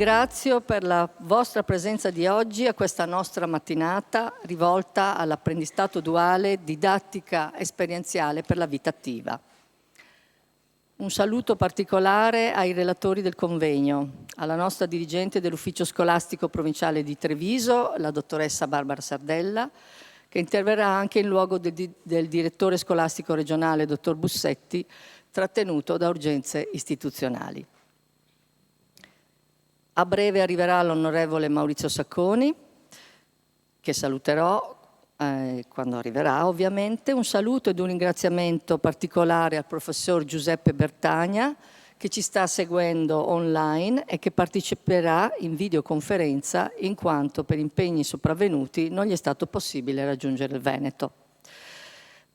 ringrazio per la vostra presenza di oggi a questa nostra mattinata rivolta all'apprendistato duale didattica esperienziale per la vita attiva. Un saluto particolare ai relatori del convegno, alla nostra dirigente dell'Ufficio Scolastico Provinciale di Treviso, la dottoressa Barbara Sardella, che interverrà anche in luogo del direttore scolastico regionale, dottor Bussetti, trattenuto da urgenze istituzionali. A breve arriverà l'onorevole Maurizio Sacconi, che saluterò quando arriverà ovviamente. Un saluto ed un ringraziamento particolare al professor Giuseppe Bertagna, che ci sta seguendo online e che parteciperà in videoconferenza in quanto per impegni sopravvenuti non gli è stato possibile raggiungere il Veneto.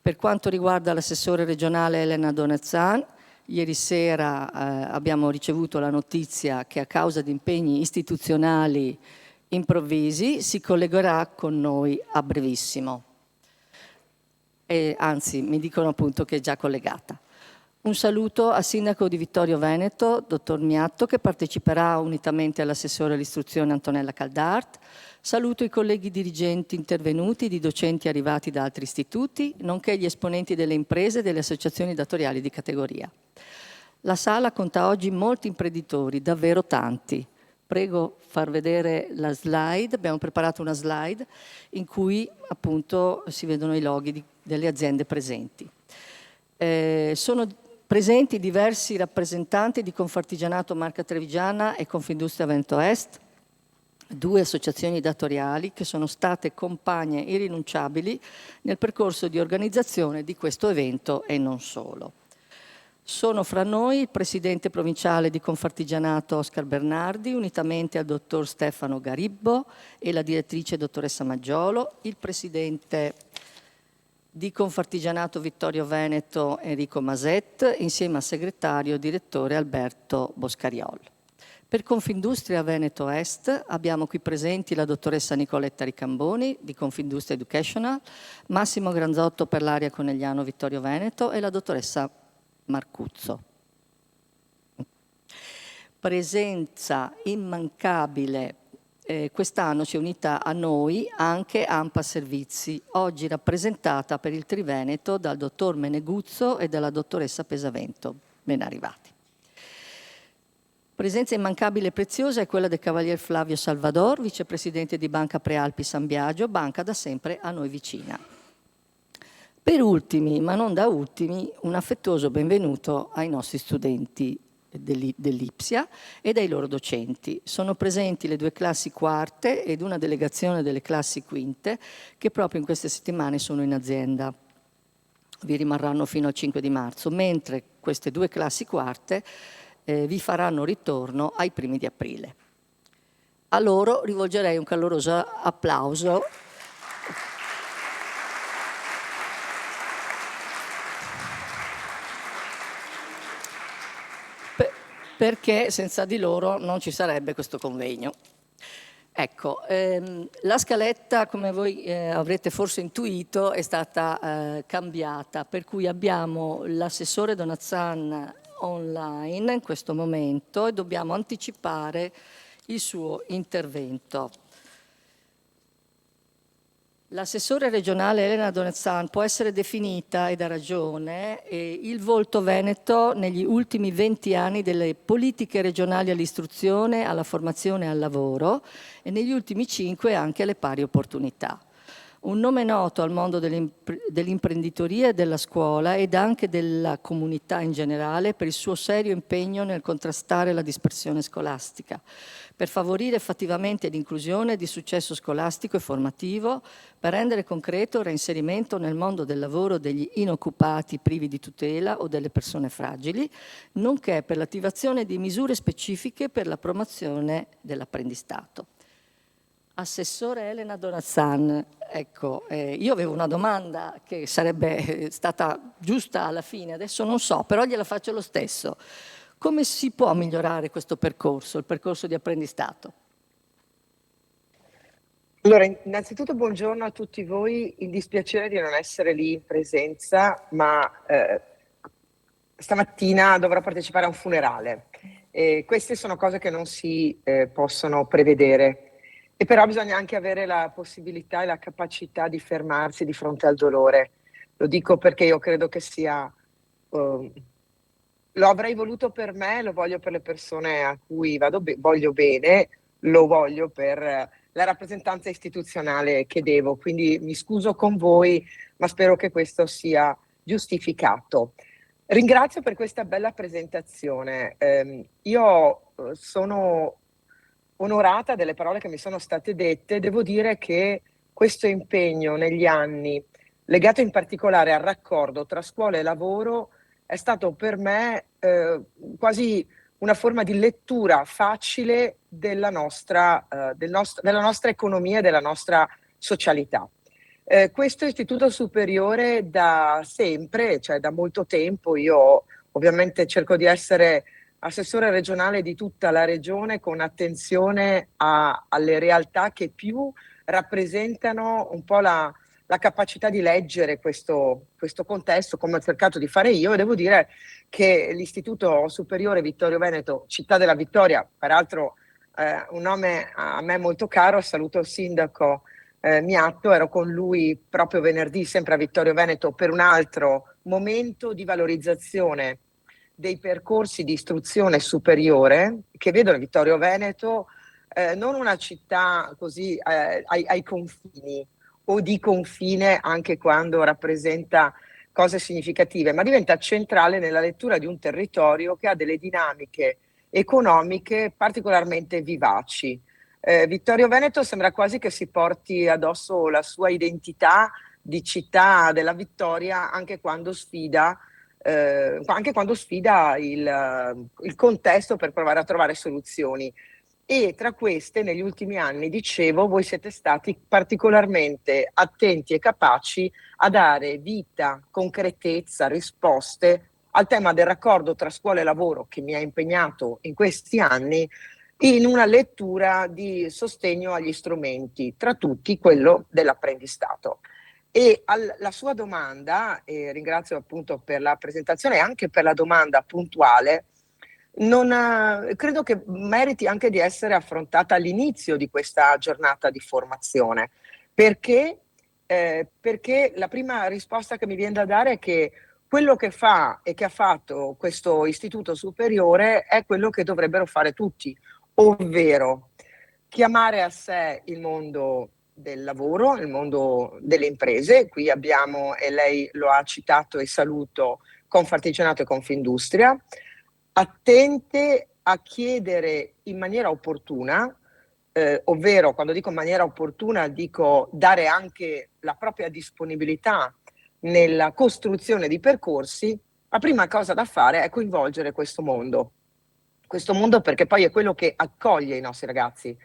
Per quanto riguarda l'assessore regionale Elena Donezan, ieri sera abbiamo ricevuto la notizia che a causa di impegni istituzionali improvvisi si collegherà con noi a brevissimo. E, anzi, mi dicono appunto che è già collegata. Un saluto al sindaco di Vittorio Veneto, dottor Miatto, che parteciperà unitamente all'assessore all'istruzione Antonella Caldart. Saluto i colleghi dirigenti intervenuti, di docenti arrivati da altri istituti, nonché gli esponenti delle imprese e delle associazioni datoriali di categoria. La sala conta oggi molti imprenditori, davvero tanti. Prego far vedere la slide. Abbiamo preparato una slide in cui appunto si vedono i loghi delle aziende presenti. Sono presenti diversi rappresentanti di Confartigianato Marca Trevigiana e Confindustria Veneto Est, due associazioni datoriali che sono state compagne irrinunciabili nel percorso di organizzazione di questo evento e non solo. Sono fra noi il presidente provinciale di Confartigianato Oscar Bernardi, unitamente al dottor Stefano Garibbo e la direttrice dottoressa Maggiolo, il presidente di Confartigianato Vittorio Veneto Enrico Maset, insieme al segretario direttore Alberto Boscariol. Per Confindustria Veneto Est abbiamo qui presenti la dottoressa Nicoletta Ricamboni di Confindustria Educational, Massimo Granzotto per l'area Conegliano Vittorio Veneto e la dottoressa Marcuzzo. Presenza immancabile quest'anno si è unita a noi anche AMPA Servizi, oggi rappresentata per il Triveneto dal dottor Meneguzzo e dalla dottoressa Pesavento. Ben arrivati. Presenza immancabile e preziosa è quella del cavalier Flavio Salvador, vicepresidente di Banca Prealpi San Biagio, banca da sempre a noi vicina. Per ultimi, ma non da ultimi, un affettuoso benvenuto ai nostri studenti dell'Ipsia e dai loro docenti. Sono presenti le due classi quarte ed una delegazione delle classi quinte che proprio in queste settimane sono in azienda. Vi rimarranno fino al 5 di marzo, mentre queste due classi quarte vi faranno ritorno ai primi di aprile. A loro rivolgerei un caloroso applauso. Perché senza di loro non ci sarebbe questo convegno. Ecco, la scaletta, come voi avrete forse intuito, è stata cambiata, per cui abbiamo l'assessore Donazan online in questo momento e dobbiamo anticipare il suo intervento. L'assessore regionale Elena Donezan può essere definita, ed ha ragione, il volto veneto negli ultimi 20 anni delle politiche regionali all'istruzione, alla formazione e al lavoro e negli ultimi 5 anche alle pari opportunità. Un nome noto al mondo dell'imprenditoria e della scuola ed anche della comunità in generale per il suo serio impegno nel contrastare la dispersione scolastica, per favorire fattivamente l'inclusione di successo scolastico e formativo, per rendere concreto il reinserimento nel mondo del lavoro degli inoccupati privi di tutela o delle persone fragili, nonché per l'attivazione di misure specifiche per la promozione dell'apprendistato. Assessore Elena Donazan, ecco, io avevo una domanda che sarebbe stata giusta alla fine, adesso non so, però gliela faccio lo stesso. Come si può migliorare questo percorso, il percorso di apprendistato? Allora, innanzitutto buongiorno a tutti voi, il dispiacere di non essere lì in presenza, ma stamattina dovrò partecipare a un funerale E queste sono cose che non si possono prevedere. E però bisogna anche avere la possibilità e la capacità di fermarsi di fronte al dolore. Lo dico perché io credo che sia, lo avrei voluto per me, lo voglio per le persone a cui voglio bene, lo voglio per la rappresentanza istituzionale che devo. Quindi mi scuso con voi, ma spero che questo sia giustificato. Ringrazio per questa bella presentazione. Io sono onorata delle parole che mi sono state dette. Devo dire che questo impegno negli anni, legato in particolare al raccordo tra scuola e lavoro, è stato per me quasi una forma di lettura facile della nostra economia e della nostra socialità. Questo istituto superiore da sempre, cioè da molto tempo, io ovviamente cerco di essere assessore regionale di tutta la regione con attenzione alle realtà che più rappresentano un po' la capacità di leggere questo contesto, come ho cercato di fare io, e devo dire che l'Istituto Superiore Vittorio Veneto, Città della Vittoria, peraltro un nome a me molto caro, saluto il sindaco Miatto, ero con lui proprio venerdì, sempre a Vittorio Veneto, per un altro momento di valorizzazione dei percorsi di istruzione superiore che vedono Vittorio Veneto non una città così ai confini o di confine anche quando rappresenta cose significative, ma diventa centrale nella lettura di un territorio che ha delle dinamiche economiche particolarmente vivaci. Vittorio Veneto sembra quasi che si porti addosso la sua identità di città della vittoria anche quando sfida il contesto per provare a trovare soluzioni. E tra queste, negli ultimi anni, dicevo, voi siete stati particolarmente attenti e capaci a dare vita, concretezza, risposte al tema del raccordo tra scuola e lavoro che mi ha impegnato in questi anni in una lettura di sostegno agli strumenti, tra tutti quello dell'apprendistato. E alla sua domanda, ringrazio appunto per la presentazione e anche per la domanda puntuale, credo che meriti anche di essere affrontata all'inizio di questa giornata di formazione, perché la prima risposta che mi viene da dare è che quello che fa e che ha fatto questo istituto superiore è quello che dovrebbero fare tutti, ovvero chiamare a sé il mondo del lavoro, il mondo delle imprese. Qui abbiamo, e lei lo ha citato e saluto, Confartigianato e Confindustria, attente a chiedere in maniera opportuna, ovvero quando dico in maniera opportuna dico dare anche la propria disponibilità nella costruzione di percorsi. La prima cosa da fare è coinvolgere questo mondo perché poi è quello che accoglie i nostri ragazzi,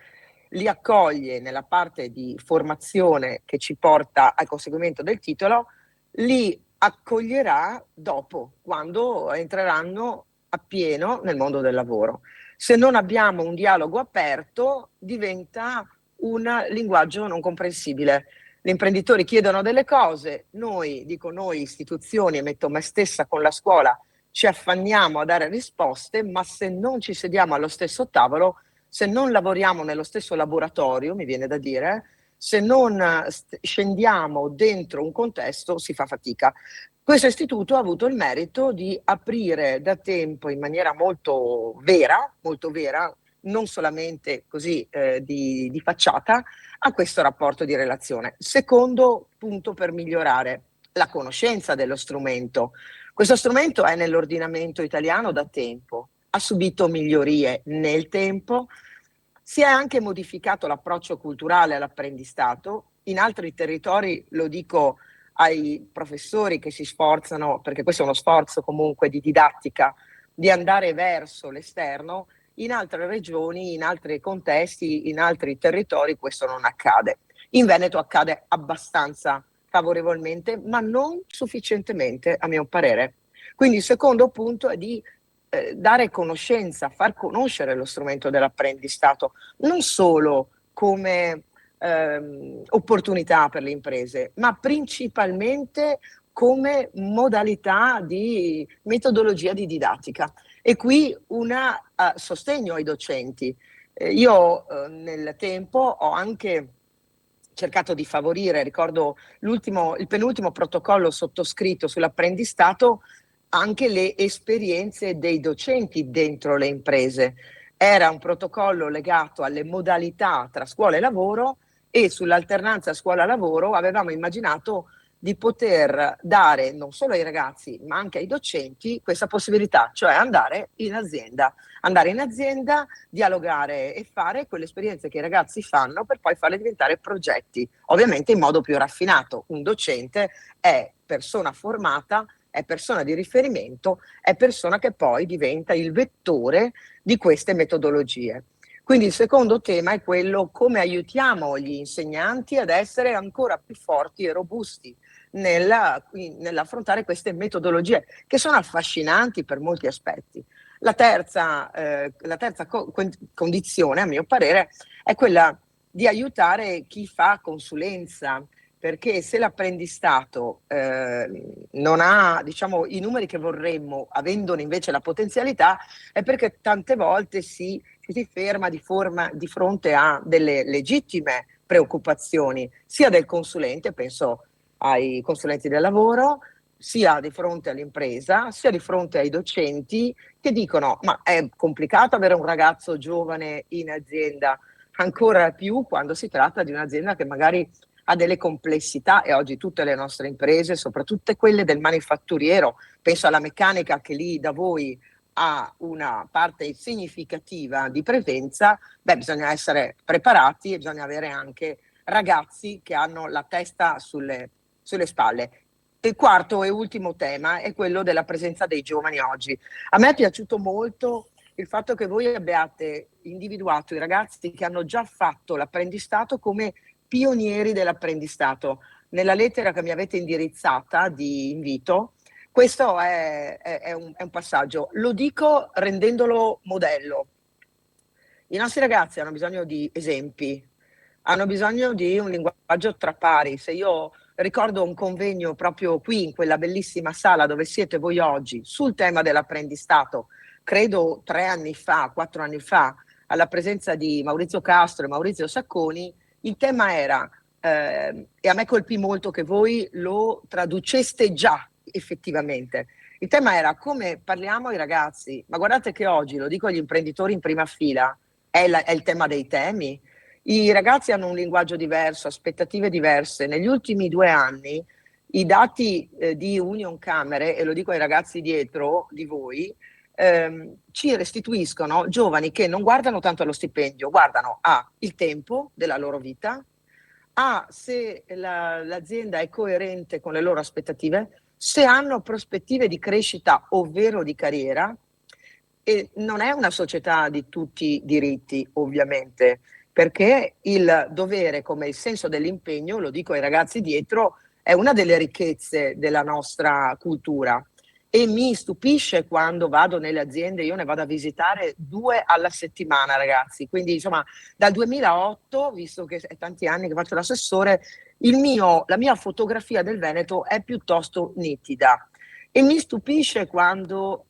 li accoglie nella parte di formazione che ci porta al conseguimento del titolo, li accoglierà dopo, quando entreranno appieno nel mondo del lavoro. Se non abbiamo un dialogo aperto, diventa un linguaggio non comprensibile. Gli imprenditori chiedono delle cose, dico noi istituzioni, e metto me stessa con la scuola, ci affanniamo a dare risposte, ma se non ci sediamo allo stesso tavolo, se non lavoriamo nello stesso laboratorio, mi viene da dire, se non scendiamo dentro un contesto, si fa fatica. Questo istituto ha avuto il merito di aprire da tempo in maniera molto vera, non solamente così di facciata, a questo rapporto di relazione. Secondo punto per migliorare la conoscenza dello strumento. Questo strumento è nell'ordinamento italiano da tempo, ha subito migliorie nel tempo, si è anche modificato l'approccio culturale all'apprendistato. In altri territori, lo dico ai professori che si sforzano, perché questo è uno sforzo comunque di didattica, di andare verso l'esterno, in altre regioni, in altri contesti, in altri territori questo non accade. In Veneto accade abbastanza favorevolmente, ma non sufficientemente a mio parere. Quindi il secondo punto è di dare conoscenza, far conoscere lo strumento dell'apprendistato, non solo come opportunità per le imprese, ma principalmente come modalità di metodologia di didattica. e qui un sostegno ai docenti. Io nel tempo ho anche cercato di favorire, ricordo il penultimo protocollo sottoscritto sull'apprendistato, anche le esperienze dei docenti dentro le imprese. Era un protocollo legato alle modalità tra scuola e lavoro, e sull'alternanza scuola-lavoro avevamo immaginato di poter dare non solo ai ragazzi ma anche ai docenti questa possibilità, cioè andare in azienda, dialogare e fare quelle esperienze che i ragazzi fanno per poi farle diventare progetti, ovviamente in modo più raffinato. Un docente è persona formata, è persona di riferimento, è persona che poi diventa il vettore di queste metodologie. Quindi il secondo tema è quello: come aiutiamo gli insegnanti ad essere ancora più forti e robusti nell'affrontare queste metodologie che sono affascinanti per molti aspetti. La terza condizione, a mio parere, è quella di aiutare chi fa consulenza, perché se l'apprendistato non ha, diciamo, i numeri che vorremmo, avendone invece la potenzialità, è perché tante volte ci si ferma di fronte a delle legittime preoccupazioni, sia del consulente, penso ai consulenti del lavoro, sia di fronte all'impresa, sia di fronte ai docenti, che dicono: ma è complicato avere un ragazzo giovane in azienda, ancora più quando si tratta di un'azienda che magari ha delle complessità, e oggi tutte le nostre imprese, soprattutto quelle del manifatturiero, penso alla meccanica che lì da voi ha una parte significativa di presenza, bisogna essere preparati e bisogna avere anche ragazzi che hanno la testa sulle spalle. Il quarto e ultimo tema è quello della presenza dei giovani oggi. A me è piaciuto molto il fatto che voi abbiate individuato i ragazzi che hanno già fatto l'apprendistato come pionieri dell'apprendistato. Nella lettera che mi avete indirizzata di invito, questo è un passaggio. Lo dico rendendolo modello. I nostri ragazzi hanno bisogno di esempi, hanno bisogno di un linguaggio tra pari. Se io ricordo un convegno proprio qui, in quella bellissima sala dove siete voi oggi, sul tema dell'apprendistato, credo 3 anni fa, 4 anni fa, alla presenza di Maurizio Castro e Maurizio Sacconi, il tema era, e a me colpì molto che voi lo traduceste già effettivamente, il tema era: come parliamo ai ragazzi. Ma guardate che oggi, lo dico agli imprenditori in prima fila, è il tema dei temi. I ragazzi hanno un linguaggio diverso, aspettative diverse. Negli ultimi 2 anni i dati di Union Camere, e lo dico ai ragazzi dietro di voi, ci restituiscono giovani che non guardano tanto allo stipendio, guardano al tempo della loro vita, a se l'azienda è coerente con le loro aspettative, se hanno prospettive di crescita ovvero di carriera. E non è una società di tutti i diritti, ovviamente, perché il dovere, come il senso dell'impegno, lo dico ai ragazzi dietro, è una delle ricchezze della nostra cultura. E mi stupisce quando vado nelle aziende, io ne vado a visitare 2 alla settimana, ragazzi. Quindi, insomma, dal 2008, visto che è tanti anni che faccio l'assessore, la mia fotografia del Veneto è piuttosto nitida. E mi stupisce quando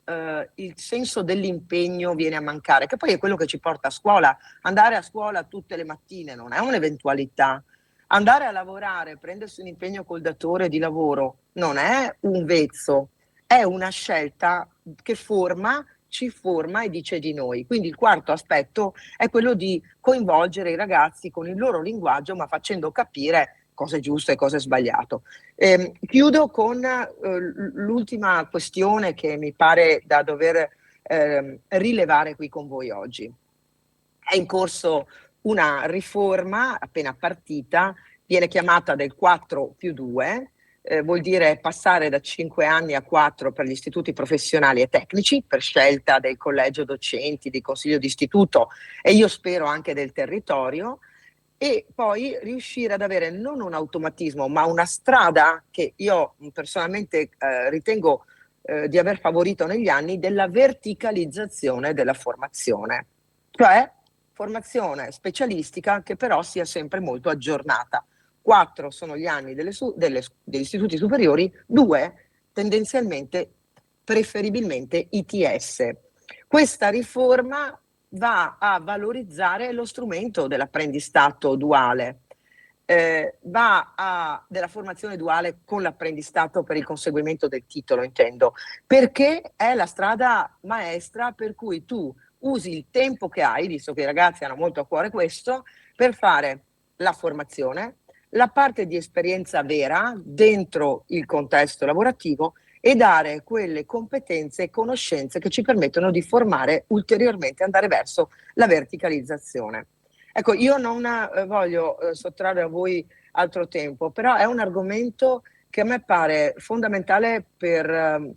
il senso dell'impegno viene a mancare, che poi è quello che ci porta a scuola. Andare a scuola tutte le mattine non è un'eventualità. Andare a lavorare, prendersi un impegno col datore di lavoro, non è un vezzo, è una scelta che ci forma e dice di noi. Quindi il quarto aspetto è quello di coinvolgere i ragazzi con il loro linguaggio, ma facendo capire cosa è giusto e cosa è sbagliato. Chiudo con l'ultima questione che mi pare da dover rilevare qui con voi oggi. È in corso una riforma appena partita, viene chiamata del 4+2, vuol dire passare da 5 anni a 4 per gli istituti professionali e tecnici, per scelta del collegio docenti, del consiglio d'istituto e io spero anche del territorio, e poi riuscire ad avere non un automatismo, ma una strada che io personalmente ritengo di aver favorito negli anni, della verticalizzazione della formazione, cioè formazione specialistica che però sia sempre molto aggiornata. 4 sono gli anni degli istituti superiori, 2 tendenzialmente, preferibilmente ITS. Questa riforma va a valorizzare lo strumento dell'apprendistato duale, della formazione duale con l'apprendistato per il conseguimento del titolo, intendo, perché è la strada maestra per cui tu usi il tempo che hai, visto che i ragazzi hanno molto a cuore questo, per fare la formazione, la parte di esperienza vera dentro il contesto lavorativo e dare quelle competenze e conoscenze che ci permettono di formare ulteriormente, andare verso la verticalizzazione. Ecco, io non voglio sottrarre a voi altro tempo, però è un argomento che a me pare fondamentale per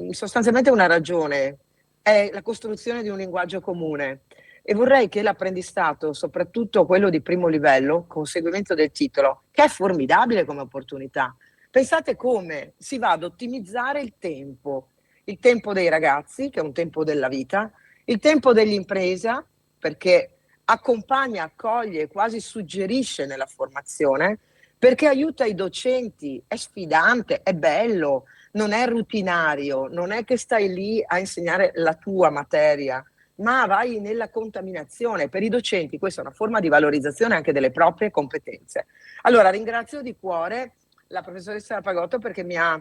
sostanzialmente una ragione, è la costruzione di un linguaggio comune. E vorrei che l'apprendistato, soprattutto quello di primo livello, conseguimento del titolo, che è formidabile come opportunità, pensate come si va ad ottimizzare il tempo dei ragazzi, che è un tempo della vita, il tempo dell'impresa, perché accompagna, accoglie, quasi suggerisce nella formazione, perché aiuta i docenti, è sfidante, è bello, non è rutinario, non è che stai lì a insegnare la tua materia, ma vai nella contaminazione. Per i docenti questa è una forma di valorizzazione anche delle proprie competenze. Allora ringrazio di cuore la professoressa Pagotto perché mi ha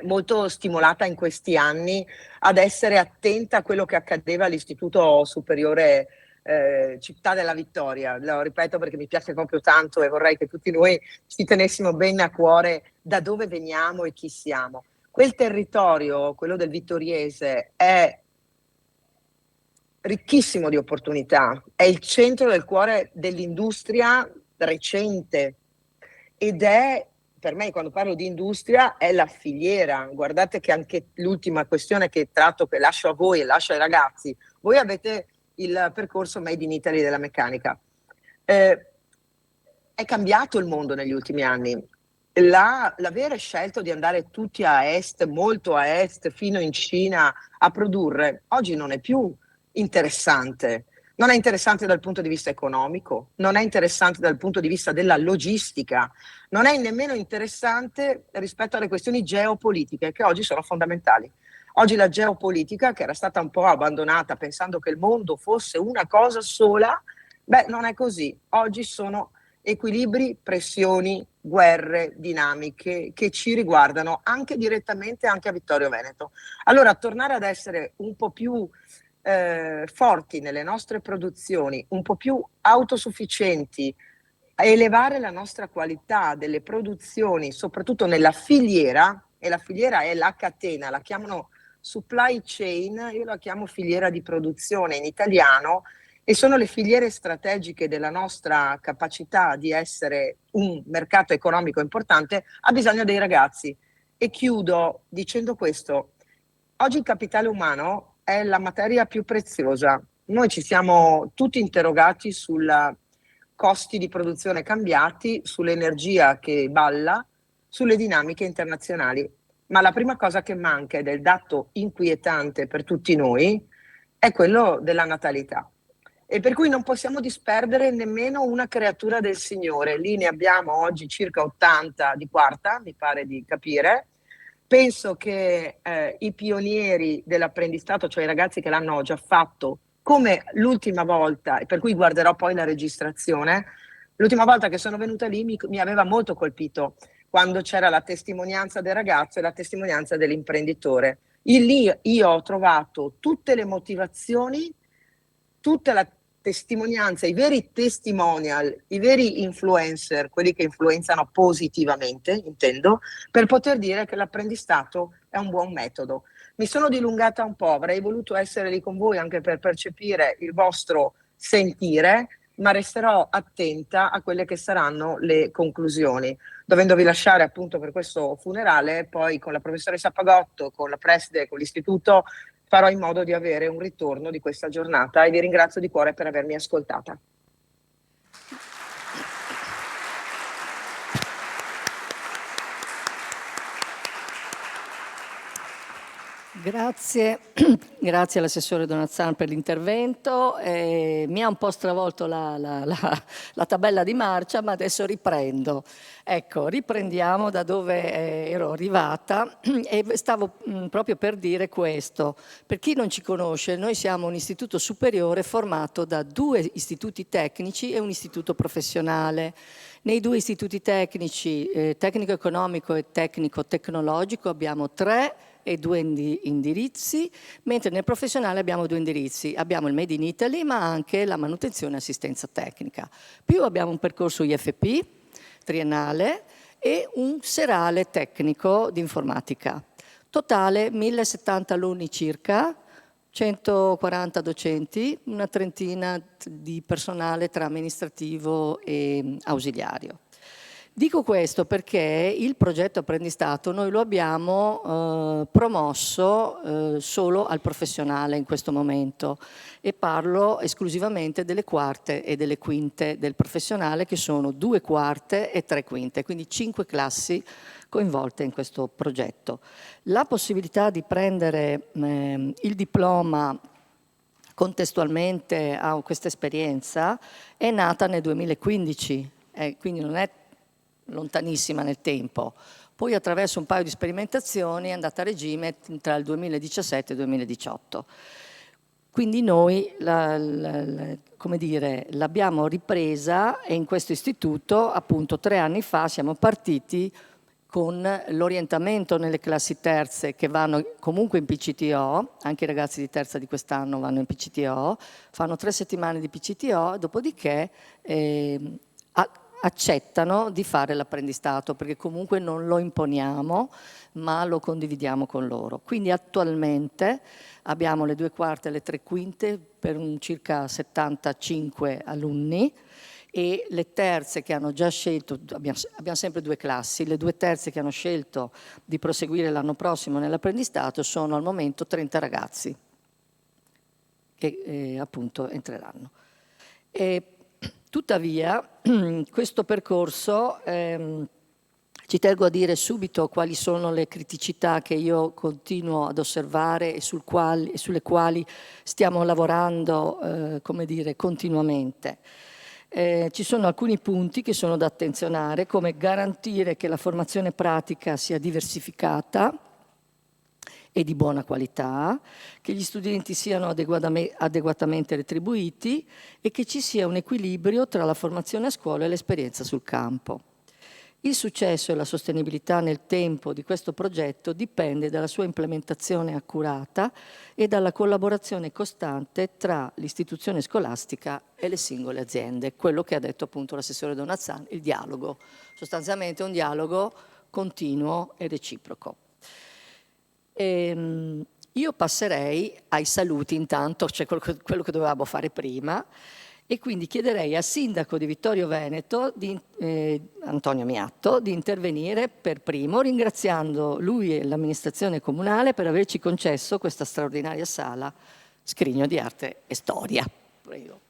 molto stimolata in questi anni ad essere attenta a quello che accadeva all'Istituto Superiore Città della Vittoria. Lo ripeto perché mi piace proprio tanto e vorrei che tutti noi ci tenessimo bene a cuore da dove veniamo e chi siamo. Quel territorio, quello del Vittoriese, è ricchissimo di opportunità, è il centro del cuore dell'industria recente ed è, per me quando parlo di industria, è la filiera. Guardate che anche l'ultima questione che tratto, che lascio a voi e lascio ai ragazzi, voi avete il percorso Made in Italy della meccanica. È cambiato il mondo negli ultimi anni. L'avere scelto di andare tutti a est, molto a est, fino in Cina a produrre, oggi non è più interessante. Non è interessante dal punto di vista economico, non è interessante dal punto di vista della logistica, non è nemmeno interessante rispetto alle questioni geopolitiche che oggi sono fondamentali. Oggi la geopolitica, che era stata un po' abbandonata pensando che il mondo fosse una cosa sola, beh, non è così. Oggi sono equilibri, pressioni, guerre, dinamiche che ci riguardano anche direttamente, anche a Vittorio Veneto. Allora, tornare ad essere un po' più forti nelle nostre produzioni, un po' più autosufficienti, a elevare la nostra qualità delle produzioni, soprattutto nella filiera, e la filiera è la catena, la chiamano supply chain, io la chiamo filiera di produzione in italiano, e sono le filiere strategiche della nostra capacità di essere un mercato economico importante, ha bisogno dei ragazzi. E chiudo dicendo questo: oggi il capitale umano è la materia più preziosa. Noi ci siamo tutti interrogati sui costi di produzione cambiati, sull'energia che balla, sulle dinamiche internazionali. Ma la prima cosa che manca, ed è il dato inquietante per tutti noi, è quello della natalità. E per cui non possiamo disperdere nemmeno una creatura del Signore. Lì ne abbiamo oggi circa 80 di quarta, mi pare di capire. Penso che i pionieri dell'apprendistato, cioè i ragazzi che l'hanno già fatto, come l'ultima volta, e per cui guarderò poi la registrazione, l'ultima volta che sono venuta lì mi aveva molto colpito quando c'era la testimonianza del ragazzo e la testimonianza dell'imprenditore. Lì io ho trovato tutte le motivazioni, tutta la testimonianza, i veri testimonial, i veri influencer, quelli che influenzano positivamente, intendo, per poter dire che l'apprendistato è un buon metodo. Mi sono dilungata un po', avrei voluto essere lì con voi anche per percepire il vostro sentire, ma resterò attenta a quelle che saranno le conclusioni. Dovendovi lasciare appunto per questo funerale, poi con la professoressa Pagotto, con la preside, con l'istituto, farò in modo di avere un ritorno di questa giornata e vi ringrazio di cuore per avermi ascoltata. Grazie, grazie all'assessore Donazzan per l'intervento. Mi ha un po' stravolto la tabella di marcia, ma adesso riprendo. Ecco, riprendiamo da dove ero arrivata e stavo proprio per dire questo. Per chi non ci conosce, noi siamo un istituto superiore formato da 2 istituti tecnici e un istituto professionale. Nei 2 istituti tecnici, tecnico economico e tecnico tecnologico, abbiamo 3 e 2 indirizzi, mentre nel professionale abbiamo 2 indirizzi. Abbiamo il Made in Italy, ma anche la manutenzione e assistenza tecnica. Più abbiamo un percorso IFP triennale e un serale tecnico di informatica. Totale 1070 alunni circa, 140 docenti, una trentina di personale tra amministrativo e ausiliario. Dico questo perché il progetto apprendistato noi lo abbiamo promosso solo al professionale in questo momento e parlo esclusivamente delle quarte e delle quinte del professionale, che sono 2 quarte e 3 quinte, quindi 5 classi coinvolte in questo progetto. La possibilità di prendere il diploma contestualmente a questa esperienza è nata nel 2015, quindi non è lontanissima nel tempo. Poi attraverso un paio di sperimentazioni è andata a regime tra il 2017 e il 2018. Quindi noi come dire, l'abbiamo ripresa e in questo istituto appunto 3 anni fa siamo partiti con l'orientamento nelle classi terze che vanno comunque in PCTO, anche i ragazzi di terza di quest'anno vanno in PCTO, fanno 3 settimane di PCTO, dopodiché accettano di fare l'apprendistato, perché comunque non lo imponiamo, ma lo condividiamo con loro. Quindi attualmente abbiamo le 2 quarte e le 3 quinte per un circa 75 alunni, e le terze che hanno già scelto, abbiamo sempre 2 classi, le 2 terze che hanno scelto di proseguire l'anno prossimo nell'apprendistato sono al momento 30 ragazzi che appunto entreranno. Tuttavia, questo percorso, ci tengo a dire subito quali sono le criticità che io continuo ad osservare e sulle quali stiamo lavorando, come dire, continuamente. Ci sono alcuni punti che sono da attenzionare, come garantire che la formazione pratica sia diversificata e di buona qualità, che gli studenti siano adeguatamente retribuiti e che ci sia un equilibrio tra la formazione a scuola e l'esperienza sul campo. Il successo e la sostenibilità nel tempo di questo progetto dipende dalla sua implementazione accurata e dalla collaborazione costante tra l'istituzione scolastica e le singole aziende. Quello che ha detto appunto l'assessore Donazzan, il dialogo, sostanzialmente un dialogo continuo e reciproco. Io passerei ai saluti intanto, cioè quello che dovevamo fare prima, e quindi chiederei al sindaco di Vittorio Veneto, Antonio Miatto, di intervenire per primo, ringraziando lui e l'amministrazione comunale per averci concesso questa straordinaria sala Scrigno di Arte e Storia. Prego.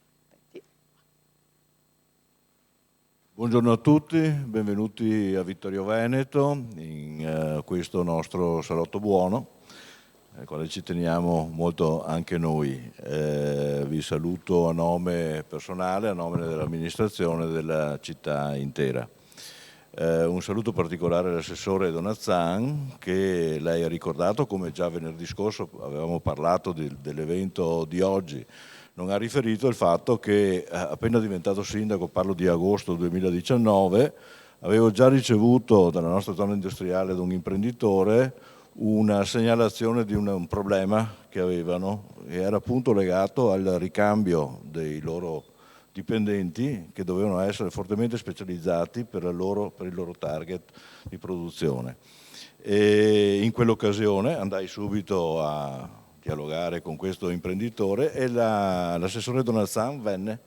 Buongiorno a tutti, benvenuti a Vittorio Veneto in questo nostro salotto buono, al quale ci teniamo molto anche noi. Vi saluto a nome personale, a nome dell'amministrazione della città intera. Un saluto particolare all'assessore Donazzan, che lei ha ricordato, come già venerdì scorso avevamo parlato dell'evento di oggi. Non ha riferito il fatto che appena diventato sindaco, parlo di agosto 2019, avevo già ricevuto dalla nostra zona industriale da un imprenditore una segnalazione di un problema che avevano, e era appunto legato al ricambio dei loro dipendenti, che dovevano essere fortemente specializzati per il loro target di produzione. E in quell'occasione andai subito a dialogare con questo imprenditore e l'assessore Donazzan venne,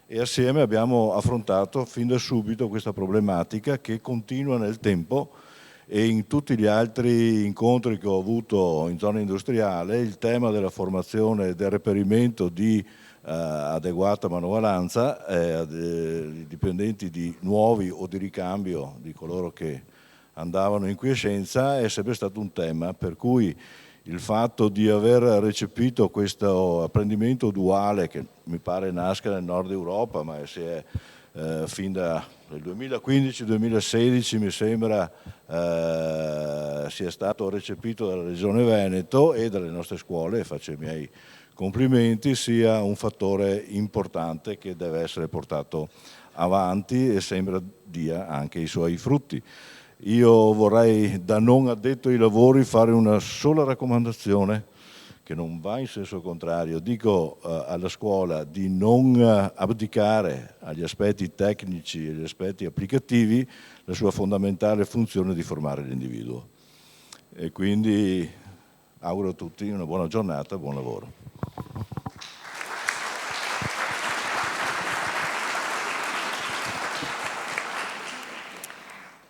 e assieme abbiamo affrontato fin da subito questa problematica che continua nel tempo, e in tutti gli altri incontri che ho avuto in zona industriale il tema della formazione e del reperimento di adeguata manovalanza, dipendenti nuovi o di ricambio di coloro che andavano in quiescenza, è sempre stato un tema, per cui il fatto di aver recepito questo apprendimento duale che mi pare nasca nel nord Europa, ma si è fin dal 2015-2016 mi sembra sia stato recepito dalla Regione Veneto e dalle nostre scuole, e faccio i miei complimenti, sia un fattore importante che deve essere portato avanti e sembra dia anche i suoi frutti. Io vorrei, da non addetto ai lavori, fare una sola raccomandazione che non va in senso contrario. Dico alla scuola di non abdicare agli aspetti tecnici e agli aspetti applicativi la sua fondamentale funzione di formare l'individuo. E quindi auguro a tutti una buona giornata, buon lavoro.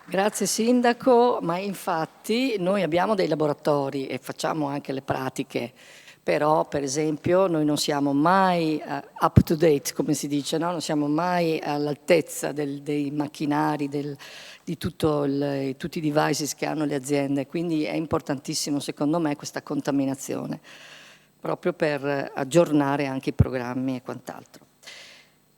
Grazie Sindaco, ma infatti noi abbiamo dei laboratori e facciamo anche le pratiche, però per esempio noi non siamo mai up to date, come si dice, no? Non siamo mai all'altezza dei macchinari, di tutti i devices che hanno le aziende, quindi è importantissimo secondo me questa contaminazione, proprio per aggiornare anche i programmi e quant'altro.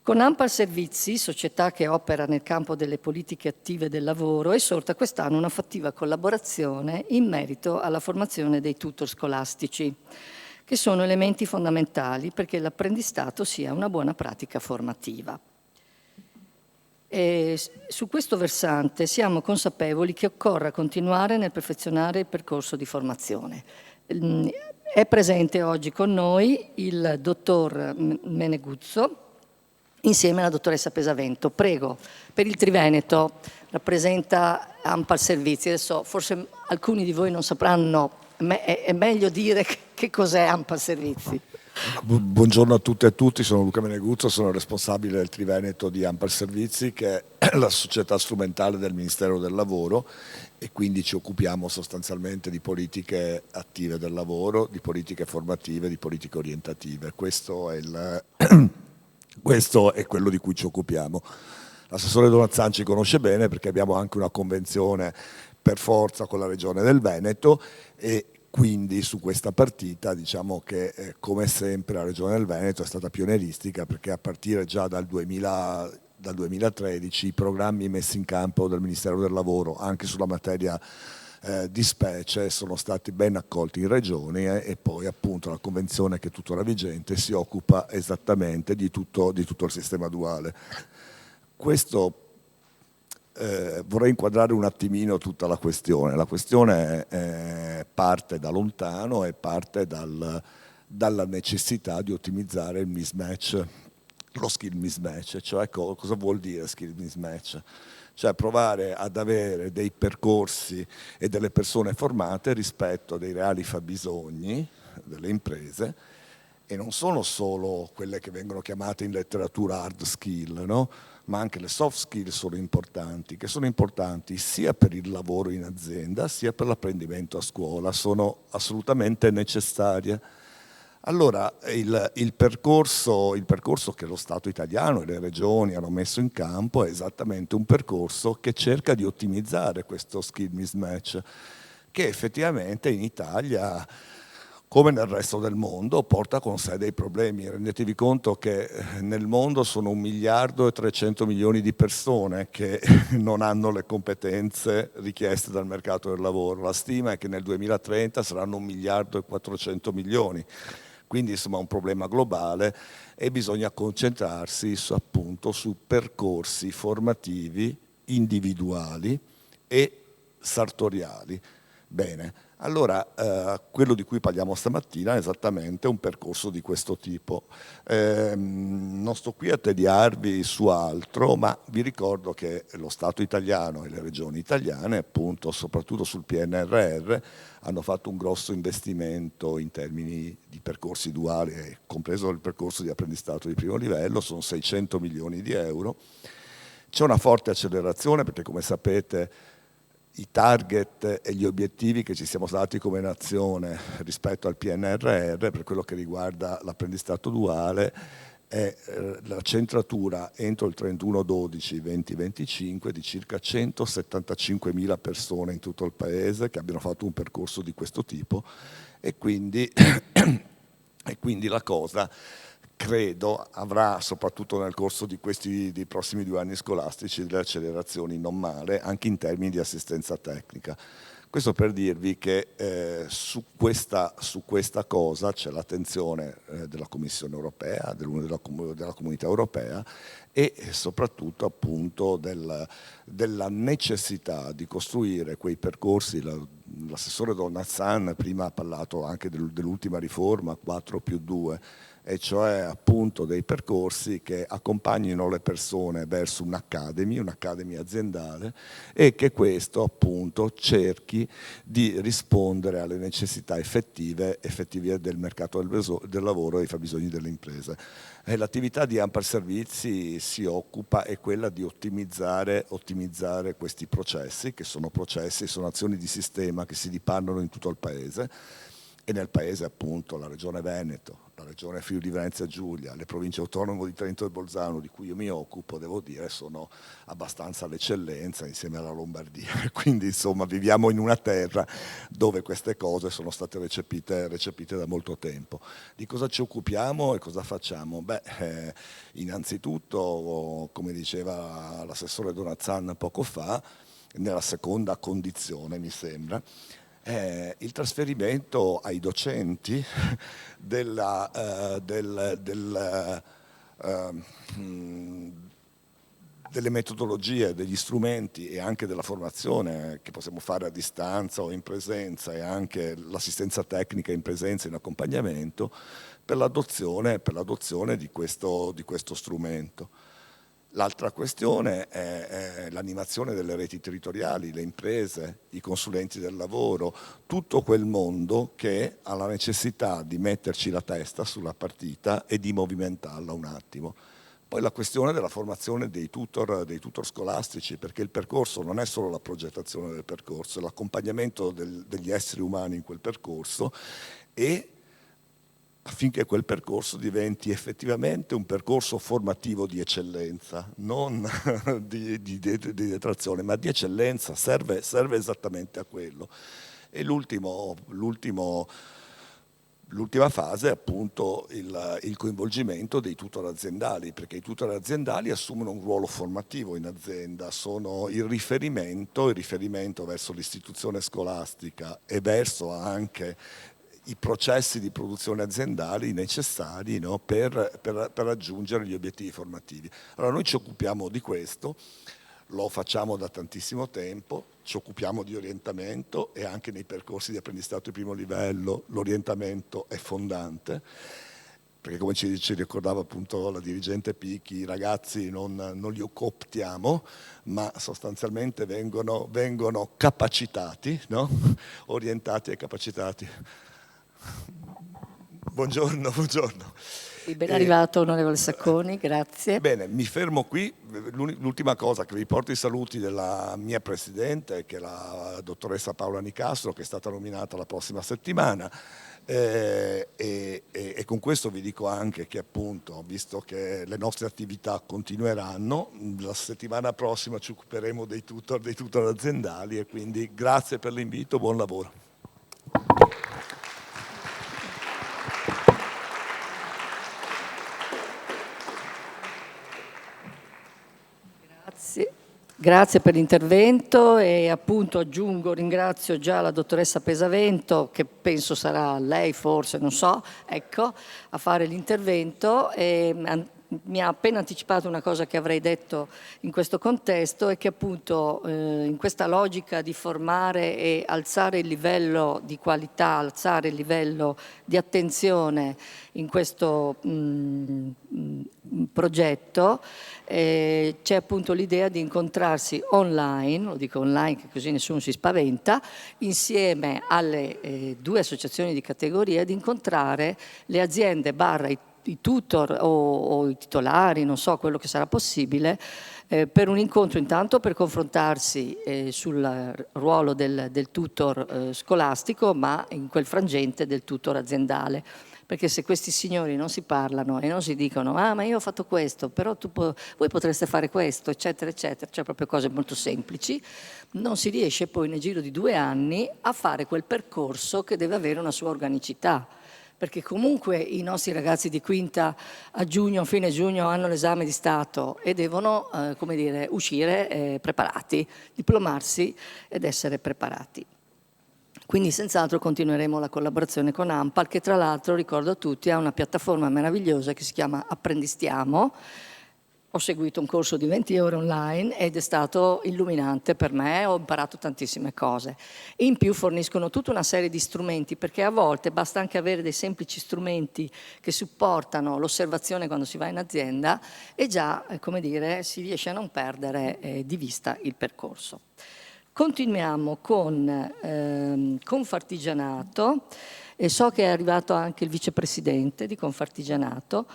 Con ANPAL Servizi, società che opera nel campo delle politiche attive del lavoro, è sorta quest'anno una fattiva collaborazione in merito alla formazione dei tutor scolastici, che sono elementi fondamentali perché l'apprendistato sia una buona pratica formativa. E su questo versante siamo consapevoli che occorra continuare nel perfezionare il percorso di formazione. È presente oggi con noi il dottor Meneguzzo, insieme alla dottoressa Pesavento. Prego, per il Triveneto rappresenta ANPAL Servizi. Adesso forse alcuni di voi non sapranno, è meglio dire che cos'è ANPAL Servizi. Buongiorno a tutte e a tutti, sono Luca Meneguzzo, sono responsabile del Triveneto di ANPAL Servizi, che è la società strumentale del Ministero del Lavoro, e quindi ci occupiamo sostanzialmente di politiche attive del lavoro, di politiche formative, di politiche orientative. Questo è quello di cui ci occupiamo. L'assessore Donazzan ci conosce bene perché abbiamo anche una convenzione per forza con la Regione del Veneto, e quindi su questa partita diciamo che come sempre la Regione del Veneto è stata pionieristica, perché a partire già dal 2013 i programmi messi in campo dal Ministero del Lavoro anche sulla materia di specie sono stati ben accolti in regioni, e poi appunto la convenzione, che è tuttora vigente, si occupa esattamente di tutto il sistema duale. Questo vorrei inquadrare un attimino tutta la questione. La questione parte da lontano e parte dalla necessità di ottimizzare il mismatch, lo skill mismatch. Cioè cosa vuol dire skill mismatch? Cioè provare ad avere dei percorsi e delle persone formate rispetto a dei reali fabbisogni delle imprese, e non sono solo quelle che vengono chiamate in letteratura hard skill, no? Ma anche le soft skill sono importanti, che sono importanti sia per il lavoro in azienda sia per l'apprendimento a scuola, sono assolutamente necessarie. Allora il percorso che lo Stato italiano e le regioni hanno messo in campo è esattamente un percorso che cerca di ottimizzare questo skill mismatch, che effettivamente in Italia, come nel resto del mondo, porta con sé dei problemi. Rendetevi conto che nel mondo sono 1.300.000.000 di persone che non hanno le competenze richieste dal mercato del lavoro. La stima è che nel 2030 saranno 1.400.000.000. Quindi insomma un problema globale, e bisogna concentrarsi appunto su percorsi formativi individuali e sartoriali. Bene, allora quello di cui parliamo stamattina è esattamente un percorso di questo tipo. Non sto qui a tediarvi su altro, ma vi ricordo che lo Stato italiano e le regioni italiane, appunto soprattutto sul PNRR, hanno fatto un grosso investimento in termini di percorsi duali, compreso il percorso di apprendistato di primo livello, sono 600 milioni di euro. C'è una forte accelerazione perché, come sapete, i target e gli obiettivi che ci siamo dati come nazione rispetto al PNRR per quello che riguarda l'apprendistato duale è la centratura entro il 31/12/2025 di circa 175.000 persone in tutto il paese che abbiano fatto un percorso di questo tipo, e quindi la cosa, credo, avrà, soprattutto nel corso dei prossimi 2 anni scolastici, delle accelerazioni non male, anche in termini di assistenza tecnica. Questo per dirvi che su questa cosa c'è l'attenzione della Commissione europea, della Comunità europea, e soprattutto appunto della necessità di costruire quei percorsi. L'assessore Donazzan prima ha parlato anche dell'ultima riforma 4+2, e cioè appunto dei percorsi che accompagnino le persone verso un'academy aziendale, e che questo appunto cerchi di rispondere alle necessità effettive del mercato del lavoro e ai fabbisogni delle imprese. L'attività di Ampar Servizi si occupa è quella di ottimizzare questi processi, che sono azioni di sistema che si dipanano in tutto il paese, e nel paese appunto la Regione Veneto, la Regione Friuli Venezia Giulia, le province autonome di Trento e Bolzano, di cui io mi occupo, devo dire, sono abbastanza all'eccellenza insieme alla Lombardia. Quindi insomma viviamo in una terra dove queste cose sono state recepite da molto tempo. Di cosa ci occupiamo e cosa facciamo? Innanzitutto, come diceva l'assessore Donazzan poco fa, nella seconda condizione mi sembra, il trasferimento ai docenti delle metodologie, degli strumenti e anche della formazione che possiamo fare a distanza o in presenza, e anche l'assistenza tecnica in presenza e in accompagnamento per l'adozione di questo strumento. L'altra questione è l'animazione delle reti territoriali, le imprese, i consulenti del lavoro, tutto quel mondo che ha la necessità di metterci la testa sulla partita e di movimentarla un attimo. Poi la questione della formazione dei tutor scolastici, perché il percorso non è solo la progettazione del percorso, è l'accompagnamento degli esseri umani in quel percorso, e affinché quel percorso diventi effettivamente un percorso formativo di eccellenza, non di detrazione, ma di eccellenza, serve esattamente a quello. E l'ultima fase è appunto il coinvolgimento dei tutor aziendali, perché i tutor aziendali assumono un ruolo formativo in azienda, sono il riferimento verso l'istituzione scolastica e verso anche i processi di produzione aziendali necessari, no, per raggiungere gli obiettivi formativi. Allora noi ci occupiamo di questo, lo facciamo da tantissimo tempo, ci occupiamo di orientamento, e anche nei percorsi di apprendistato di primo livello l'orientamento è fondante, perché come ci ricordava appunto la dirigente Picchi, i ragazzi non li cooptiamo, ma sostanzialmente vengono capacitati, no? Orientati e capacitati. Buongiorno. Ben arrivato onorevole Sacconi, grazie. Bene, mi fermo qui. L'ultima cosa, che vi porto i saluti della mia presidente, che è la dottoressa Paola Nicastro, che è stata nominata la prossima settimana, e con questo vi dico anche che appunto, visto che le nostre attività continueranno, la settimana prossima ci occuperemo dei tutor aziendali, e quindi grazie per l'invito, buon lavoro. Grazie per l'intervento, e appunto ringrazio già la dottoressa Pesavento, che penso sarà lei, forse, non so, ecco, a fare l'intervento, e mi ha appena anticipato una cosa che avrei detto in questo contesto, e che appunto in questa logica di formare e alzare il livello di qualità, alzare il livello di attenzione in questo progetto, c'è appunto l'idea di incontrarsi online, lo dico online che così nessuno si spaventa, insieme alle 2 associazioni di categoria, di incontrare le aziende barra i tutor o i titolari, non so, quello che sarà possibile, per un incontro intanto per confrontarsi sul ruolo del tutor scolastico, ma in quel frangente del tutor aziendale, perché se questi signori non si parlano e non si dicono ma io ho fatto questo, però voi potreste fare questo, eccetera, eccetera, cioè proprio cose molto semplici, non si riesce poi nel giro di 2 anni a fare quel percorso che deve avere una sua organicità. Perché comunque i nostri ragazzi di quinta a giugno, fine giugno, hanno l'esame di Stato e devono, uscire preparati, diplomarsi ed essere preparati. Quindi senz'altro continueremo la collaborazione con ANPAL, che tra l'altro, ricordo a tutti, ha una piattaforma meravigliosa che si chiama Apprendistiamo. Ho seguito un corso di 20 ore online ed è stato illuminante per me, ho imparato tantissime cose. In più forniscono tutta una serie di strumenti, perché a volte basta anche avere dei semplici strumenti che supportano l'osservazione quando si va in azienda e già, si riesce a non perdere di vista il percorso. Continuiamo con Confartigianato, e so che è arrivato anche il vicepresidente di Confartigianato,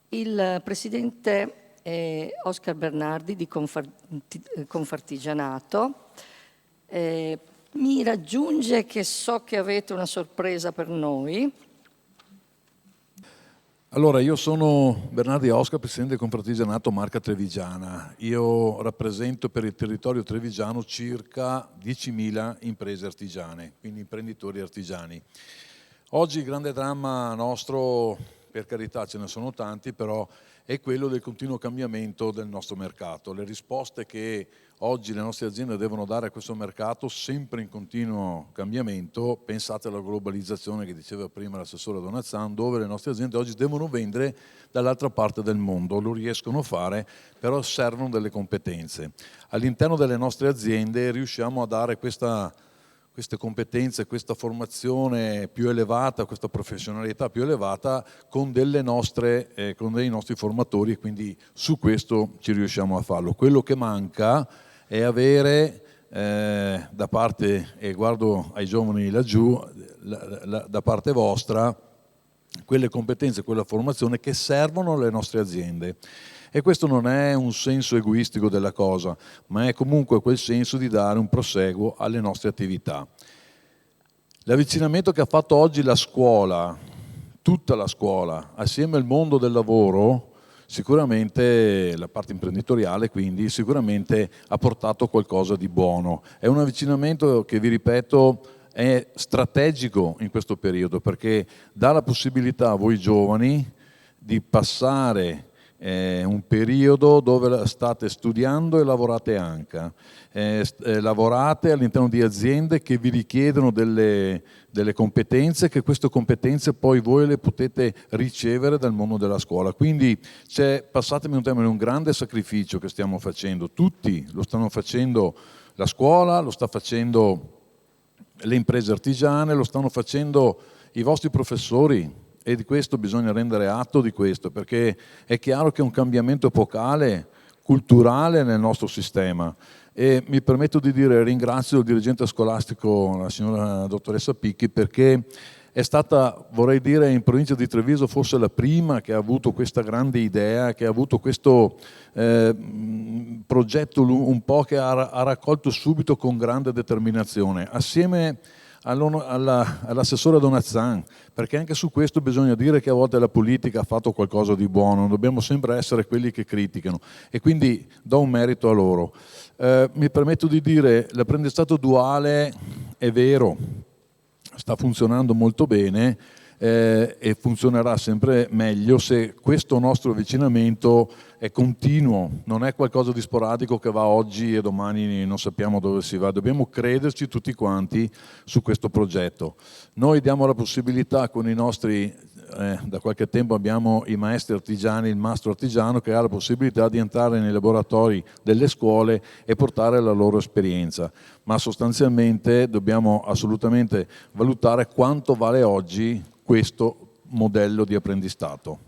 il presidente Oscar Bernardi di Confartigianato. Mi raggiunge che so che avete una sorpresa per noi. Allora, io sono Bernardi Oscar, presidente di Confartigianato Marca Trevigiana. Io rappresento per il territorio trevigiano circa 10.000 imprese artigiane, quindi imprenditori artigiani. Oggi il grande dramma nostro, per carità ce ne sono tanti, però è quello del continuo cambiamento del nostro mercato. Le risposte che oggi le nostre aziende devono dare a questo mercato, sempre in continuo cambiamento. Pensate alla globalizzazione che diceva prima l'assessore Donazzan, dove le nostre aziende oggi devono vendere dall'altra parte del mondo. Lo riescono a fare, però servono delle competenze. All'interno delle nostre aziende riusciamo a dare queste competenze, questa formazione più elevata, questa professionalità più elevata con dei nostri formatori, e quindi su questo ci riusciamo a farlo. Quello che manca è avere da parte, e guardo ai giovani laggiù, da parte vostra, quelle competenze, quella formazione che servono alle nostre aziende. E questo non è un senso egoistico della cosa, ma è comunque quel senso di dare un proseguo alle nostre attività. L'avvicinamento che ha fatto oggi la scuola, tutta la scuola, assieme al mondo del lavoro, sicuramente la parte imprenditoriale, quindi sicuramente ha portato qualcosa di buono. È un avvicinamento che, vi ripeto, è strategico in questo periodo, perché dà la possibilità a voi giovani di passare un periodo dove state studiando e lavorate anche. Lavorate all'interno di aziende che vi richiedono delle competenze, che queste competenze poi voi le potete ricevere dal mondo della scuola. Quindi c'è, passatemi un termine, un grande sacrificio che stiamo facendo. Tutti lo stanno facendo, la scuola, lo sta facendo le imprese artigiane, lo stanno facendo i vostri professori, e di questo bisogna rendere atto di questo, perché è chiaro che è un cambiamento epocale, culturale nel nostro sistema. E mi permetto di dire, ringrazio il dirigente scolastico, la signora dottoressa Picchi, perché è stata, vorrei dire, in provincia di Treviso forse la prima che ha avuto questa grande idea, che ha avuto questo progetto un po' che ha raccolto subito con grande determinazione, assieme all'assessore Donazzan, perché anche su questo bisogna dire che a volte la politica ha fatto qualcosa di buono, non dobbiamo sempre essere quelli che criticano, e quindi do un merito a loro. Mi permetto di dire, l'apprendistato duale è vero, sta funzionando molto bene, e funzionerà sempre meglio se questo nostro avvicinamento è continuo, non è qualcosa di sporadico che va oggi e domani non sappiamo dove si va. Dobbiamo crederci tutti quanti su questo progetto. Noi diamo la possibilità con i nostri, da qualche tempo abbiamo i maestri artigiani, il mastro artigiano che ha la possibilità di entrare nei laboratori delle scuole e portare la loro esperienza, ma sostanzialmente dobbiamo assolutamente valutare quanto vale oggi questo modello di apprendistato,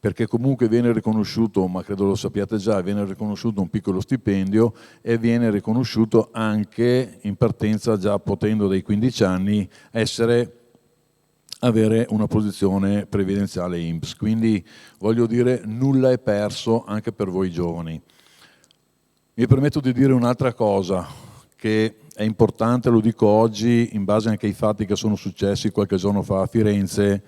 perché comunque viene riconosciuto, ma credo lo sappiate già, viene riconosciuto un piccolo stipendio e viene riconosciuto anche in partenza, già potendo dai 15 anni avere una posizione previdenziale INPS. Quindi voglio dire, nulla è perso anche per voi giovani. Mi permetto di dire un'altra cosa che è importante, lo dico oggi in base anche ai fatti che sono successi qualche giorno fa a Firenze,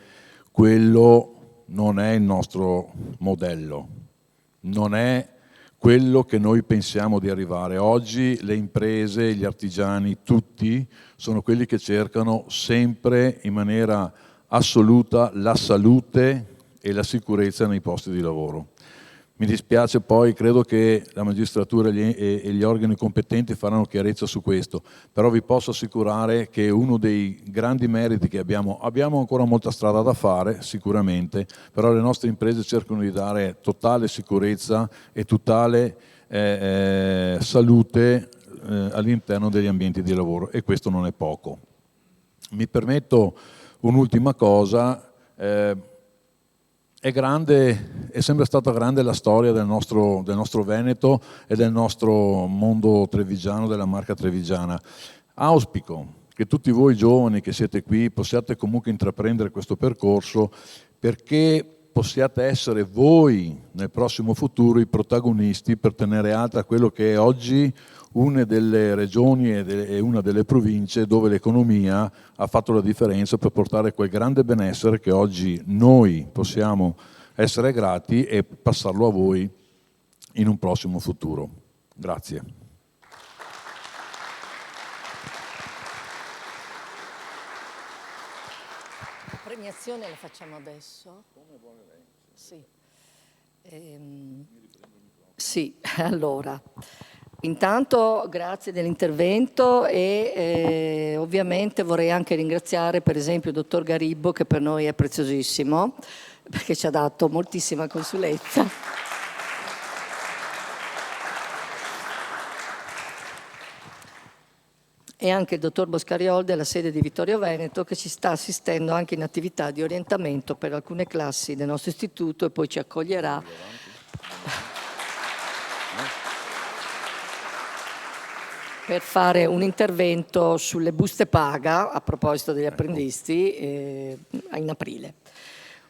quello non è il nostro modello, non è quello che noi pensiamo di arrivare. Oggi le imprese, gli artigiani, tutti sono quelli che cercano sempre in maniera assoluta la salute e la sicurezza nei posti di lavoro. Mi dispiace poi, credo che la magistratura e gli organi competenti faranno chiarezza su questo, però vi posso assicurare che uno dei grandi meriti che abbiamo ancora molta strada da fare sicuramente, però le nostre imprese cercano di dare totale sicurezza e totale salute all'interno degli ambienti di lavoro, e questo non è poco. Mi permetto un'ultima cosa. È sempre stata grande la storia del nostro Veneto e del nostro mondo trevigiano, della Marca trevigiana. Auspico che tutti voi giovani che siete qui possiate comunque intraprendere questo percorso, perché possiate essere voi nel prossimo futuro i protagonisti per tenere alta quello che è oggi una delle regioni e una delle province dove l'economia ha fatto la differenza per portare quel grande benessere che oggi noi possiamo essere grati e passarlo a voi in un prossimo futuro. Grazie. La premiazione la facciamo adesso? Come vuole lei. Sì. Sì, allora. Intanto grazie dell'intervento e ovviamente vorrei anche ringraziare per esempio il dottor Garibbo, che per noi è preziosissimo perché ci ha dato moltissima consulenza. E anche il dottor Boscariol della sede di Vittorio Veneto, che ci sta assistendo anche in attività di orientamento per alcune classi del nostro istituto e poi ci accoglierà per fare un intervento sulle buste paga a proposito degli apprendisti in aprile.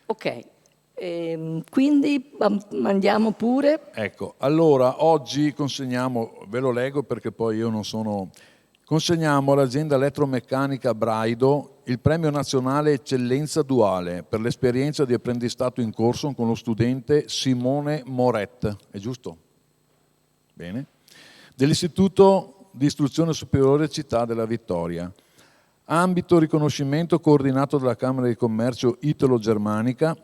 Ok, quindi andiamo pure. Ecco, allora oggi consegniamo, ve lo leggo perché poi io non sono... Consegniamo all'azienda elettromeccanica Braido il premio nazionale Eccellenza Duale per l'esperienza di apprendistato in corso con lo studente Simone Moret, è giusto? Bene. Dell'Istituto di Istruzione Superiore Città della Vittoria. Ambito riconoscimento coordinato dalla Camera di Commercio Italo-Germanica,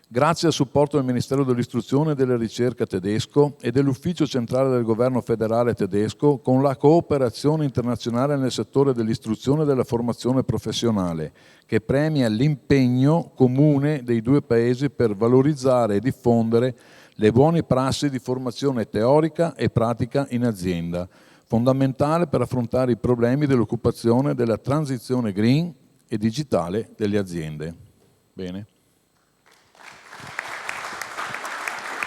grazie al supporto del Ministero dell'Istruzione e della Ricerca tedesco e dell'Ufficio Centrale del Governo Federale tedesco, con la cooperazione internazionale nel settore dell'istruzione e della formazione professionale, che premia l'impegno comune dei due paesi per valorizzare e diffondere le buone prassi di formazione teorica e pratica in azienda, fondamentale per affrontare i problemi dell'occupazione e della transizione green e digitale delle aziende. Bene.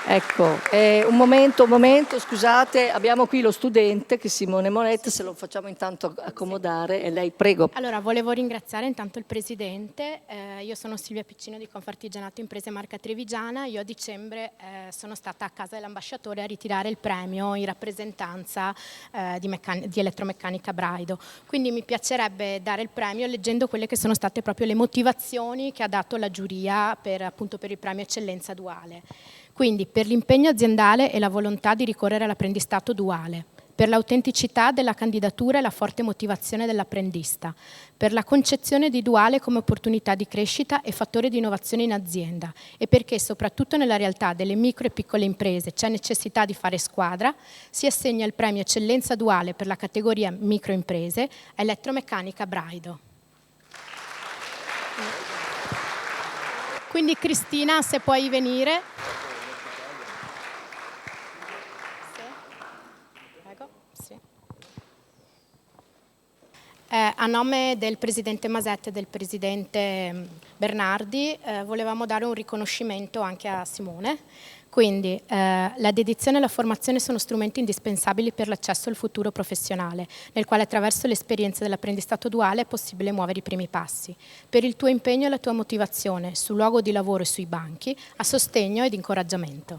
Ecco, un momento, scusate, abbiamo qui lo studente che è Simone Moret, se lo facciamo intanto accomodare e lei, prego. Allora, volevo ringraziare intanto il Presidente, io sono Silvia Piccino di Confartigianato Imprese Marca Trevigiana, io a dicembre sono stata a casa dell'ambasciatore a ritirare il premio in rappresentanza di elettromeccanica Braido, quindi mi piacerebbe dare il premio leggendo quelle che sono state proprio le motivazioni che ha dato la giuria appunto per il premio Eccellenza Duale. Quindi per l'impegno aziendale e la volontà di ricorrere all'apprendistato duale, per l'autenticità della candidatura e la forte motivazione dell'apprendista, per la concezione di duale come opportunità di crescita e fattore di innovazione in azienda e perché soprattutto nella realtà delle micro e piccole imprese c'è necessità di fare squadra, si assegna il premio Eccellenza Duale per la categoria microimprese a Elettromeccanica Braido. Quindi Cristina, se puoi venire. A nome del Presidente Masette e del Presidente Bernardi volevamo dare un riconoscimento anche a Simone. Quindi la dedizione e la formazione sono strumenti indispensabili per l'accesso al futuro professionale, nel quale attraverso l'esperienza dell'apprendistato duale è possibile muovere i primi passi. Per il tuo impegno e la tua motivazione sul luogo di lavoro e sui banchi, a sostegno ed incoraggiamento.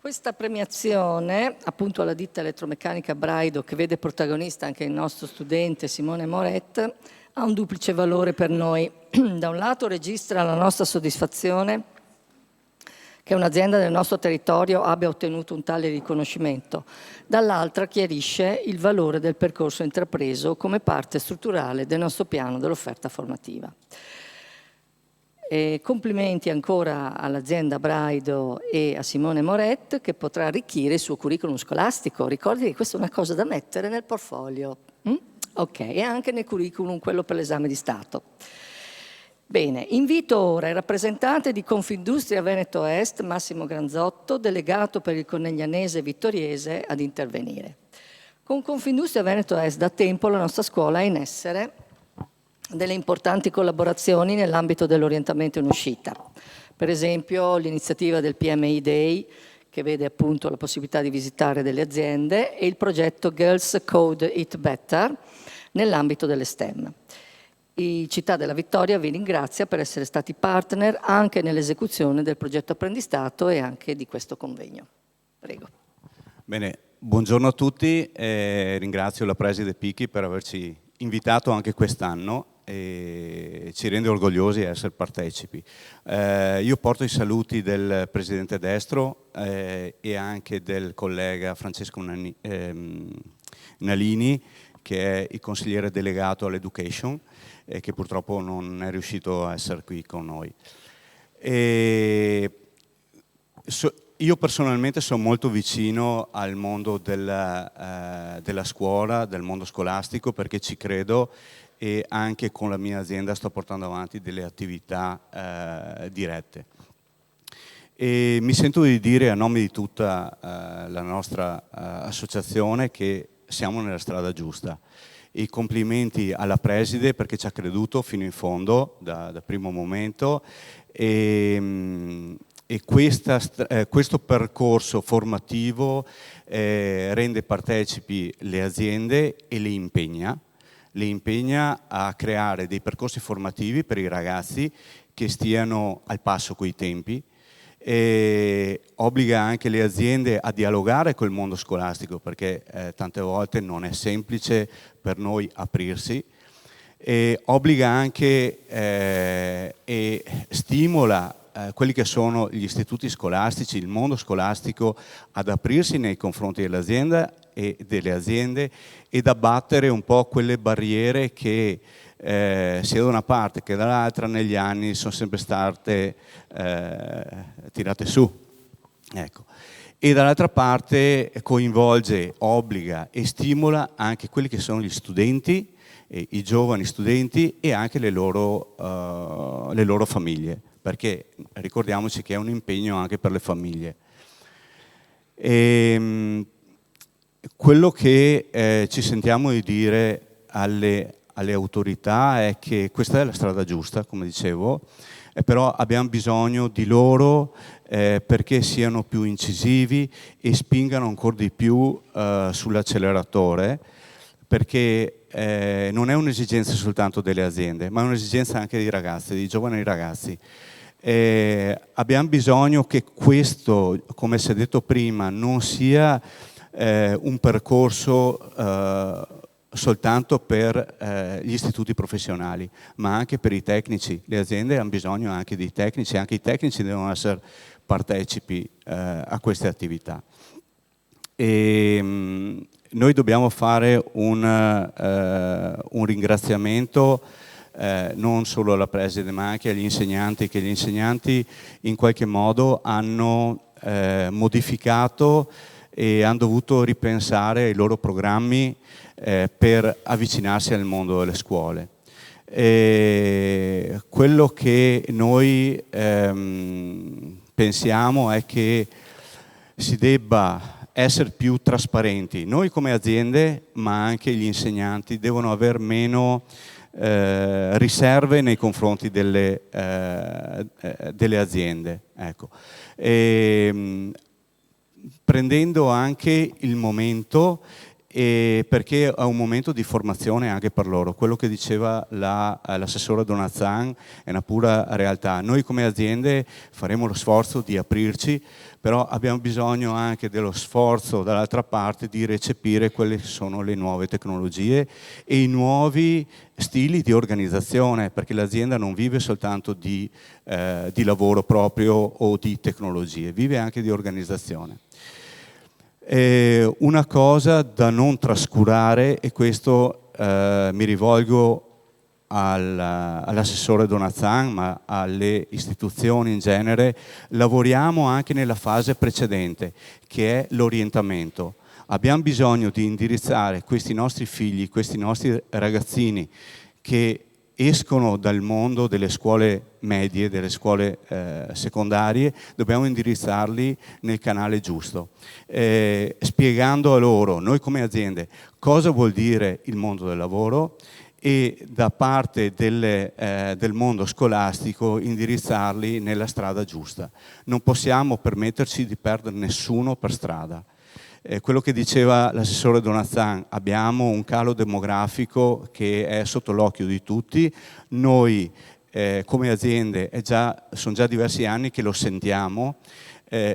Questa premiazione, appunto alla ditta elettromeccanica Braido, che vede protagonista anche il nostro studente Simone Moret, ha un duplice valore per noi. Da un lato registra la nostra soddisfazione che un'azienda del nostro territorio abbia ottenuto un tale riconoscimento, dall'altra chiarisce il valore del percorso intrapreso come parte strutturale del nostro piano dell'offerta formativa. E complimenti ancora all'azienda Braido e a Simone Moret, che potrà arricchire il suo curriculum scolastico. Ricordi che questa è una cosa da mettere nel portfolio. Ok, e anche nel curriculum, quello per l'esame di Stato. Bene, invito ora il rappresentante di Confindustria Veneto Est, Massimo Granzotto, delegato per il Corneglianese Vittoriese, ad intervenire. Con Confindustria Veneto Est da tempo la nostra scuola è in essere delle importanti collaborazioni nell'ambito dell'orientamento in uscita. Per esempio l'iniziativa del PMI Day, che vede appunto la possibilità di visitare delle aziende, e il progetto Girls Code It Better nell'ambito delle STEM. Il Città della Vittoria vi ringrazia per essere stati partner anche nell'esecuzione del progetto apprendistato e anche di questo convegno. Prego. Bene, buongiorno a tutti, ringrazio la preside Picchi per averci invitato anche quest'anno e ci rende orgogliosi di essere partecipi. Io porto i saluti del presidente Destro e anche del collega Francesco Nalini, che è il consigliere delegato all'Education e che purtroppo non è riuscito a essere qui con noi. Io personalmente sono molto vicino al mondo della scuola, del mondo scolastico, perché ci credo e anche con la mia azienda sto portando avanti delle attività dirette. E mi sento di dire a nome di tutta la nostra associazione che siamo nella strada giusta. I complimenti alla preside perché ci ha creduto fino in fondo da primo momento e questo percorso formativo rende partecipi le aziende e le impegna a creare dei percorsi formativi per i ragazzi che stiano al passo coi tempi, e obbliga anche le aziende a dialogare col mondo scolastico perché tante volte non è semplice per noi aprirsi, e obbliga anche e stimola quelli che sono gli istituti scolastici, il mondo scolastico ad aprirsi nei confronti dell'azienda e delle aziende ed abbattere un po' quelle barriere che sia da una parte che dall'altra negli anni sono sempre state tirate su. Ecco. E dall'altra parte coinvolge, obbliga e stimola anche quelli che sono gli studenti, i giovani studenti e anche le loro famiglie, perché ricordiamoci che è un impegno anche per le famiglie. Quello che ci sentiamo di dire alle autorità è che questa è la strada giusta, come dicevo, però abbiamo bisogno di loro perché siano più incisivi e spingano ancora di più sull'acceleratore, perché non è un'esigenza soltanto delle aziende, ma è un'esigenza anche dei ragazzi, dei giovani ragazzi. Abbiamo bisogno che questo, come si è detto prima, non sia un percorso soltanto per gli istituti professionali, ma anche per i tecnici. Le aziende hanno bisogno anche di tecnici, anche i tecnici devono essere partecipi a queste attività. Noi dobbiamo fare un ringraziamento non solo alla preside ma anche agli insegnanti, che gli insegnanti in qualche modo hanno modificato e hanno dovuto ripensare i loro programmi per avvicinarsi al mondo delle scuole. Quello che noi pensiamo è che si debba essere più trasparenti, noi come aziende, ma anche gli insegnanti devono avere meno riserve nei confronti delle aziende. Ecco. Prendendo anche il momento e perché è un momento di formazione anche per loro. Quello che diceva l'assessore Donazan è una pura realtà. Noi come aziende faremo lo sforzo di aprirci, però abbiamo bisogno anche dello sforzo dall'altra parte di recepire quelle che sono le nuove tecnologie e i nuovi stili di organizzazione, perché l'azienda non vive soltanto di lavoro proprio o di tecnologie, vive anche di organizzazione. Una cosa da non trascurare, e questo mi rivolgo all'assessore Donazan, ma alle istituzioni in genere, lavoriamo anche nella fase precedente, che è l'orientamento. Abbiamo bisogno di indirizzare questi nostri figli, questi nostri ragazzini che escono dal mondo delle scuole medie, delle scuole secondarie, dobbiamo indirizzarli nel canale giusto, spiegando a loro, noi come aziende, cosa vuol dire il mondo del lavoro, e da parte del mondo scolastico indirizzarli nella strada giusta. Non possiamo permetterci di perdere nessuno per strada. Quello che diceva l'assessore Donazan, abbiamo un calo demografico che è sotto l'occhio di tutti. Noi come aziende sono già diversi anni che lo sentiamo,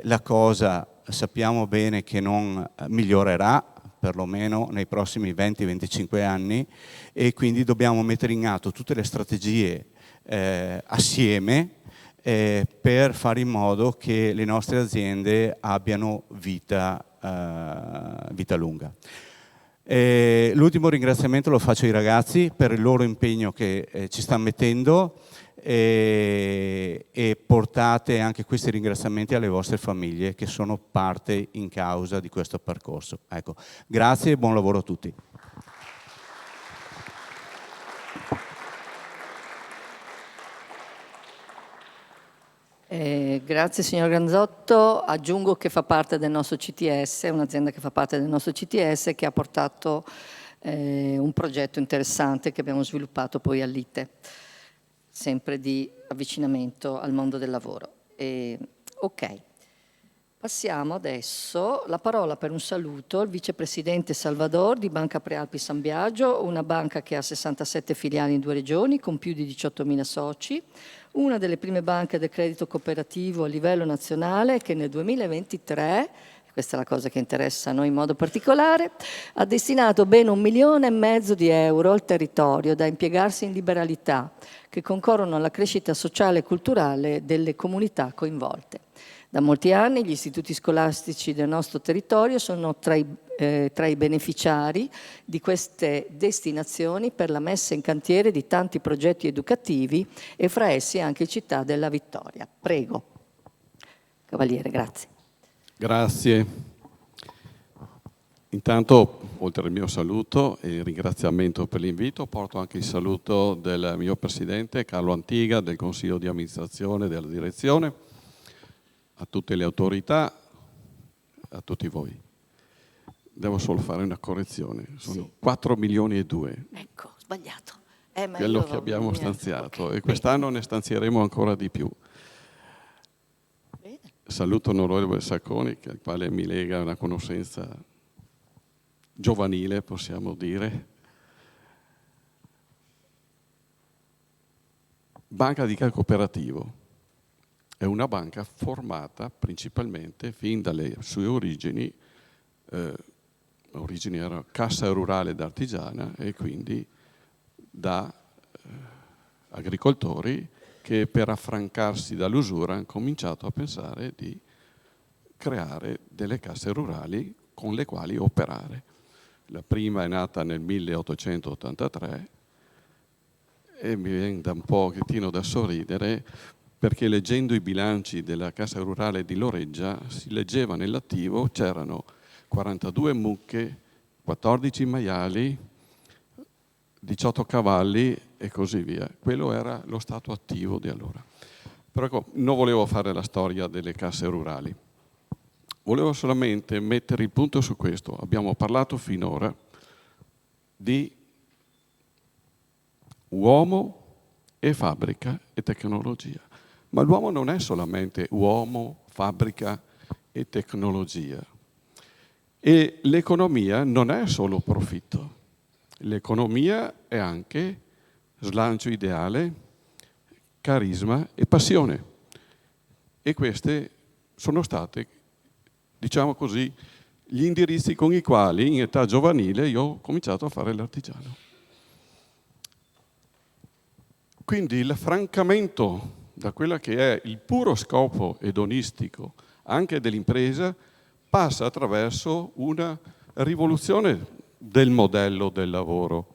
la cosa sappiamo bene che non migliorerà, perlomeno nei prossimi 20-25 anni, e quindi dobbiamo mettere in atto tutte le strategie assieme per fare in modo che le nostre aziende abbiano vita lunga. L'ultimo ringraziamento lo faccio ai ragazzi per il loro impegno che ci stanno mettendo, e portate anche questi ringraziamenti alle vostre famiglie che sono parte in causa di questo percorso. Ecco, grazie e buon lavoro a tutti. Grazie signor Granzotto. Aggiungo che fa parte del nostro CTS, un'azienda che fa parte del nostro CTS, che ha portato un progetto interessante che abbiamo sviluppato poi all'ITE, sempre di avvicinamento al mondo del lavoro. Ok, passiamo adesso la parola per un saluto al vicepresidente Salvador di Banca Prealpi San Biagio, una banca che ha 67 filiali in 2 regioni con più di 18.000 soci, una delle prime banche del credito cooperativo a livello nazionale che nel 2023, questa è la cosa che interessa a noi in modo particolare, ha destinato ben 1,5 milioni di euro al territorio da impiegarsi in liberalità, che concorrono alla crescita sociale e culturale delle comunità coinvolte. Da molti anni gli istituti scolastici del nostro territorio sono tra i beneficiari di queste destinazioni per la messa in cantiere di tanti progetti educativi e fra essi anche Città della Vittoria. Prego. Cavaliere, grazie. Grazie. Intanto, oltre al mio saluto e il ringraziamento per l'invito, porto anche il saluto del mio presidente Carlo Antiga, del Consiglio di amministrazione, della direzione, a tutte le autorità, a tutti voi. Devo solo fare una correzione, sono 4 milioni e 2. Ecco, sbagliato. Quello che abbiamo stanziato, okay. E quest'anno ne stanzieremo ancora di più. Bene. Saluto onorevole Sacconi, al quale mi lega una conoscenza giovanile, possiamo dire. Banca di Credito Cooperativo è una banca formata principalmente fin dalle sue origini, era Cassa Rurale d'Artigiana, e quindi da agricoltori che per affrancarsi dall'usura hanno cominciato a pensare di creare delle casse rurali con le quali operare. La prima è nata nel 1883 e mi viene da un pochettino da sorridere, perché leggendo i bilanci della Cassa Rurale di Loreggia si leggeva nell'attivo, c'erano 42 mucche, 14 maiali, 18 cavalli e così via. Quello era lo stato attivo di allora. Però ecco, non volevo fare la storia delle casse rurali. Volevo solamente mettere il punto su questo. Abbiamo parlato finora di uomo e fabbrica e tecnologia. Ma l'uomo non è solamente uomo, fabbrica e tecnologia. E l'economia non è solo profitto, l'economia è anche slancio ideale, carisma e passione. E queste sono state, diciamo così, gli indirizzi con i quali in età giovanile io ho cominciato a fare l'artigiano. Quindi l'affrancamento da quella che è il puro scopo edonistico anche dell'impresa passa attraverso una rivoluzione del modello del lavoro,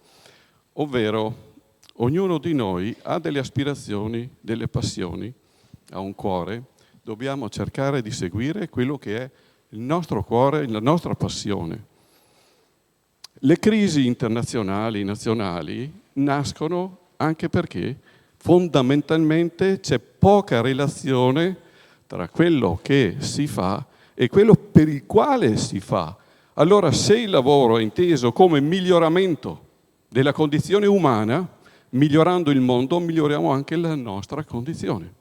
ovvero ognuno di noi ha delle aspirazioni, delle passioni, ha un cuore, dobbiamo cercare di seguire quello che è il nostro cuore, la nostra passione. Le crisi internazionali, nazionali, nascono anche perché fondamentalmente c'è poca relazione tra quello che si fa e quello per il quale si fa. Allora, se il lavoro è inteso come miglioramento della condizione umana, migliorando il mondo, miglioriamo anche la nostra condizione.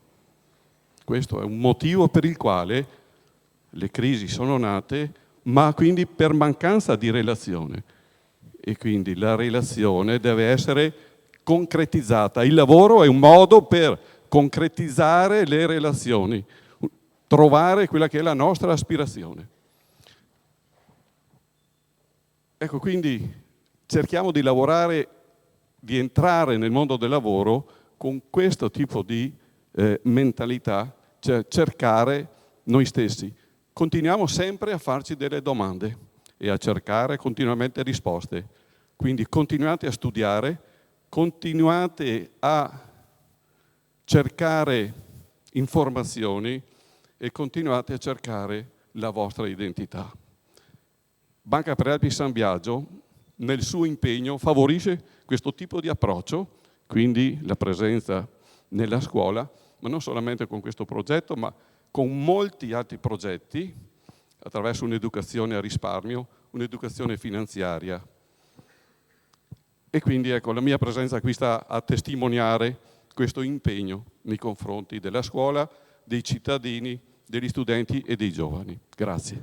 Questo è un motivo per il quale le crisi sono nate, ma quindi per mancanza di relazione. E quindi la relazione deve essere concretizzata. Il lavoro è un modo per concretizzare le relazioni, trovare quella che è la nostra aspirazione. Ecco, quindi cerchiamo di lavorare, di entrare nel mondo del lavoro con questo tipo di mentalità, cioè cercare noi stessi. Continuiamo sempre a farci delle domande e a cercare continuamente risposte. Quindi continuate a studiare, continuate a cercare informazioni e continuate a cercare la vostra identità. Banca per Alpi San Biagio, nel suo impegno, favorisce questo tipo di approccio, quindi la presenza nella scuola, ma non solamente con questo progetto, ma con molti altri progetti, attraverso un'educazione a risparmio, un'educazione finanziaria. E quindi ecco, la mia presenza qui sta a testimoniare questo impegno nei confronti della scuola, dei cittadini, degli studenti e dei giovani. Grazie.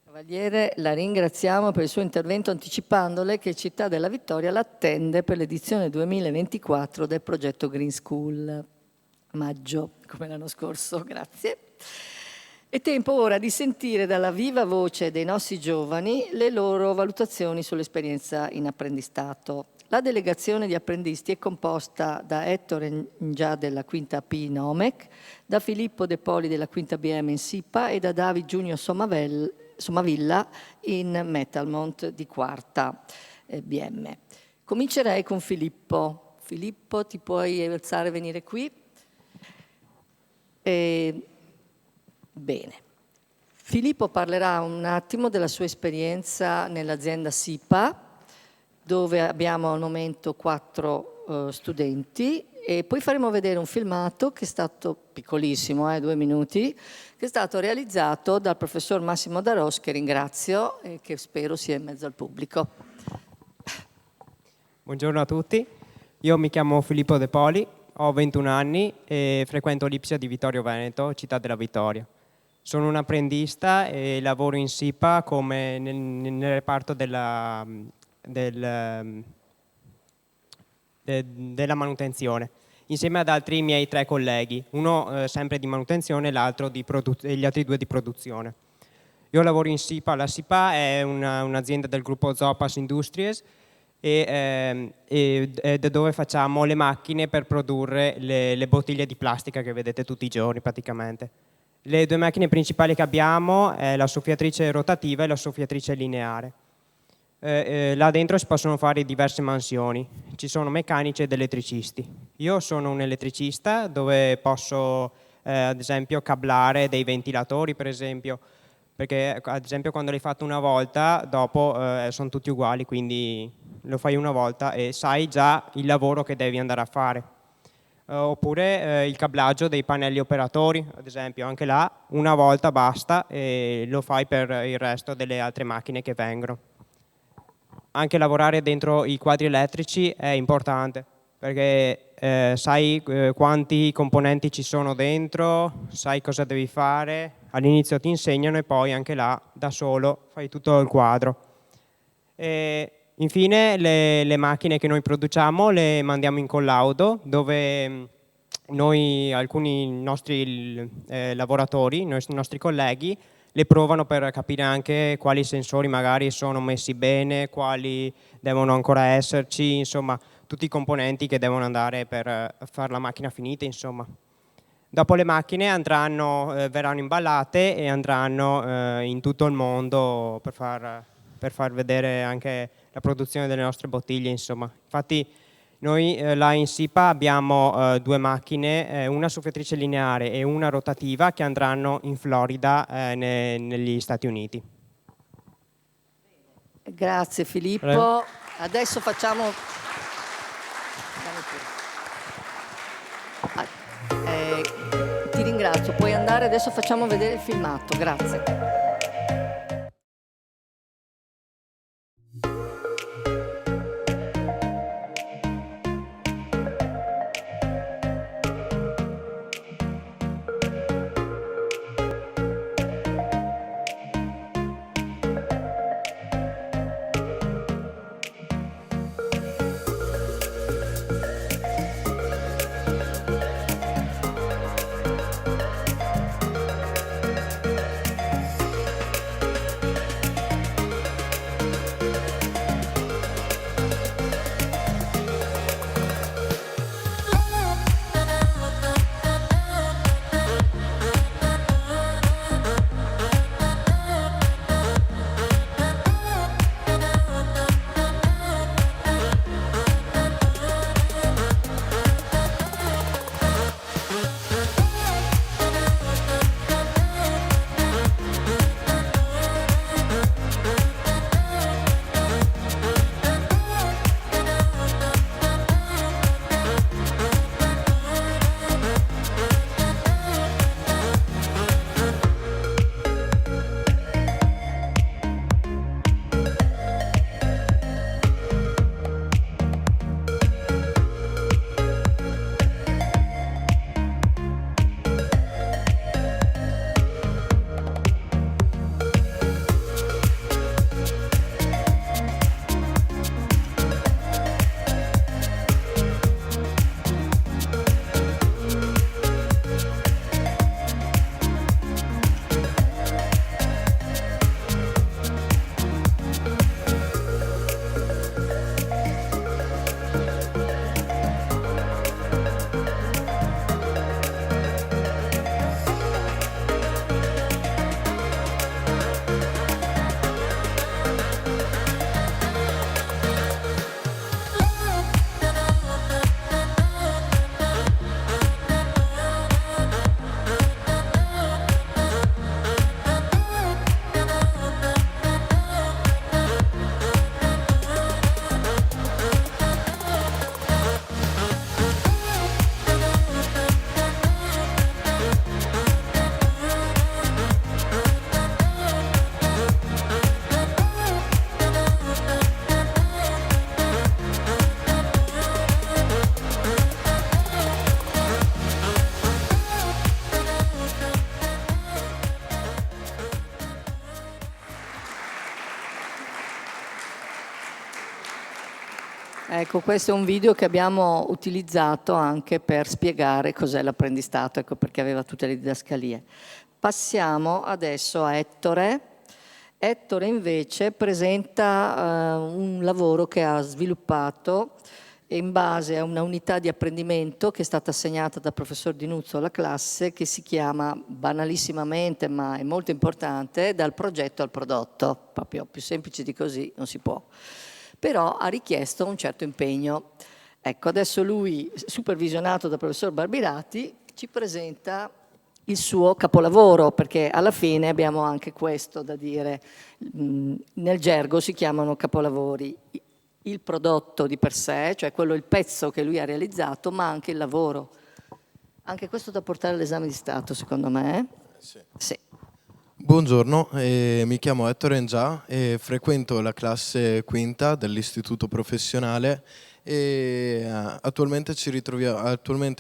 Cavaliere, la ringraziamo per il suo intervento anticipandole che Città della Vittoria l'attende per l'edizione 2024 del progetto Green School. Maggio, come l'anno scorso, grazie. È tempo ora di sentire dalla viva voce dei nostri giovani le loro valutazioni sull'esperienza in apprendistato. La delegazione di apprendisti è composta da Ettore Ngia della quinta P in OMEC, da Filippo De Poli della quinta BM in SIPA e da David Junior Somavilla in Metalmont di quarta BM. Comincerei con Filippo. Filippo, ti puoi alzare e venire qui? Bene. Filippo parlerà un attimo della sua esperienza nell'azienda SIPA, dove abbiamo al momento 4 studenti, e poi faremo vedere un filmato che è stato piccolissimo, 2 minuti, che è stato realizzato dal professor Massimo Daros, che ringrazio e che spero sia in mezzo al pubblico. Buongiorno a tutti, io mi chiamo Filippo De Poli, ho 21 anni e frequento l'Ipsia di Vittorio Veneto, Città della Vittoria. Sono un apprendista e lavoro in SIPA come nel reparto della manutenzione, insieme ad altri miei 3 colleghi, uno sempre di manutenzione e gli altri 2 di produzione. Io lavoro in SIPA, la SIPA è un'azienda del gruppo Zopas Industries e da dove facciamo le macchine per produrre le bottiglie di plastica che vedete tutti i giorni praticamente. Le 2 macchine principali che abbiamo è la soffiatrice rotativa e la soffiatrice lineare. Là dentro si possono fare diverse mansioni, ci sono meccanici ed elettricisti. Io sono un elettricista dove posso ad esempio cablare dei ventilatori, per esempio, perché ad esempio quando l'hai fatto una volta dopo sono tutti uguali, quindi lo fai una volta e sai già il lavoro che devi andare a fare. Oppure il cablaggio dei pannelli operatori, ad esempio, anche là una volta basta e lo fai per il resto delle altre macchine che vengono. Anche lavorare dentro i quadri elettrici è importante, perché sai quanti componenti ci sono dentro, sai cosa devi fare, all'inizio ti insegnano e poi anche là da solo fai tutto il quadro. E infine le macchine che noi produciamo le mandiamo in collaudo, dove noi, alcuni nostri lavoratori, i nostri colleghi, le provano per capire anche quali sensori magari sono messi bene, quali devono ancora esserci, insomma tutti i componenti che devono andare per fare la macchina finita, insomma. Dopo le macchine verranno imballate e andranno in tutto il mondo per far vedere anche la produzione delle nostre bottiglie, insomma. Infatti noi là in SIPA abbiamo 2 macchine, una soffiatrice lineare e una rotativa, che andranno in Florida negli Stati Uniti. Grazie Filippo. Prego. Adesso facciamo... ti ringrazio, puoi andare, adesso facciamo vedere il filmato, grazie. Ecco, questo è un video che abbiamo utilizzato anche per spiegare cos'è l'apprendistato, ecco perché aveva tutte le didascalie. Passiamo adesso a Ettore. Ettore invece presenta un lavoro che ha sviluppato in base a una unità di apprendimento che è stata assegnata dal professor Di Nuzzo alla classe, che si chiama banalissimamente, ma è molto importante, dal progetto al prodotto. Proprio più semplice di così non si può. Però ha richiesto un certo impegno. Ecco, adesso lui, supervisionato dal professor Barbirati, ci presenta il suo capolavoro, perché alla fine abbiamo anche questo da dire. Nel gergo si chiamano capolavori il prodotto di per sé, cioè quello, il pezzo che lui ha realizzato, ma anche il lavoro. Anche questo da portare all'esame di Stato, secondo me. Sì. Sì. Buongiorno, mi chiamo Ettore Engià e frequento la classe quinta dell'istituto professionale e attualmente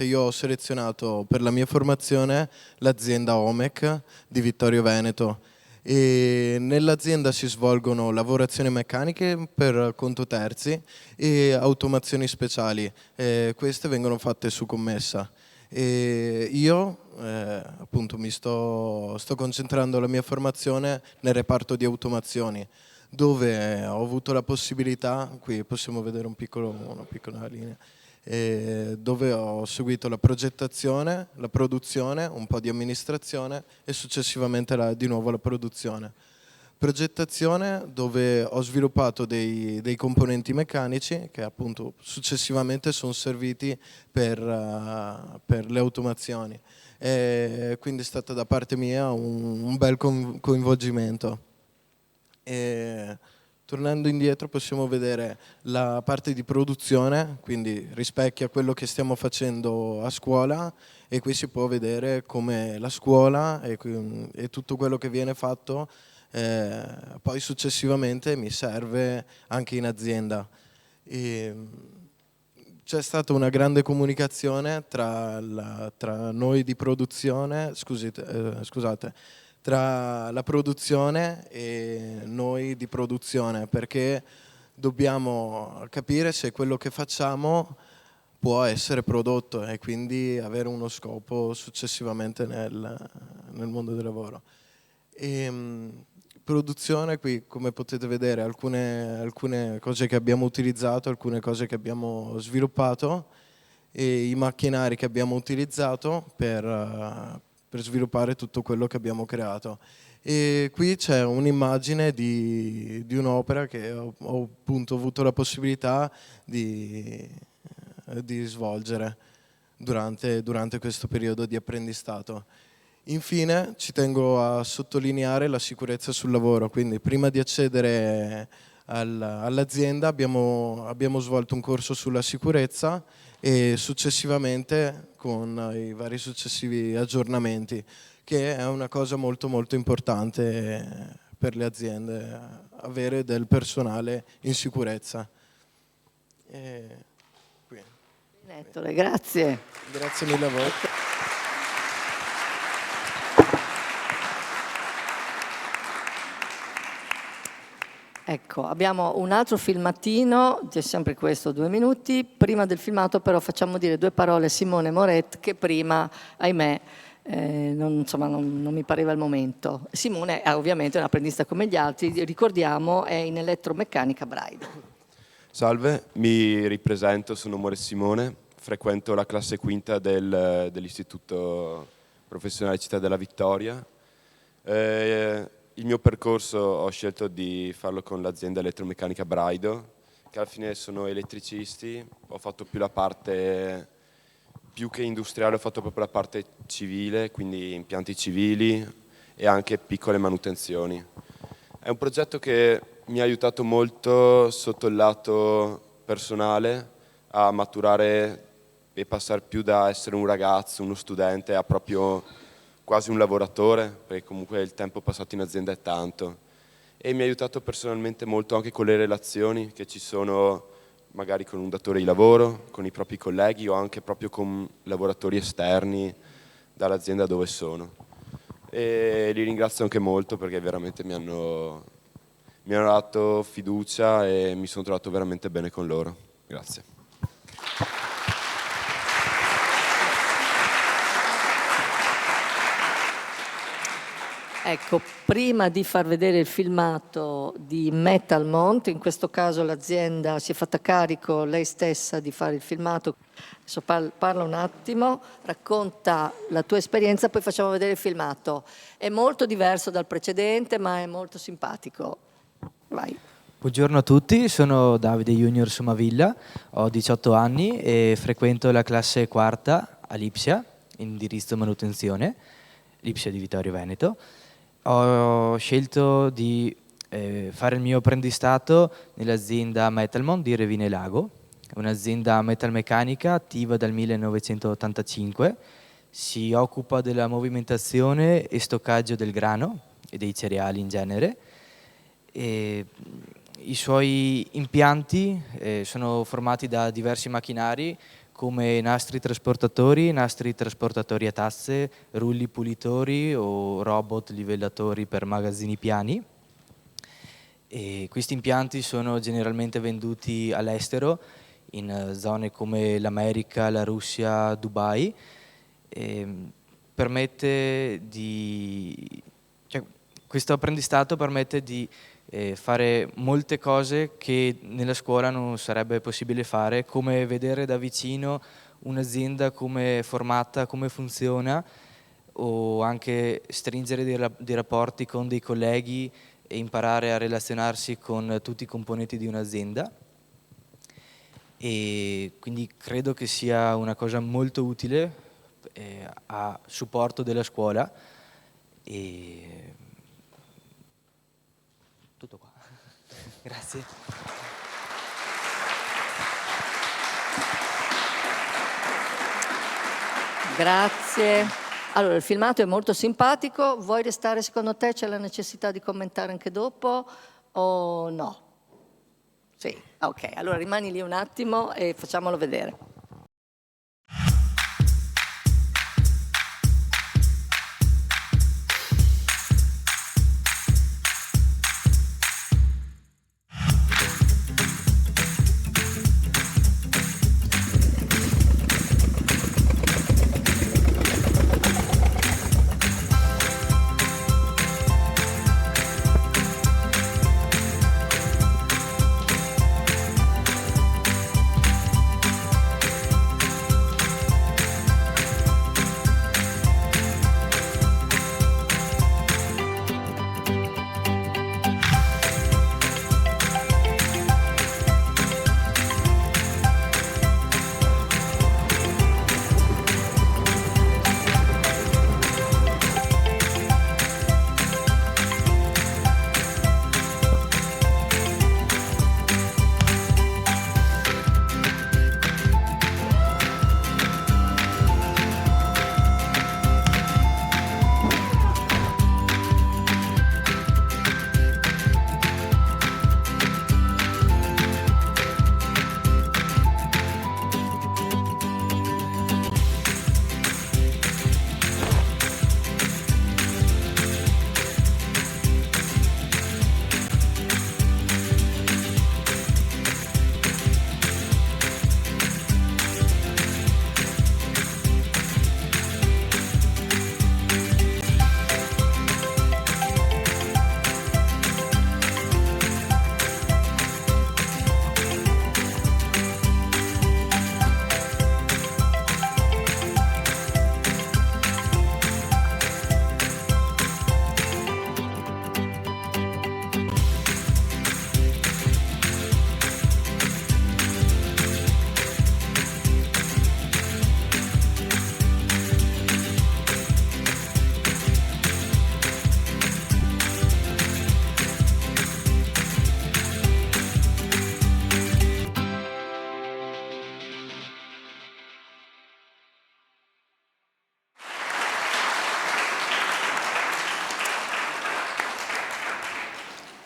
io ho selezionato per la mia formazione l'azienda Omec di Vittorio Veneto e nell'azienda si svolgono lavorazioni meccaniche per conto terzi e automazioni speciali, queste vengono fatte su commessa. E io appunto mi sto concentrando la mia formazione nel reparto di automazioni, dove ho avuto la possibilità, qui possiamo vedere una piccola linea, dove ho seguito la progettazione, la produzione, un po' di amministrazione e successivamente di nuovo la produzione. Progettazione dove ho sviluppato dei componenti meccanici che appunto successivamente sono serviti per le automazioni. E quindi è stato da parte mia un bel coinvolgimento. E tornando indietro possiamo vedere la parte di produzione, quindi rispecchia quello che stiamo facendo a scuola e qui si può vedere come la scuola e tutto quello che viene fatto poi successivamente mi serve anche in azienda. C'è stata una grande comunicazione tra noi di produzione, tra la produzione e noi di produzione, perché dobbiamo capire se quello che facciamo può essere prodotto e quindi avere uno scopo successivamente nel mondo del lavoro. Produzione, qui come potete vedere alcune cose che abbiamo utilizzato, alcune cose che abbiamo sviluppato e i macchinari che abbiamo utilizzato per sviluppare tutto quello che abbiamo creato. E qui c'è un'immagine di un'opera che ho appunto avuto la possibilità di svolgere durante questo periodo di apprendistato. Infine ci tengo a sottolineare la sicurezza sul lavoro, quindi prima di accedere all'azienda abbiamo svolto un corso sulla sicurezza e successivamente con i vari successivi aggiornamenti, che è una cosa molto molto importante per le aziende, avere del personale in sicurezza. Ettore, grazie. Grazie mille a voi. Ecco, abbiamo un altro filmatino, è sempre questo, 2 minuti. Prima del filmato però facciamo dire 2 parole a Simone Moret, che prima, ahimè, non mi pareva il momento. Simone ovviamente è un apprendista come gli altri, ricordiamo, è in elettromeccanica Braido. Salve, mi ripresento, sono More Simone, frequento la classe quinta dell'Istituto Professionale Città della Vittoria. Il mio percorso ho scelto di farlo con l'azienda elettromeccanica Braido, che alla fine sono elettricisti, ho fatto più la parte, più che industriale, ho fatto proprio la parte civile, quindi impianti civili e anche piccole manutenzioni. È un progetto che mi ha aiutato molto sotto il lato personale a maturare e passare più da essere un ragazzo, uno studente, a proprio quasi un lavoratore, perché comunque il tempo passato in azienda è tanto. E mi ha aiutato personalmente molto anche con le relazioni che ci sono magari con un datore di lavoro, con i propri colleghi o anche proprio con lavoratori esterni dall'azienda dove sono. E li ringrazio anche molto perché veramente mi hanno dato fiducia e mi sono trovato veramente bene con loro. Grazie. Ecco, prima di far vedere il filmato di Metalmont, in questo caso l'azienda si è fatta carico lei stessa di fare il filmato. Adesso parla un attimo, racconta la tua esperienza, poi facciamo vedere il filmato. È molto diverso dal precedente, ma è molto simpatico. Vai. Buongiorno a tutti, sono Davide Junior Somavilla, ho 18 anni e frequento la classe quarta all'Ipsia, indirizzo manutenzione, l'Ipsia di Vittorio Veneto. Ho scelto di fare il mio apprendistato nell'azienda Metalmont di Revine Lago, un'azienda metalmeccanica attiva dal 1985, si occupa della movimentazione e stoccaggio del grano e dei cereali in genere. E i suoi impianti sono formati da diversi macchinari come nastri trasportatori a tasse, rulli pulitori o robot livellatori per magazzini piani. E questi impianti sono generalmente venduti all'estero, in zone come l'America, la Russia, Dubai. Questo apprendistato permette di fare molte cose che nella scuola non sarebbe possibile fare, come vedere da vicino un'azienda come è formata, come funziona, o anche stringere dei rapporti con dei colleghi e imparare a relazionarsi con tutti i componenti di un'azienda. E quindi credo che sia una cosa molto utile a supporto della scuola. E tutto qua. Grazie. Grazie. Allora, il filmato è molto simpatico. Vuoi restare, secondo te c'è la necessità di commentare anche dopo o no? Sì, ok. Allora rimani lì un attimo e facciamolo vedere.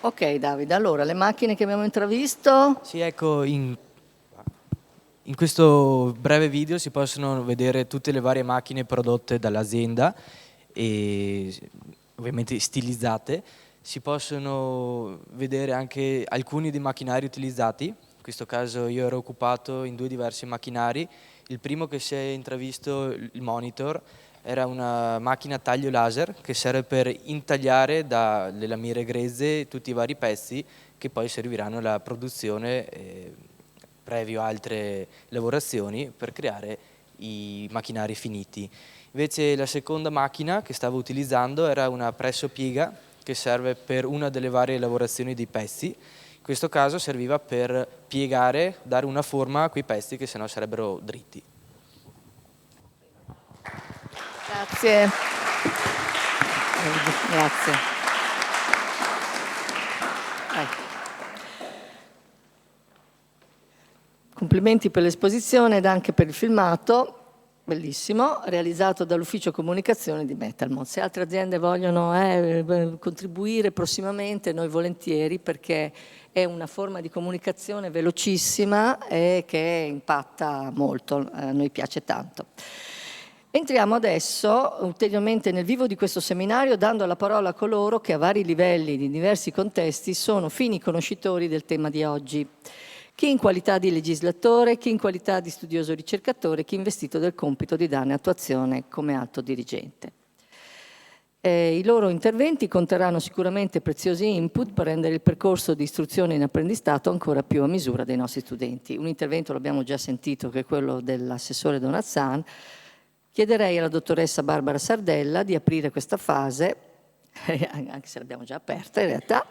Ok Davide, allora le macchine che abbiamo intravisto. Sì, ecco, in questo breve video si possono vedere tutte le varie macchine prodotte dall'azienda e ovviamente stilizzate. Si possono vedere anche alcuni dei macchinari utilizzati. In questo caso io ero occupato in 2 diversi macchinari. Il primo che si è intravisto, il monitor, era una macchina a taglio laser che serve per intagliare dalle lamiere grezze tutti i vari pezzi che poi serviranno alla produzione previo altre lavorazioni per creare i macchinari finiti. Invece la seconda macchina che stavo utilizzando era una pressopiega che serve per una delle varie lavorazioni dei pezzi. In questo caso serviva per piegare, dare una forma a quei pezzi che sennò sarebbero dritti. Grazie. Grazie. Complimenti per l'esposizione ed anche per il filmato. bellissimo, realizzato dall'ufficio comunicazione di Metalmon. Se altre aziende vogliono contribuire prossimamente, noi volentieri, perché è una forma di comunicazione velocissima e che impatta molto, a noi piace tanto. Entriamo adesso ulteriormente nel vivo di questo seminario, dando la parola a coloro che a vari livelli, di diversi contesti, sono fini conoscitori del tema di oggi. Chi in qualità di legislatore, chi in qualità di studioso ricercatore, chi investito del compito di darne attuazione come alto dirigente. I loro interventi conterranno sicuramente preziosi input per rendere il percorso di istruzione in apprendistato ancora più a misura dei nostri studenti. Un intervento l'abbiamo già sentito, che è quello dell'assessore Donazzan. Chiederei alla dottoressa Barbara Sardella di aprire questa fase, anche se l'abbiamo già aperta in realtà,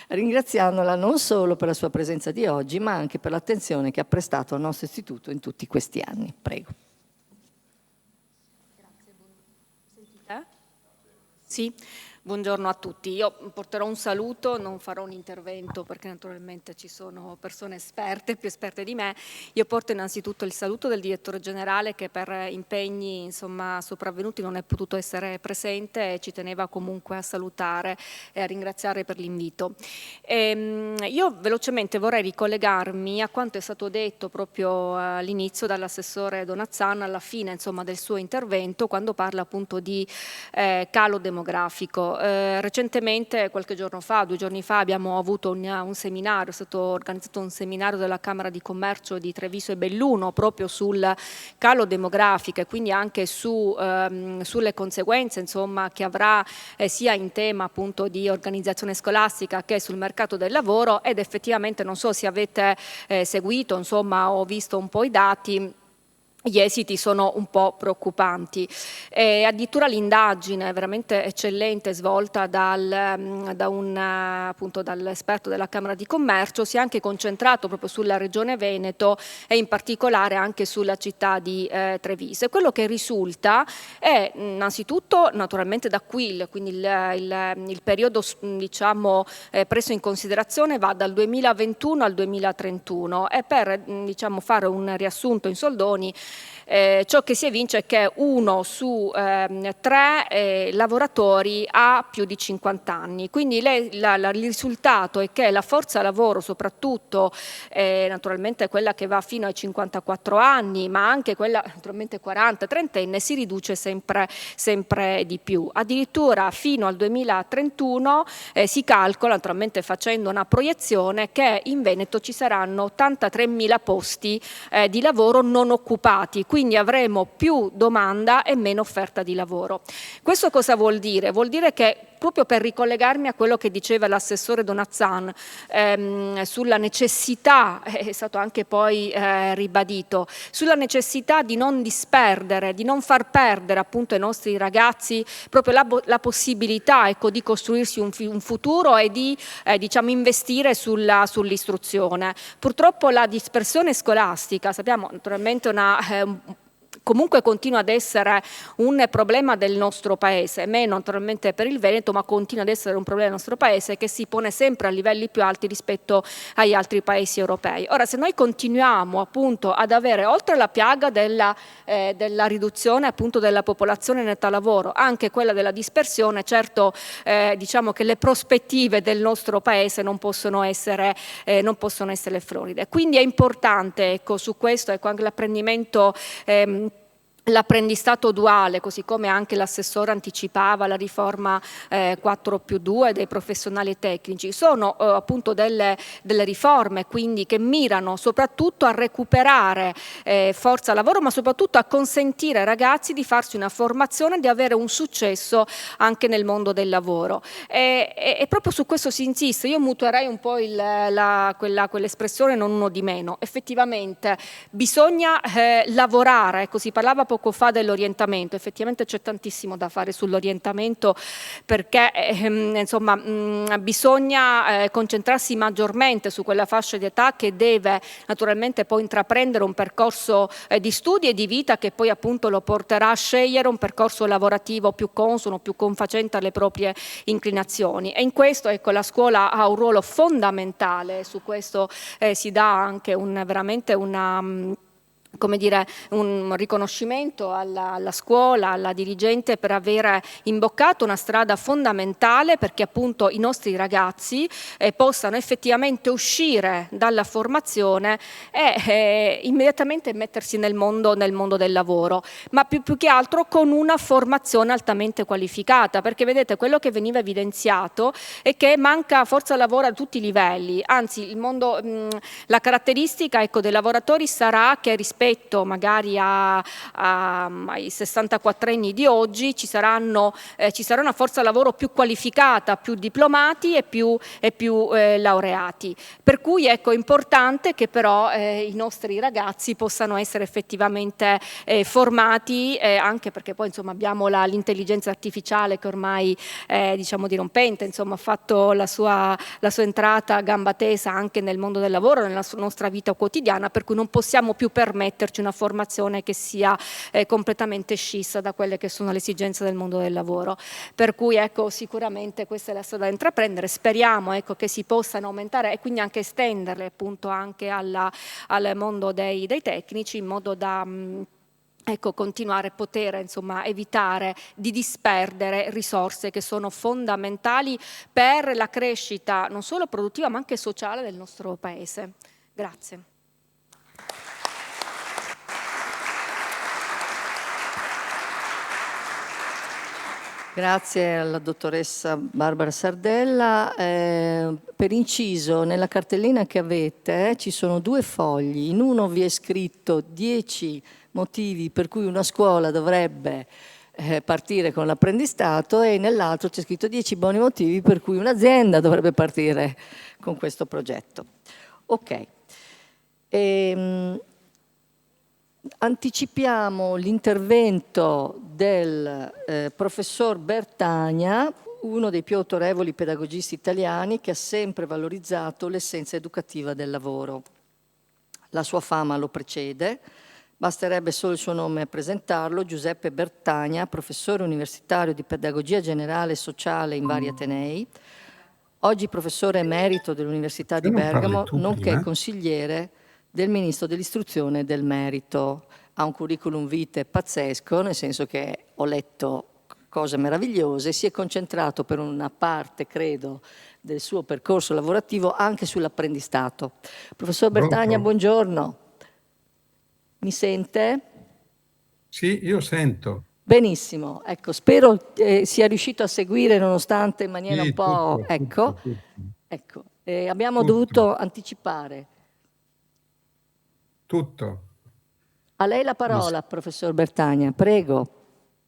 ringraziandola non solo per la sua presenza di oggi, ma anche per l'attenzione che ha prestato al nostro istituto in tutti questi anni. Prego. Grazie, sentite? Sì, buongiorno a tutti. Io porterò un saluto, non farò un intervento perché naturalmente ci sono persone esperte, più esperte di me. Io porto innanzitutto il saluto del direttore generale che per impegni sopravvenuti non è potuto essere presente e ci teneva comunque a salutare e a ringraziare per l'invito. Io velocemente vorrei ricollegarmi a quanto è stato detto proprio all'inizio dall'assessore Donazzan alla fine del suo intervento, quando parla appunto di calo demografico. Recentemente, qualche giorno fa, 2 giorni fa, abbiamo avuto un seminario, è stato organizzato un seminario della Camera di Commercio di Treviso e Belluno proprio sul calo demografico e quindi anche sulle conseguenze che avrà sia in tema appunto di organizzazione scolastica che sul mercato del lavoro, ed effettivamente non so se avete seguito o visto un po' i dati. Gli esiti sono un po' preoccupanti. Addirittura l'indagine veramente eccellente svolta dall'esperto della Camera di Commercio si è anche concentrato proprio sulla Regione Veneto e in particolare anche sulla città di Treviso. E quello che risulta è innanzitutto naturalmente da qui, quindi il periodo preso in considerazione va dal 2021 al 2031 e per fare un riassunto in soldoni, ciò che si evince è che 1 su 3 lavoratori ha più di 50 anni, quindi il risultato è che la forza lavoro, soprattutto naturalmente quella che va fino ai 54 anni, ma anche quella naturalmente 40-30enne, si riduce sempre di più. Addirittura fino al 2031 si calcola, naturalmente facendo una proiezione, che in Veneto ci saranno 83.000 posti di lavoro non occupati, quindi avremo più domanda e meno offerta di lavoro. Questo cosa vuol dire? Vuol dire che, proprio per ricollegarmi a quello che diceva l'assessore Donazzan sulla necessità, è stato anche poi ribadito, sulla necessità di non disperdere, di non far perdere appunto ai nostri ragazzi proprio la possibilità di costruirsi un futuro e di investire sull'istruzione. Purtroppo la dispersione scolastica, sappiamo naturalmente comunque continua ad essere un problema del nostro paese, meno naturalmente per il Veneto, ma continua ad essere un problema del nostro paese che si pone sempre a livelli più alti rispetto agli altri paesi europei. Ora, se noi continuiamo appunto ad avere, oltre alla piaga della riduzione appunto della popolazione in età lavoro, anche quella della dispersione, certo che le prospettive del nostro paese non possono essere floride. Quindi è importante su questo anche l'apprendimento, l'apprendistato duale, così come anche l'assessore anticipava la riforma 4+2 dei professionali e tecnici, sono appunto delle riforme quindi che mirano soprattutto a recuperare forza lavoro, ma soprattutto a consentire ai ragazzi di farsi una formazione e di avere un successo anche nel mondo del lavoro. E proprio su questo si insiste. Io mutuerei un po' quell'espressione non uno di meno. Effettivamente bisogna lavorare, si parlava poco fa dell'orientamento, effettivamente c'è tantissimo da fare sull'orientamento perché bisogna concentrarsi maggiormente su quella fascia di età che deve naturalmente poi intraprendere un percorso di studi e di vita che poi appunto lo porterà a scegliere un percorso lavorativo più consono, più confacente alle proprie inclinazioni, e in questo la scuola ha un ruolo fondamentale. Su questo si dà anche veramente come dire, un riconoscimento alla scuola, alla dirigente per aver imboccato una strada fondamentale perché appunto i nostri ragazzi possano effettivamente uscire dalla formazione e immediatamente mettersi nel mondo del lavoro, ma più che altro con una formazione altamente qualificata, perché vedete quello che veniva evidenziato è che manca forza lavoro a tutti i livelli, anzi la caratteristica, ecco, dei lavoratori sarà che rispetto magari ai 64 anni di oggi ci sarà una forza lavoro più qualificata, più diplomati e più laureati. Per cui ecco, è importante che però i nostri ragazzi possano essere effettivamente formati, anche perché poi insomma abbiamo l'intelligenza artificiale che ormai diciamo dirompente, insomma ha fatto la sua entrata a gamba tesa anche nel mondo del lavoro, nella nostra vita quotidiana, per cui non possiamo più permetterci una formazione che sia completamente scissa da quelle che sono le esigenze del mondo del lavoro. Per cui ecco, sicuramente questa è la strada da intraprendere, speriamo ecco, che si possano aumentare e quindi anche estenderle appunto anche al mondo dei tecnici, in modo da ecco, continuare a poter insomma, evitare di disperdere risorse che sono fondamentali per la crescita non solo produttiva ma anche sociale del nostro Paese. Grazie. Grazie alla dottoressa Barbara Sardella. Per inciso, nella cartellina che avete ci sono 2 fogli. In uno vi è scritto 10 motivi per cui una scuola dovrebbe partire con l'apprendistato e nell'altro c'è scritto 10 buoni motivi per cui un'azienda dovrebbe partire con questo progetto. Ok. Anticipiamo l'intervento del professor Bertagna, uno dei più autorevoli pedagogisti italiani che ha sempre valorizzato l'essenza educativa del lavoro. La sua fama lo precede, basterebbe solo il suo nome a presentarlo: Giuseppe Bertagna, professore universitario di pedagogia generale e sociale in vari atenei, oggi professore emerito dell'Università di Bergamo, nonché consigliere del Ministro dell'Istruzione e del Merito. Ha un curriculum vitae pazzesco, nel senso che ho letto cose meravigliose, si è concentrato per una parte, credo, del suo percorso lavorativo anche sull'apprendistato. Professor Bertagna, buongiorno. Mi sente? Sì, io sento. Benissimo, ecco, spero sia riuscito a seguire nonostante in maniera un po'... Tutto. Ecco. Abbiamo dovuto anticipare. Tutto. A lei la parola, professor Bertagna, prego.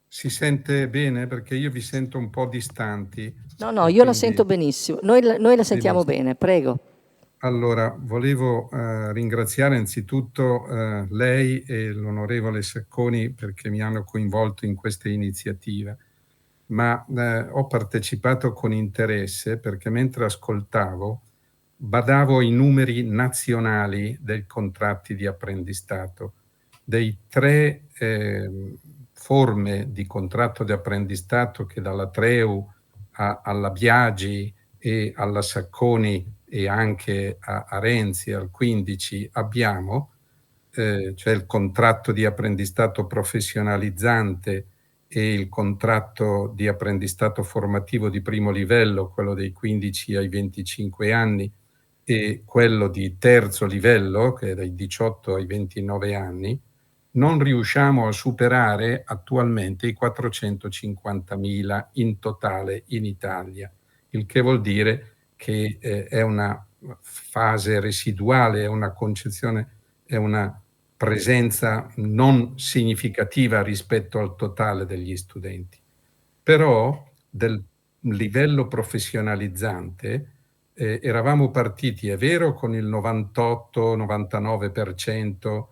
Si sente bene? Perché io vi sento un po' distanti. No, io la sento benissimo. Noi la sentiamo bene, prego. Allora, volevo ringraziare anzitutto lei e l'onorevole Sacconi perché mi hanno coinvolto in questa iniziativa, ma ho partecipato con interesse perché mentre ascoltavo badavo ai numeri nazionali dei contratti di apprendistato, dei 3 forme di contratto di apprendistato che dalla Treu alla Biagi e alla Sacconi e anche a Renzi al 15 abbiamo, cioè il contratto di apprendistato professionalizzante e il contratto di apprendistato formativo di primo livello, quello dei 15 ai 25 anni, e quello di terzo livello, che è dai 18 ai 29 anni, non riusciamo a superare attualmente i 450.000 in totale in Italia, il che vuol dire che è una fase residuale, è una concezione, è una presenza non significativa rispetto al totale degli studenti. Però del livello professionalizzante eravamo partiti, è vero, con il 98-99%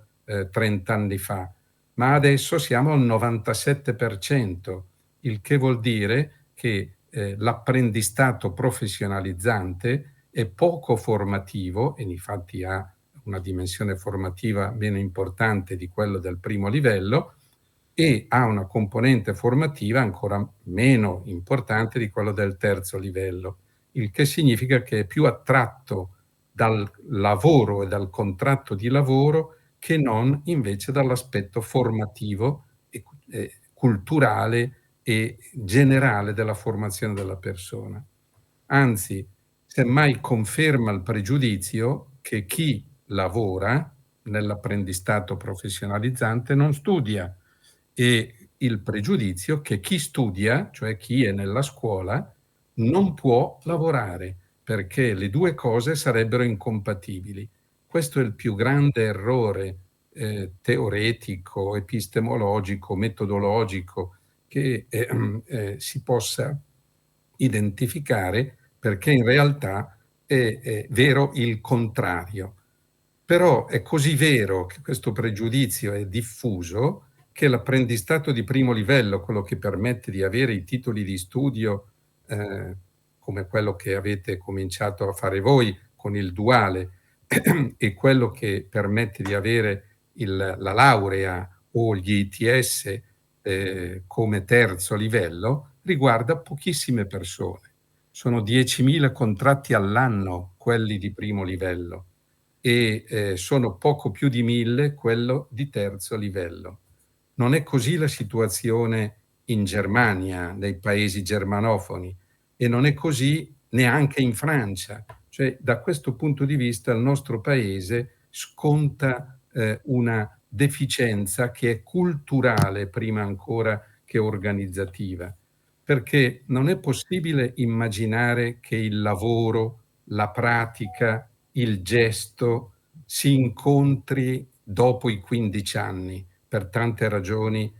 30 anni fa, ma adesso siamo al 97%, il che vuol dire che l'apprendistato professionalizzante è poco formativo e infatti ha una dimensione formativa meno importante di quello del primo livello e ha una componente formativa ancora meno importante di quello del terzo livello, il che significa che è più attratto dal lavoro e dal contratto di lavoro che non invece dall'aspetto formativo e culturale e generale della formazione della persona. Anzi, semmai conferma il pregiudizio che chi lavora nell'apprendistato professionalizzante non studia, e il pregiudizio che chi studia, cioè chi è nella scuola, non può lavorare, perché le due cose sarebbero incompatibili. Questo è il più grande errore teoretico, epistemologico, metodologico che si possa identificare, perché in realtà è vero il contrario. Però è così vero che questo pregiudizio è diffuso che l'apprendistato di primo livello, quello che permette di avere i titoli di studio come quello che avete cominciato a fare voi con il duale e quello che permette di avere la laurea o gli ITS come terzo livello, riguarda pochissime persone. Sono 10.000 contratti all'anno quelli di primo livello e sono poco più di 1.000 quello di terzo livello. Non è così la situazione in Germania, nei paesi germanofoni, e non è così neanche in Francia. Cioè, da questo punto di vista il nostro paese sconta una deficienza che è culturale prima ancora che organizzativa, perché non è possibile immaginare che il lavoro, la pratica, il gesto si incontri dopo i 15 anni, per tante ragioni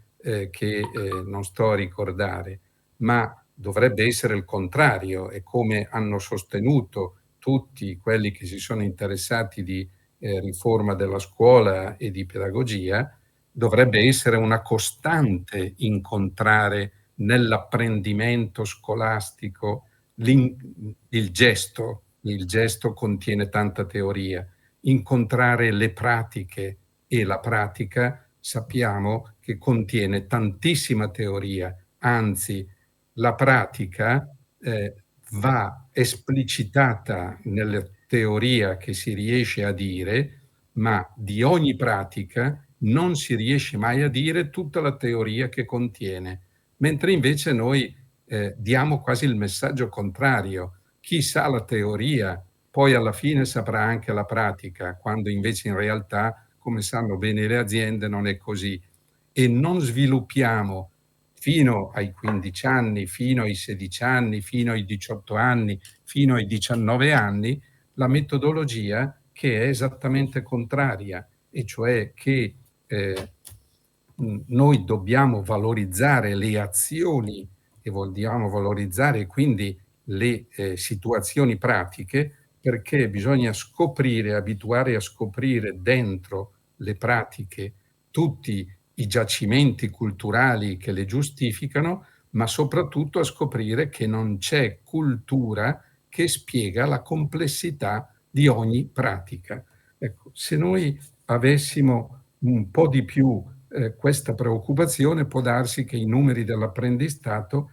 che non sto a ricordare, ma dovrebbe essere il contrario, e come hanno sostenuto tutti quelli che si sono interessati di riforma della scuola e di pedagogia, dovrebbe essere una costante incontrare nell'apprendimento scolastico il gesto. Il gesto contiene tanta teoria. Incontrare le pratiche, e la pratica sappiamo che contiene tantissima teoria, anzi la pratica va esplicitata nella teoria che si riesce a dire, ma di ogni pratica non si riesce mai a dire tutta la teoria che contiene, mentre invece noi diamo quasi il messaggio contrario. Chi sa la teoria poi alla fine saprà anche la pratica, quando invece in realtà, come sanno bene le aziende, non è così. E non sviluppiamo fino ai 15 anni, fino ai 16 anni, fino ai 18 anni, fino ai 19 anni, la metodologia che è esattamente contraria, e cioè che noi dobbiamo valorizzare le azioni e vogliamo valorizzare quindi le situazioni pratiche, perché bisogna scoprire, abituare a scoprire dentro le pratiche tutti i giacimenti culturali che le giustificano, ma soprattutto a scoprire che non c'è cultura che spiega la complessità di ogni pratica. Ecco, se noi avessimo un po' di più questa preoccupazione, può darsi che i numeri dell'apprendistato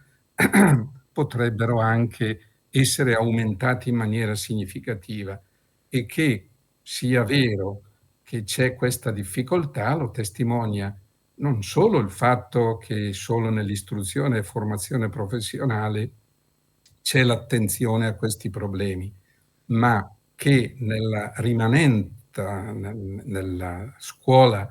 potrebbero anche essere aumentati in maniera significativa, e che sia vero che c'è questa difficoltà lo testimonia non solo il fatto che solo nell'istruzione e formazione professionale c'è l'attenzione a questi problemi, ma che nella rimanenza, nella scuola,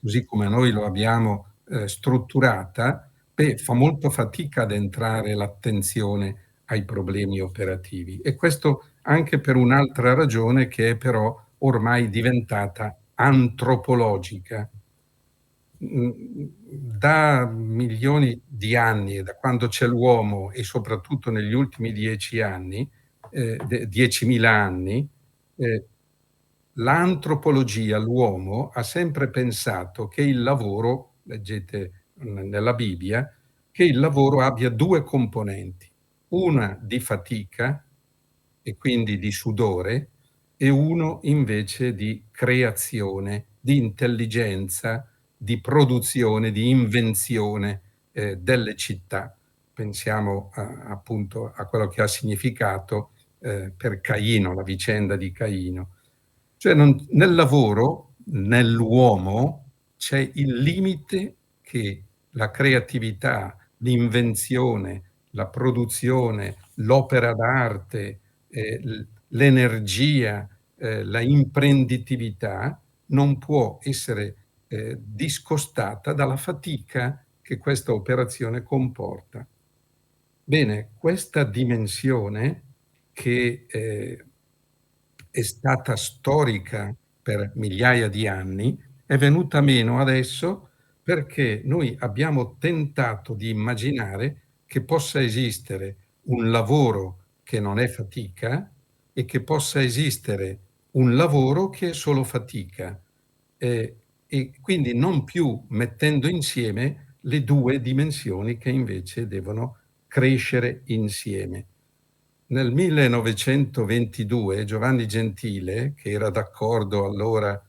così come noi lo abbiamo strutturata, fa molto fatica ad entrare l'attenzione ai problemi operativi. E questo anche per un'altra ragione, che è però ormai diventata antropologica. Da milioni di anni, da quando c'è l'uomo, e soprattutto negli ultimi 10 anni, 10.000 anni, l'antropologia, l'uomo, ha sempre pensato che il lavoro, leggete nella Bibbia, che il lavoro abbia due componenti, una di fatica e quindi di sudore, e uno invece di creazione, di intelligenza, di produzione, di invenzione delle città. Pensiamo appunto a quello che ha significato per Caino, la vicenda di Caino. Cioè nel lavoro nell'uomo c'è il limite che la creatività, l'invenzione, la produzione, l'opera d'arte, l'energia, la imprenditività non può essere discostata dalla fatica che questa operazione comporta. Bene, questa dimensione che è stata storica per migliaia di anni è venuta meno adesso perché noi abbiamo tentato di immaginare che possa esistere un lavoro che non è fatica e che possa esistere un lavoro che è solo fatica, e quindi non più mettendo insieme le due dimensioni che invece devono crescere insieme. Nel 1922 Giovanni Gentile, che era d'accordo allora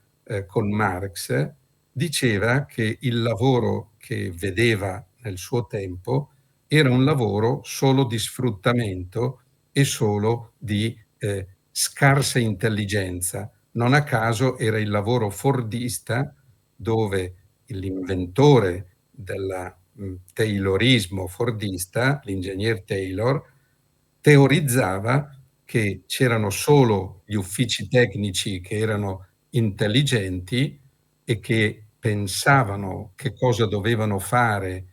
con Marx, diceva che il lavoro che vedeva nel suo tempo era un lavoro solo di sfruttamento e solo di scarsa intelligenza. Non a caso era il lavoro fordista, dove l'inventore del taylorismo fordista, l'ingegner Taylor, teorizzava che c'erano solo gli uffici tecnici che erano intelligenti e che pensavano che cosa dovevano fare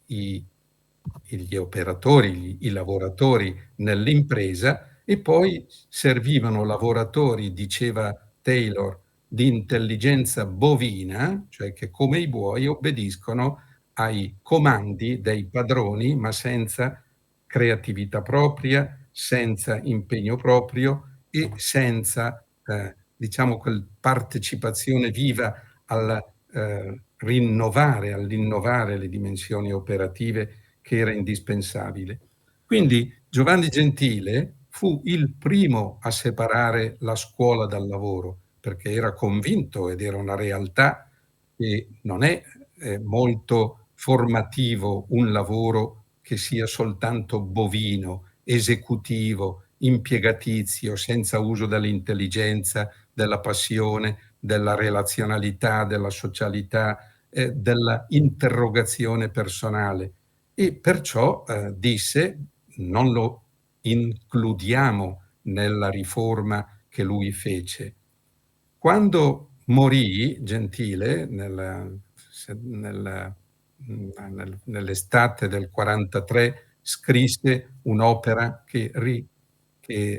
gli operatori, i lavoratori nell'impresa, e poi servivano lavoratori, diceva Taylor, di intelligenza bovina, cioè che come i buoi obbediscono ai comandi dei padroni, ma senza creatività propria, senza impegno proprio e senza diciamo quella partecipazione viva al all'innovare le dimensioni operative che era indispensabile. Quindi Giovanni Gentile fu il primo a separare la scuola dal lavoro, perché era convinto, ed era una realtà, che non è molto formativo un lavoro che sia soltanto bovino, esecutivo, impiegatizio, senza uso dell'intelligenza, della passione, della relazionalità, della socialità, della interrogazione personale. E perciò disse: non lo includiamo nella riforma che lui fece. Quando morì Gentile nell'estate del 43, scrisse un'opera che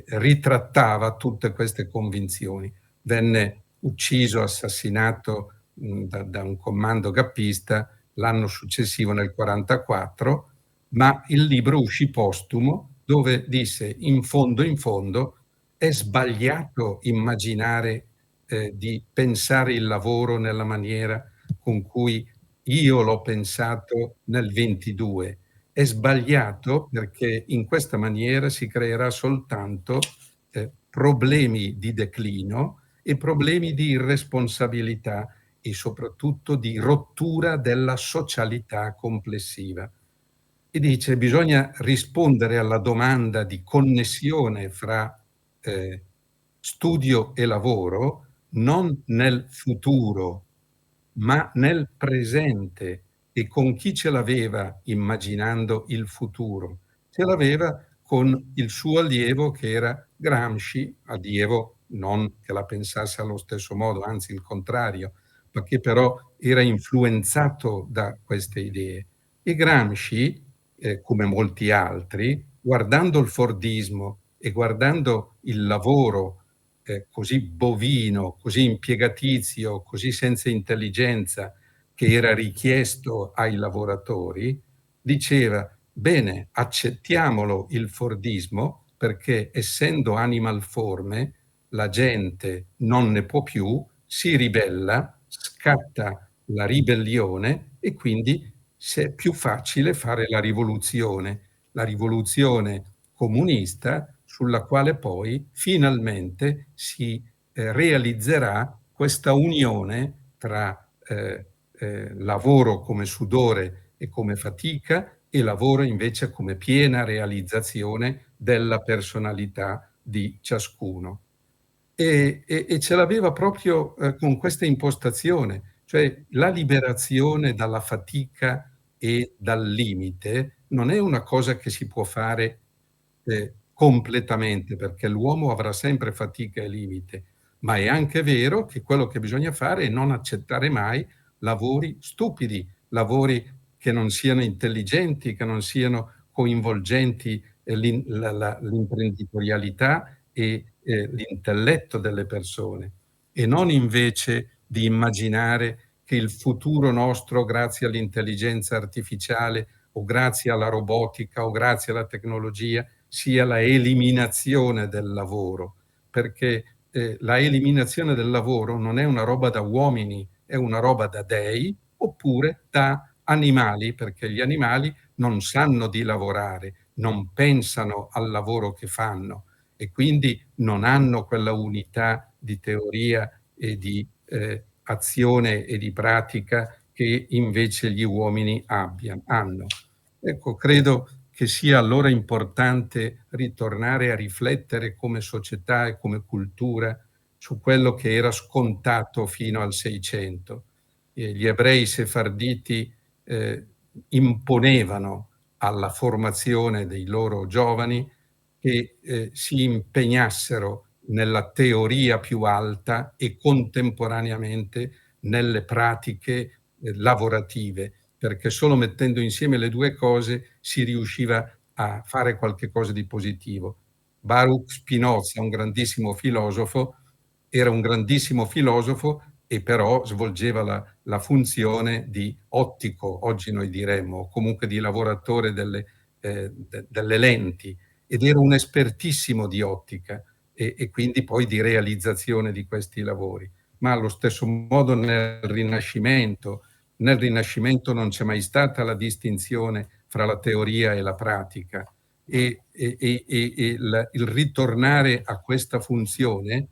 ritrattava tutte queste convinzioni. Venne ucciso, assassinato da un comando gappista l'anno successivo, nel 44, ma il libro uscì postumo, dove disse: in fondo è sbagliato immaginare di pensare il lavoro nella maniera con cui io l'ho pensato nel 22. È sbagliato perché in questa maniera si creerà soltanto problemi di declino e problemi di irresponsabilità e soprattutto di rottura della socialità complessiva. E dice: bisogna rispondere alla domanda di connessione fra studio e lavoro non nel futuro, ma nel presente. E con chi ce l'aveva immaginando il futuro? Ce l'aveva con il suo allievo, che era Gramsci, allievo non che la pensasse allo stesso modo, anzi il contrario, ma che però era influenzato da queste idee. E Gramsci, come molti altri, guardando il fordismo e guardando il lavoro così bovino, così impiegatizio, così senza intelligenza che era richiesto ai lavoratori, diceva: bene, accettiamolo il fordismo, perché essendo animal forme la gente non ne può più, si ribella, scatta la ribellione e quindi è più facile fare la rivoluzione comunista, sulla quale poi finalmente si realizzerà questa unione tra lavoro come sudore e come fatica e lavoro invece come piena realizzazione della personalità di ciascuno. e ce l'aveva proprio con questa impostazione, cioè la liberazione dalla fatica e dal limite non è una cosa che si può fare completamente, perché l'uomo avrà sempre fatica e limite, ma è anche vero che quello che bisogna fare è non accettare mai lavori stupidi, lavori che non siano intelligenti, che non siano coinvolgenti l'imprenditorialità e l'intelletto delle persone, e non invece di immaginare che il futuro nostro, grazie all'intelligenza artificiale o grazie alla robotica o grazie alla tecnologia, sia la eliminazione del lavoro, perché la eliminazione del lavoro non è una roba da uomini, è una roba da dei oppure da animali, perché gli animali non sanno di lavorare, non pensano al lavoro che fanno e quindi non hanno quella unità di teoria e di azione e di pratica che invece gli uomini hanno. Ecco, credo che sia allora importante ritornare a riflettere come società e come cultura su quello che era scontato fino al 600. Gli ebrei sefarditi imponevano alla formazione dei loro giovani che si impegnassero nella teoria più alta e contemporaneamente nelle pratiche lavorative, perché solo mettendo insieme le due cose si riusciva a fare qualche cosa di positivo. Baruch Spinoza, un grandissimo filosofo, era un grandissimo filosofo e però svolgeva la funzione di ottico, oggi noi diremmo, comunque di lavoratore delle lenti, ed era un espertissimo di ottica e quindi poi di realizzazione di questi lavori. Ma allo stesso modo nel Rinascimento non c'è mai stata la distinzione fra la teoria e la pratica e il ritornare a questa funzione,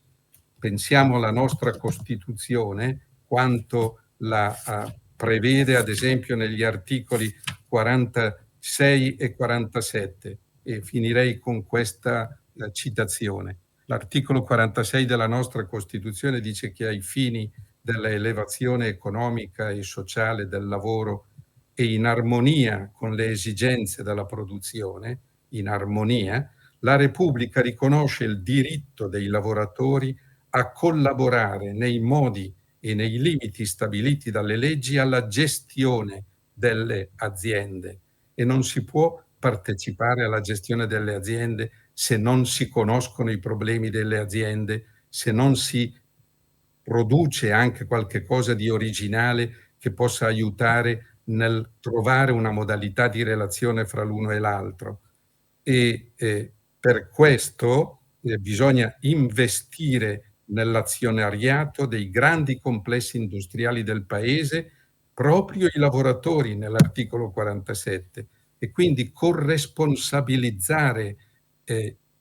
pensiamo alla nostra Costituzione, quanto la prevede ad esempio negli articoli 46 e 47, e finirei con questa citazione. L'articolo 46 della nostra Costituzione dice che ai fini dell'elevazione economica e sociale del lavoro e in armonia con le esigenze della produzione, in armonia, la Repubblica riconosce il diritto dei lavoratori a collaborare nei modi e nei limiti stabiliti dalle leggi alla gestione delle aziende, e non si può partecipare alla gestione delle aziende se non si conoscono i problemi delle aziende, se non si produce anche qualche cosa di originale che possa aiutare nel trovare una modalità di relazione fra l'uno e l'altro. E per questo bisogna investire nell'azionariato dei grandi complessi industriali del paese, proprio i lavoratori nell'articolo 47, e quindi corresponsabilizzare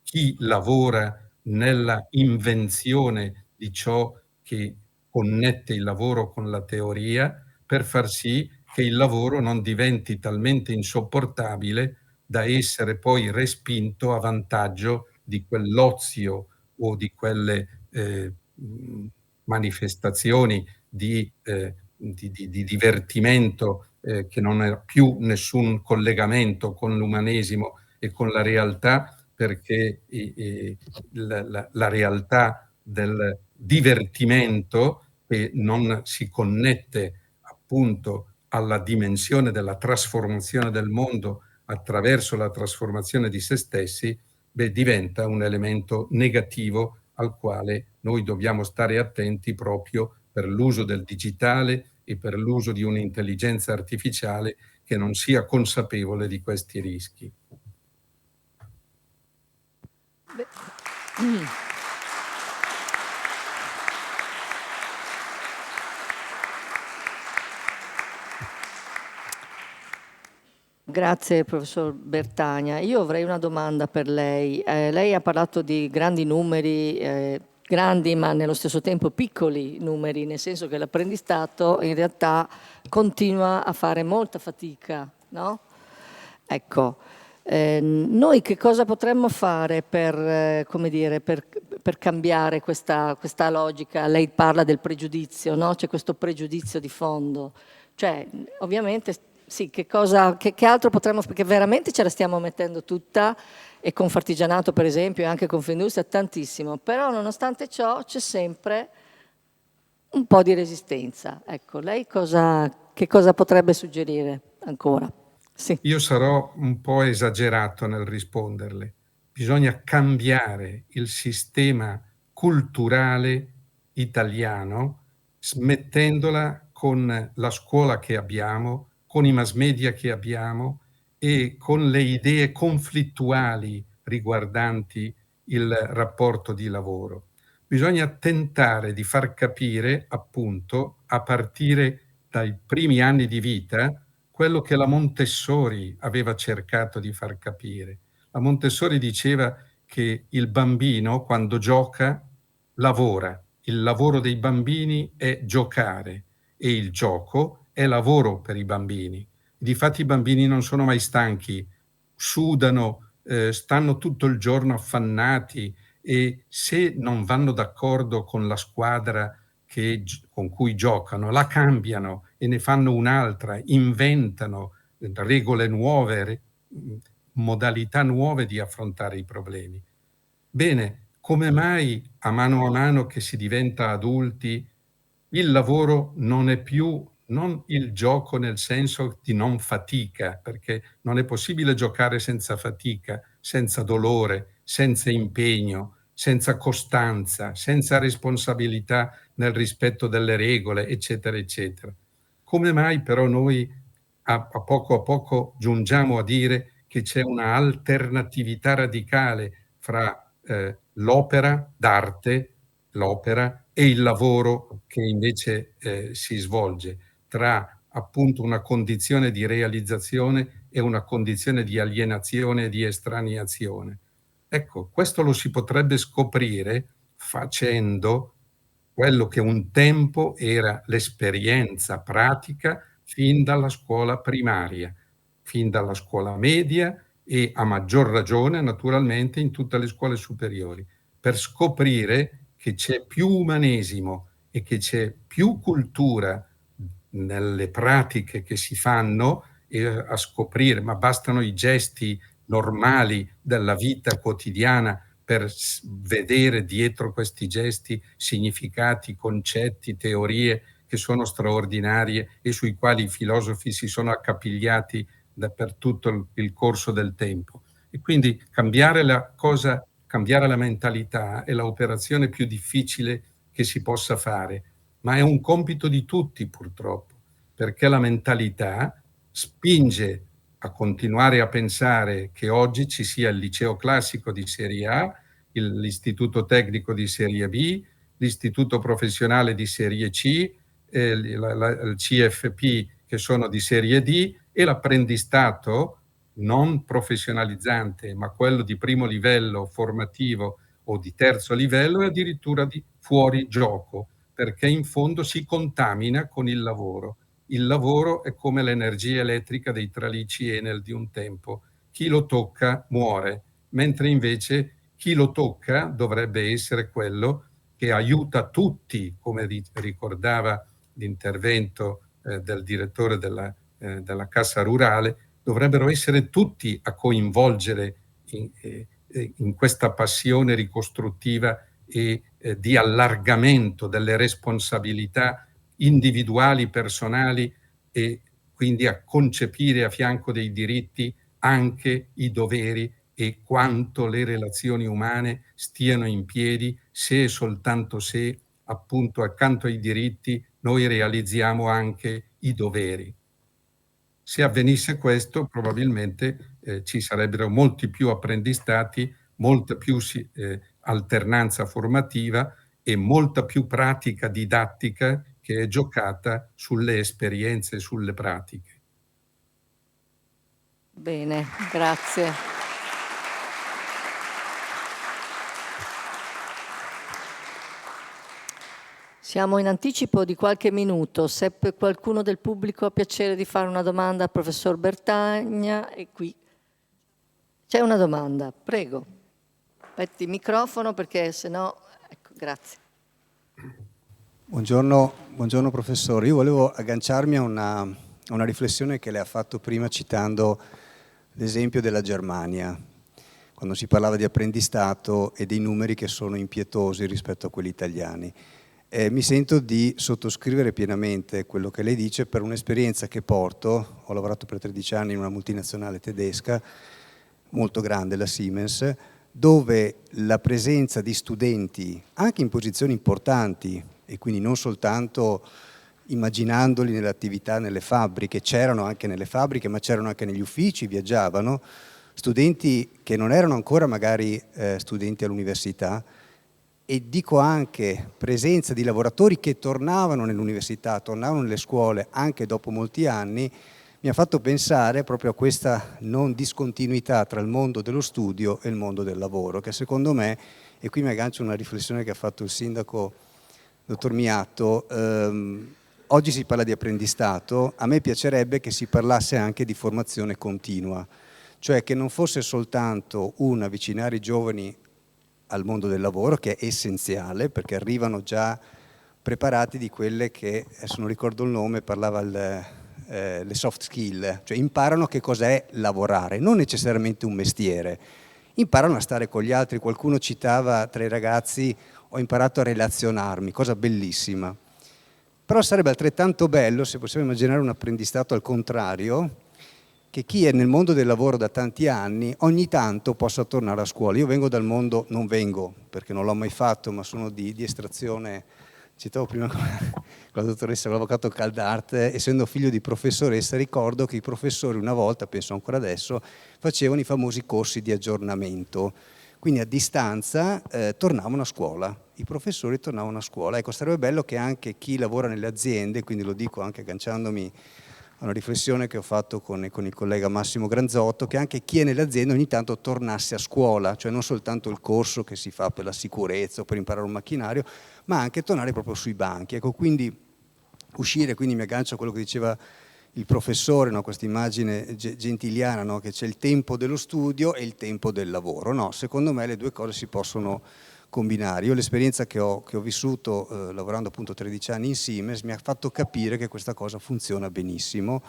chi lavora nella invenzione di ciò che connette il lavoro con la teoria, per far sì che il lavoro non diventi talmente insopportabile da essere poi respinto a vantaggio di quell'ozio o di quelle manifestazioni di divertimento che non ha più nessun collegamento con l'umanesimo e con la realtà, perché la realtà del divertimento, che non si connette appunto alla dimensione della trasformazione del mondo attraverso la trasformazione di se stessi, diventa un elemento negativo al quale noi dobbiamo stare attenti proprio per l'uso del digitale e per l'uso di un'intelligenza artificiale che non sia consapevole di questi rischi. Grazie professor Bertagna. Io avrei una domanda per lei. Lei ha parlato di grandi numeri, grandi ma nello stesso tempo piccoli numeri, nel senso che l'apprendistato in realtà continua a fare molta fatica, no? Ecco, noi che cosa potremmo fare per, come dire, per per cambiare questa logica? Lei parla del pregiudizio, no? C'è questo pregiudizio di fondo. Cioè, ovviamente, sì, che altro potremmo... Perché veramente ce la stiamo mettendo tutta, e Confartigianato, per esempio, e anche Confindustria, tantissimo. Però, nonostante ciò, c'è sempre un po' di resistenza. Ecco, lei che cosa potrebbe suggerire ancora? Sì. Io sarò un po' esagerato nel risponderle. Bisogna cambiare il sistema culturale italiano, smettendola con la scuola che abbiamo, con i mass media che abbiamo e con le idee conflittuali riguardanti il rapporto di lavoro. Bisogna tentare di far capire, appunto, a partire dai primi anni di vita, quello che la Montessori aveva cercato di far capire. La Montessori diceva che il bambino, quando gioca, lavora. Il lavoro dei bambini è giocare e il gioco è lavoro per i bambini. Difatti i bambini non sono mai stanchi, sudano, stanno tutto il giorno affannati, e se non vanno d'accordo con la squadra con cui giocano, la cambiano e ne fanno un'altra, inventano regole nuove, modalità nuove di affrontare i problemi. Bene, come mai a mano che si diventa adulti, il lavoro non è più non il gioco nel senso di non fatica, perché non è possibile giocare senza fatica, senza dolore, senza impegno, senza costanza, senza responsabilità nel rispetto delle regole, eccetera, eccetera. Come mai però noi a poco giungiamo a dire che c'è una alternatività radicale fra l'opera d'arte, l'opera, e il lavoro che invece si svolge, tra appunto una condizione di realizzazione e una condizione di alienazione e di estraniazione. Ecco, questo lo si potrebbe scoprire facendo quello che un tempo era l'esperienza pratica fin dalla scuola primaria, fin dalla scuola media e a maggior ragione naturalmente in tutte le scuole superiori, per scoprire che c'è più umanesimo e che c'è più cultura nelle pratiche che si fanno, e a scoprire, ma bastano i gesti normali della vita quotidiana per vedere dietro questi gesti significati, concetti, teorie che sono straordinarie e sui quali i filosofi si sono accapigliati per tutto il corso del tempo. E quindi cambiare la mentalità è l'operazione più difficile che si possa fare, ma è un compito di tutti purtroppo, perché la mentalità spinge a continuare a pensare che oggi ci sia il liceo classico di serie A, l'istituto tecnico di serie B, l'istituto professionale di serie C, il CFP che sono di serie D, e l'apprendistato non professionalizzante, ma quello di primo livello formativo o di terzo livello, e addirittura di fuori gioco, perché in fondo si contamina con il lavoro. Il lavoro è come l'energia elettrica dei tralicci Enel di un tempo. Chi lo tocca muore, mentre invece chi lo tocca dovrebbe essere quello che aiuta tutti, come ricordava l'intervento del direttore della Cassa Rurale, dovrebbero essere tutti a coinvolgere in questa passione ricostruttiva e di allargamento delle responsabilità individuali, personali, e quindi a concepire a fianco dei diritti anche i doveri e quanto le relazioni umane stiano in piedi se e soltanto se, appunto, accanto ai diritti noi realizziamo anche i doveri. Se avvenisse questo, probabilmente ci sarebbero molti più apprendistati, molta più alternanza formativa e molta più pratica didattica che è giocata sulle esperienze e sulle pratiche. Bene, grazie. Siamo in anticipo di qualche minuto. Se per qualcuno del pubblico ha piacere di fare una domanda al professor Bertagna, è qui. C'è una domanda, prego. Aspetti il microfono perché sennò... Ecco, grazie. Buongiorno professore, io volevo agganciarmi a una riflessione che lei ha fatto prima citando l'esempio della Germania, quando si parlava di apprendistato e dei numeri che sono impietosi rispetto a quelli italiani. Mi sento di sottoscrivere pienamente quello che lei dice per un'esperienza che porto. Ho lavorato per 13 anni in una multinazionale tedesca molto grande, la Siemens, dove la presenza di studenti anche in posizioni importanti, e quindi non soltanto immaginandoli nelle attività nelle fabbriche, c'erano anche nelle fabbriche, ma c'erano anche negli uffici, viaggiavano, studenti che non erano ancora magari studenti all'università, e dico anche presenza di lavoratori che tornavano nell'università, tornavano nelle scuole anche dopo molti anni, mi ha fatto pensare proprio a questa non discontinuità tra il mondo dello studio e il mondo del lavoro, che secondo me, e qui mi aggancio a una riflessione che ha fatto il sindaco dottor Miatto, oggi si parla di apprendistato, a me piacerebbe che si parlasse anche di formazione continua, cioè che non fosse soltanto un avvicinare i giovani al mondo del lavoro, che è essenziale perché arrivano già preparati di quelle che, adesso non ricordo il nome, parlava le soft skill, cioè imparano che cos'è lavorare, non necessariamente un mestiere, imparano a stare con gli altri. Qualcuno citava tra i ragazzi: ho imparato a relazionarmi, cosa bellissima. Però sarebbe altrettanto bello se possiamo immaginare un apprendistato al contrario, che chi è nel mondo del lavoro da tanti anni ogni tanto possa tornare a scuola. Io vengo dal mondo, non vengo perché non l'ho mai fatto, ma sono di estrazione, citavo prima con la dottoressa, l'avvocato Caldarte, essendo figlio di professoressa, ricordo che i professori una volta, penso ancora adesso, facevano i famosi corsi di aggiornamento, quindi a distanza tornavano a scuola, i professori tornavano a scuola. Ecco, sarebbe bello che anche chi lavora nelle aziende, quindi lo dico anche agganciandomi a una riflessione che ho fatto con il collega Massimo Granzotto, che anche chi è nelle aziende ogni tanto tornasse a scuola, cioè non soltanto il corso che si fa per la sicurezza o per imparare un macchinario, ma anche tornare proprio sui banchi. Ecco, quindi uscire, quindi mi aggancio a quello che diceva il professore, no? Questa immagine gentiliana, no? Che c'è il tempo dello studio e il tempo del lavoro. No, secondo me le due cose si possono combinare. Io l'esperienza che ho vissuto lavorando appunto 13 anni in Siemens mi ha fatto capire che questa cosa funziona benissimo,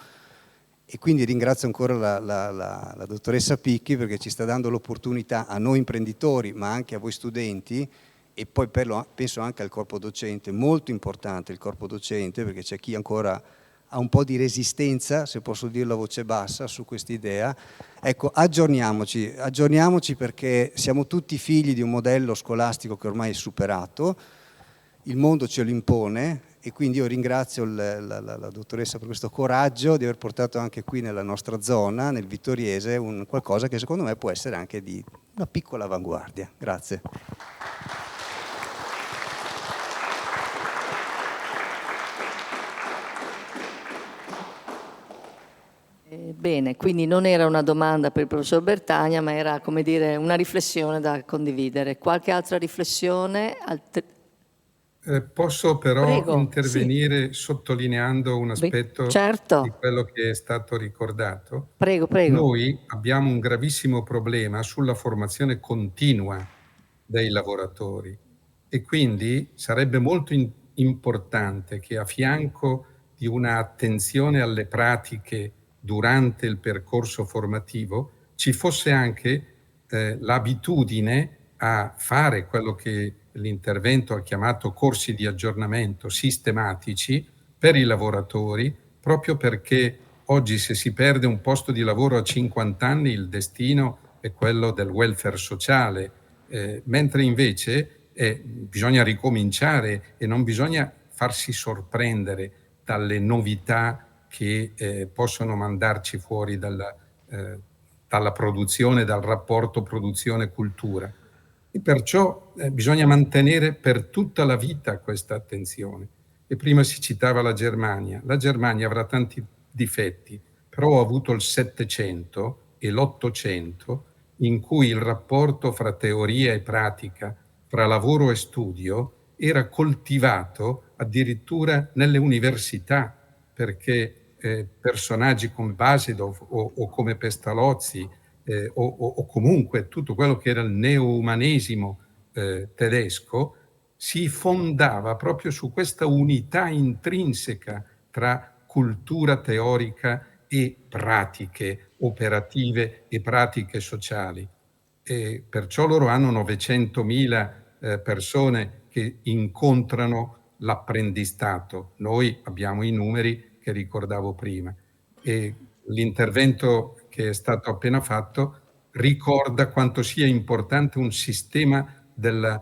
e quindi ringrazio ancora la dottoressa Picchi perché ci sta dando l'opportunità a noi imprenditori, ma anche a voi studenti, e poi penso anche al corpo docente, molto importante il corpo docente, perché c'è chi ancora ha un po' di resistenza, se posso dirlo a voce bassa, su quest'idea. Ecco, aggiorniamoci perché siamo tutti figli di un modello scolastico che ormai è superato, il mondo ce lo impone, e quindi io ringrazio la dottoressa per questo coraggio di aver portato anche qui nella nostra zona, nel Vittoriese, qualcosa che secondo me può essere anche di una piccola avanguardia. Grazie. Bene, quindi non era una domanda per il professor Bertagna, ma era, come dire, una riflessione da condividere. Qualche altra riflessione? Posso però Prego, intervenire sottolineando un aspetto certo. di quello che è stato ricordato? Prego. Noi abbiamo un gravissimo problema sulla formazione continua dei lavoratori, e quindi sarebbe molto importante che a fianco di una attenzione alle pratiche durante il percorso formativo ci fosse anche l'abitudine a fare quello che l'intervento ha chiamato corsi di aggiornamento sistematici per i lavoratori, proprio perché oggi, se si perde un posto di lavoro a 50 anni, il destino è quello del welfare sociale, mentre invece bisogna ricominciare e non bisogna farsi sorprendere dalle novità che possono mandarci fuori dalla produzione, dal rapporto produzione-cultura. E perciò bisogna mantenere per tutta la vita questa attenzione. E prima si citava la Germania. La Germania avrà tanti difetti, però ha avuto il Settecento e l'Ottocento in cui il rapporto fra teoria e pratica, fra lavoro e studio, era coltivato addirittura nelle università, perché personaggi come Basedov o come Pestalozzi o comunque tutto quello che era il neo-umanesimo tedesco, si fondava proprio su questa unità intrinseca tra cultura teorica e pratiche operative e pratiche sociali. E perciò loro hanno 900.000 persone che incontrano l'apprendistato. Noi abbiamo i numeri che ricordavo prima. E l'intervento che è stato appena fatto ricorda quanto sia importante un sistema del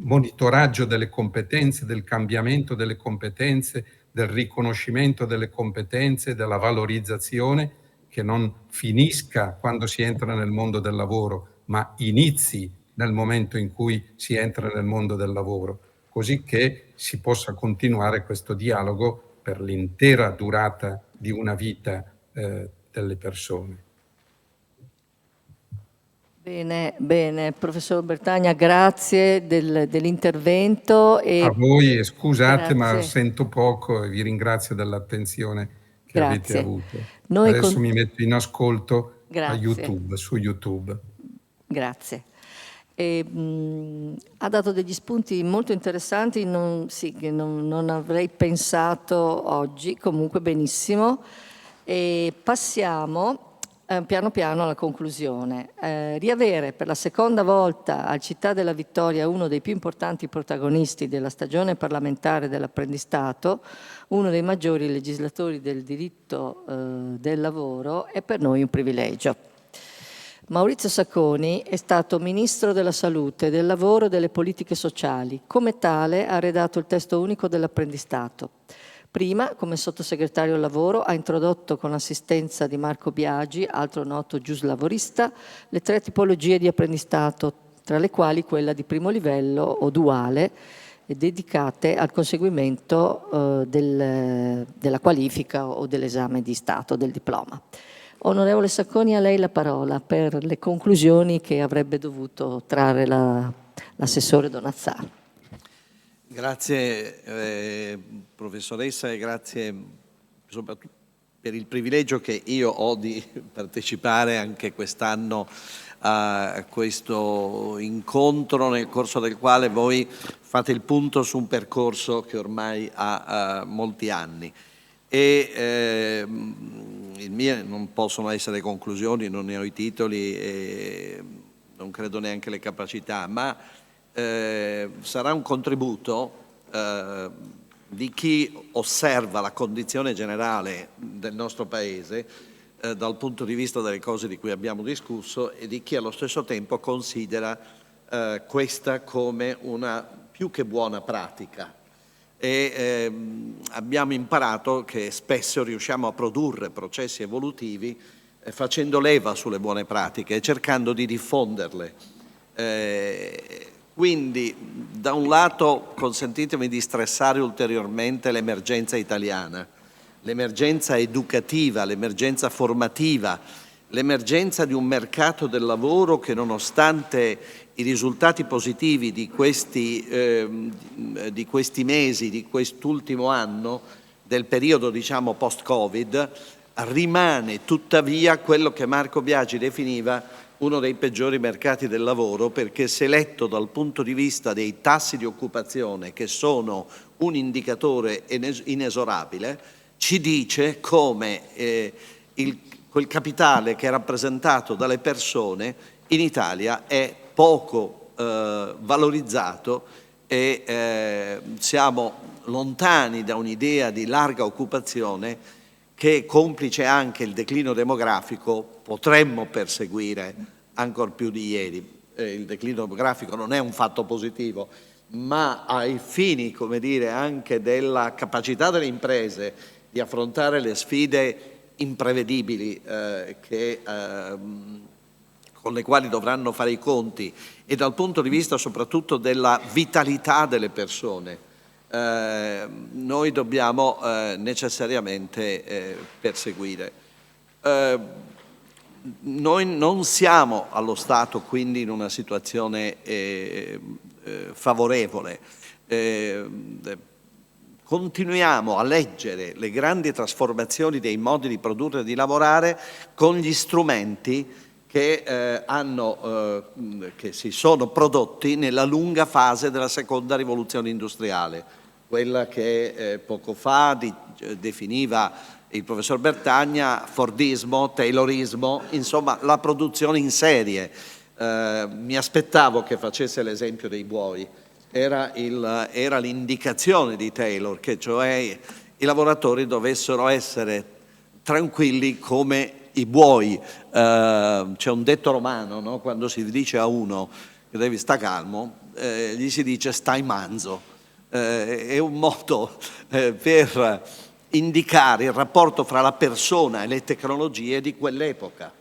monitoraggio delle competenze, del cambiamento delle competenze, del riconoscimento delle competenze, della valorizzazione, che non finisca quando si entra nel mondo del lavoro, ma inizi nel momento in cui si entra nel mondo del lavoro, così che si possa continuare questo dialogo per l'intera durata di una vita delle persone. Bene, bene, professor Bertagna, grazie dell'intervento. A voi, e scusate, ma grazie. sento poco e vi ringrazio dell'attenzione che avete avuto. Noi Adesso mi metto in ascolto a Grazie. YouTube, su YouTube. Grazie. Ha dato degli spunti molto interessanti, che non avrei pensato oggi, comunque benissimo. E passiamo piano piano alla conclusione. Riavere per la seconda volta al Città della Vittoria uno dei più importanti protagonisti della stagione parlamentare dell'apprendistato, uno dei maggiori legislatori del diritto del lavoro, è per noi un privilegio. Maurizio Sacconi è stato Ministro della Salute, del Lavoro e delle Politiche Sociali. Come tale ha redatto il testo unico dell'apprendistato. Prima, come sottosegretario al lavoro, ha introdotto con l'assistenza di Marco Biagi, altro noto giuslavorista, le 3 tipologie di apprendistato, tra le quali quella di primo livello o duale, dedicate al conseguimento della qualifica o dell'esame di Stato, del diploma. Onorevole Sacconi, a lei la parola per le conclusioni che avrebbe dovuto trarre l'assessore Donazzaro. Grazie professoressa, e grazie soprattutto per il privilegio che io ho di partecipare anche quest'anno a questo incontro, nel corso del quale voi fate il punto su un percorso che ormai ha molti anni. E il mio non possono essere conclusioni, non ne ho i titoli e non credo neanche le capacità, ma sarà un contributo di chi osserva la condizione generale del nostro Paese dal punto di vista delle cose di cui abbiamo discusso e di chi allo stesso tempo considera questa come una più che buona pratica. E abbiamo imparato che spesso riusciamo a produrre processi evolutivi facendo leva sulle buone pratiche e cercando di diffonderle. Quindi, da un lato, consentitemi di stressare ulteriormente l'emergenza italiana, l'emergenza educativa, l'emergenza formativa, l'emergenza di un mercato del lavoro che, nonostante i risultati positivi di questi mesi, di quest'ultimo anno, del periodo diciamo post-Covid, rimane tuttavia quello che Marco Biagi definiva uno dei peggiori mercati del lavoro, perché se letto dal punto di vista dei tassi di occupazione, che sono un indicatore inesorabile, ci dice come quel capitale che è rappresentato dalle persone in Italia è poco valorizzato e siamo lontani da un'idea di larga occupazione che, complice anche il declino demografico, potremmo perseguire ancor più di ieri. Il declino demografico non è un fatto positivo, ma ai fini, come dire, anche della capacità delle imprese di affrontare le sfide imprevedibili con le quali dovranno fare i conti, e dal punto di vista soprattutto della vitalità delle persone, noi dobbiamo necessariamente perseguire. Noi non siamo allo Stato quindi in una situazione favorevole. Continuiamo a leggere le grandi trasformazioni dei modi di produrre e di lavorare con gli strumenti che si sono prodotti nella lunga fase della seconda rivoluzione industriale, quella che poco fa definiva il professor Bertagna Fordismo, Taylorismo, insomma la produzione in serie. Mi aspettavo che facesse l'esempio dei buoi, era l'indicazione di Taylor, che cioè i lavoratori dovessero essere tranquilli come i buoi. C'è un detto romano, no? Quando si dice a uno che devi sta calmo, gli si dice stai manzo. È un modo per indicare il rapporto fra la persona e le tecnologie di quell'epoca.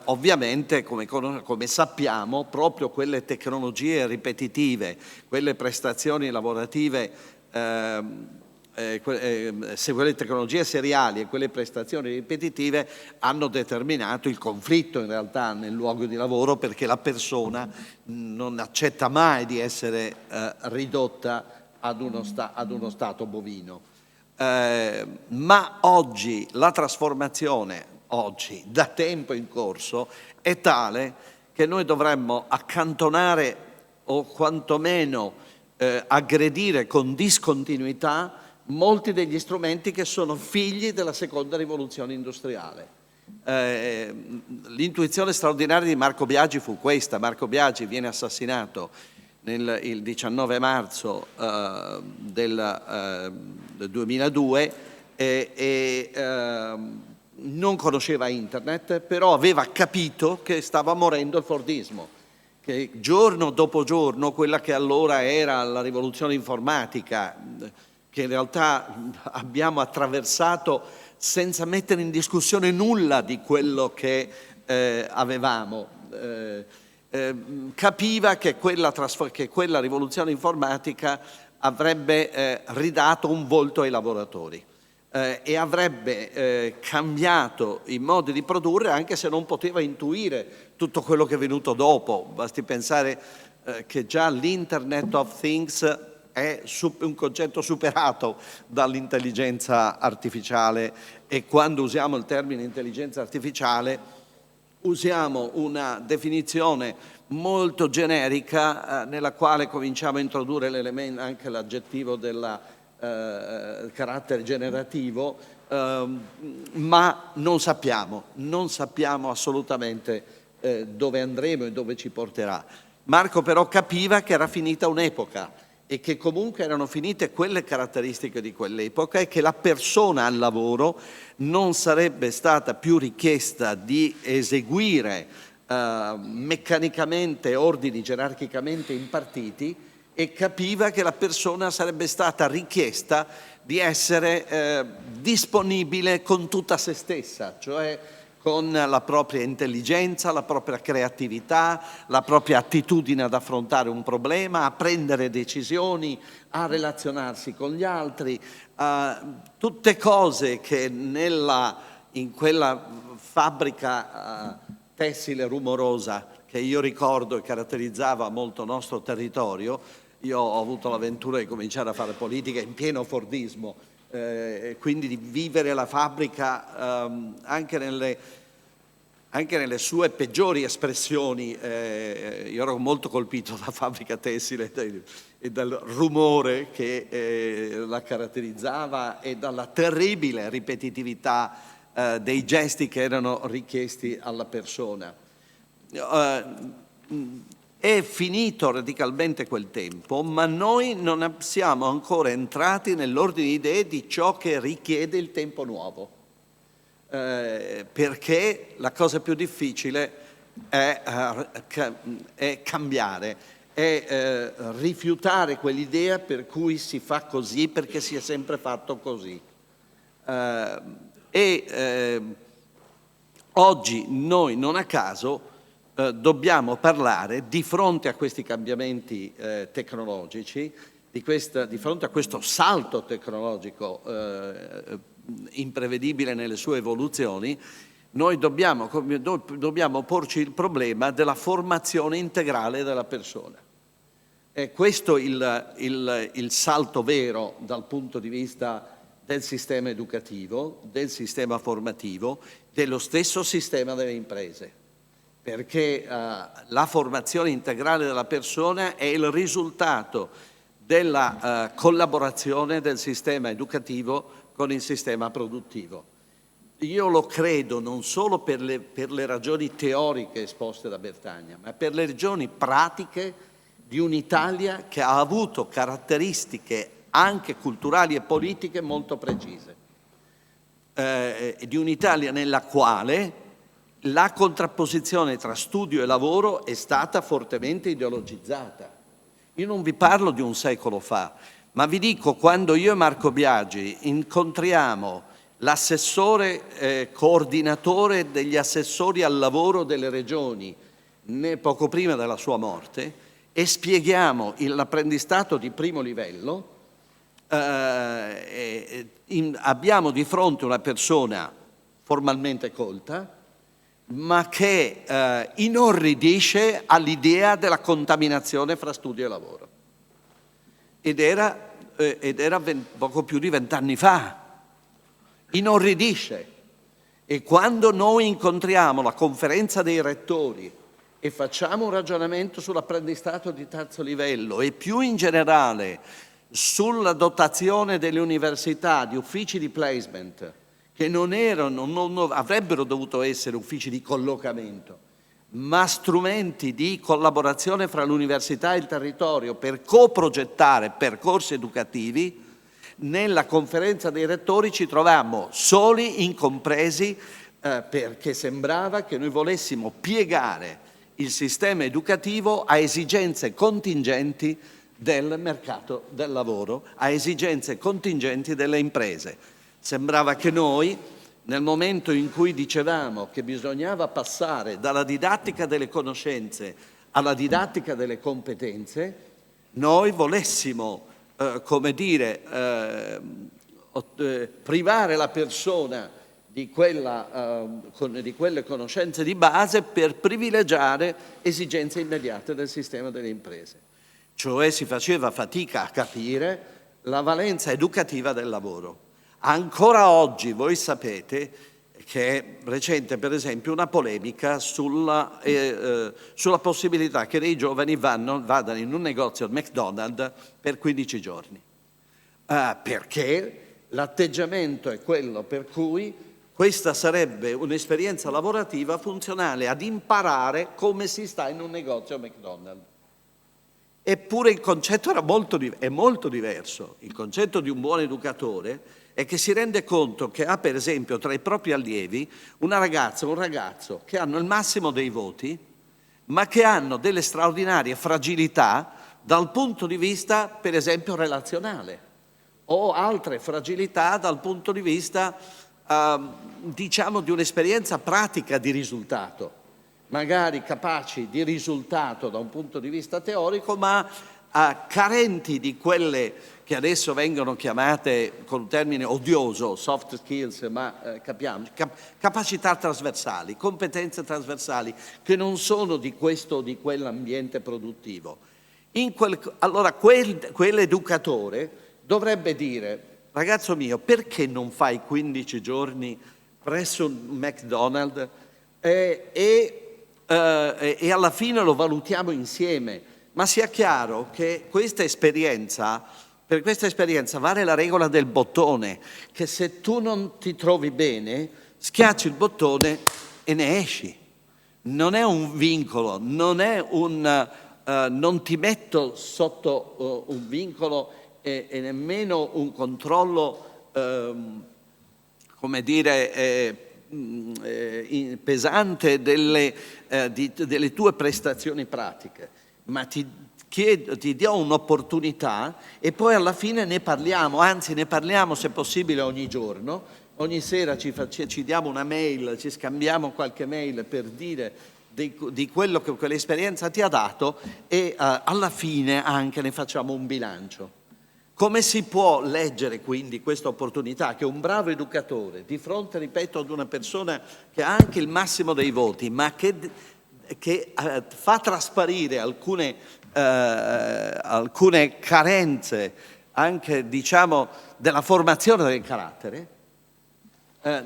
Ovviamente, come sappiamo, proprio quelle tecnologie ripetitive, quelle prestazioni lavorative, quelle tecnologie seriali e quelle prestazioni ripetitive hanno determinato il conflitto in realtà nel luogo di lavoro, perché la persona non accetta mai di essere ridotta ad uno stato bovino. Ma oggi la trasformazione, da tempo in corso, è tale che noi dovremmo accantonare o quantomeno aggredire con discontinuità molti degli strumenti che sono figli della seconda rivoluzione industriale. L'intuizione straordinaria di Marco Biagi fu questa. Marco Biagi viene assassinato il 19 marzo del 2002 e non conosceva internet, però aveva capito che stava morendo il Fordismo, che giorno dopo giorno quella che allora era la rivoluzione informatica, che in realtà abbiamo attraversato senza mettere in discussione nulla di quello che avevamo, capiva che quella rivoluzione informatica avrebbe ridato un volto ai lavoratori e avrebbe cambiato i modi di produrre, anche se non poteva intuire tutto quello che è venuto dopo. Basti pensare che già l'Internet of Things è un concetto superato dall'intelligenza artificiale, e quando usiamo il termine intelligenza artificiale usiamo una definizione molto generica nella quale cominciamo a introdurre l'elemento, anche l'aggettivo del carattere generativo, ma non sappiamo assolutamente dove andremo e dove ci porterà. Marco però capiva che era finita un'epoca e che comunque erano finite quelle caratteristiche di quell'epoca, e che la persona al lavoro non sarebbe stata più richiesta di eseguire meccanicamente ordini gerarchicamente impartiti, e capiva che la persona sarebbe stata richiesta di essere disponibile con tutta se stessa, cioè con la propria intelligenza, la propria creatività, la propria attitudine ad affrontare un problema, a prendere decisioni, a relazionarsi con gli altri, tutte cose che in quella fabbrica tessile rumorosa che io ricordo e caratterizzava molto il nostro territorio. Io ho avuto l'avventura di cominciare a fare politica in pieno Fordismo, quindi di vivere la fabbrica anche nelle sue peggiori espressioni. Io ero molto colpito dalla fabbrica tessile e dal rumore che la caratterizzava e dalla terribile ripetitività dei gesti che erano richiesti alla persona. È finito radicalmente quel tempo, ma noi non siamo ancora entrati nell'ordine di idee di ciò che richiede il tempo nuovo, perché la cosa più difficile è cambiare, è rifiutare quell'idea per cui si fa così perché si è sempre fatto così. Oggi noi non a caso dobbiamo parlare, di fronte a questi cambiamenti tecnologici, di fronte a questo salto tecnologico imprevedibile nelle sue evoluzioni, noi dobbiamo porci il problema della formazione integrale della persona. È questo il salto vero dal punto di vista del sistema educativo, del sistema formativo, dello stesso sistema delle imprese. perché la formazione integrale della persona è il risultato della collaborazione del sistema educativo con il sistema produttivo. Io lo credo non solo per le ragioni teoriche esposte da Bertagna, ma per le ragioni pratiche di un'Italia che ha avuto caratteristiche anche culturali e politiche molto precise, di un'Italia nella quale la contrapposizione tra studio e lavoro è stata fortemente ideologizzata. Io non vi parlo di un secolo fa, ma vi dico, quando io e Marco Biagi incontriamo l'assessore coordinatore degli assessori al lavoro delle regioni poco prima della sua morte e spieghiamo l'apprendistato di primo livello, abbiamo di fronte una persona formalmente colta, ma che inorridisce all'idea della contaminazione fra studio e lavoro. Ed era poco più di 20 anni fa. Inorridisce. E quando noi incontriamo la conferenza dei rettori e facciamo un ragionamento sull'apprendistato di terzo livello e più in generale sulla dotazione delle università di uffici di placement, che non avrebbero dovuto essere uffici di collocamento, ma strumenti di collaborazione fra l'università e il territorio per coprogettare percorsi educativi, nella conferenza dei rettori ci trovammo soli, incompresi, perché sembrava che noi volessimo piegare il sistema educativo a esigenze contingenti del mercato del lavoro, a esigenze contingenti delle imprese. Sembrava che noi, nel momento in cui dicevamo che bisognava passare dalla didattica delle conoscenze alla didattica delle competenze, noi volessimo, privare la persona di quelle conoscenze di base per privilegiare esigenze immediate del sistema delle imprese. Cioè si faceva fatica a capire la valenza educativa del lavoro. Ancora oggi voi sapete che è recente, per esempio, una polemica sulla possibilità che dei giovani vadano in un negozio McDonald's per 15 giorni. Perché l'atteggiamento è quello per cui questa sarebbe un'esperienza lavorativa funzionale ad imparare come si sta in un negozio McDonald's. Eppure il concetto è molto diverso. Il concetto di un buon educatore è che si rende conto che ha, per esempio, tra i propri allievi una ragazza o un ragazzo che hanno il massimo dei voti, ma che hanno delle straordinarie fragilità dal punto di vista, per esempio, relazionale, o altre fragilità dal punto di vista, diciamo, di un'esperienza pratica di risultato, magari capaci di risultato da un punto di vista teorico, ma carenti di quelle che adesso vengono chiamate con un termine odioso, soft skills, ma capiamo, capacità trasversali, competenze trasversali, che non sono di questo o di quell'ambiente produttivo. Allora quell'educatore dovrebbe dire: ragazzo mio, perché non fai 15 giorni presso un McDonald's e alla fine lo valutiamo insieme? Ma sia chiaro che per questa esperienza vale la regola del bottone, che se tu non ti trovi bene, schiacci il bottone e ne esci. Non è un vincolo, non ti metto sotto un vincolo e nemmeno un controllo, pesante delle tue prestazioni pratiche, ma ti dia un'opportunità e poi alla fine ne parliamo, anzi ne parliamo se possibile ogni giorno, ogni sera ci diamo una mail, ci scambiamo qualche mail per dire di quello che quell'esperienza ti ha dato e alla fine anche ne facciamo un bilancio. Come si può leggere quindi questa opportunità che un bravo educatore, di fronte, ripeto, ad una persona che ha anche il massimo dei voti, ma che fa trasparire alcune carenze anche, diciamo, della formazione del carattere,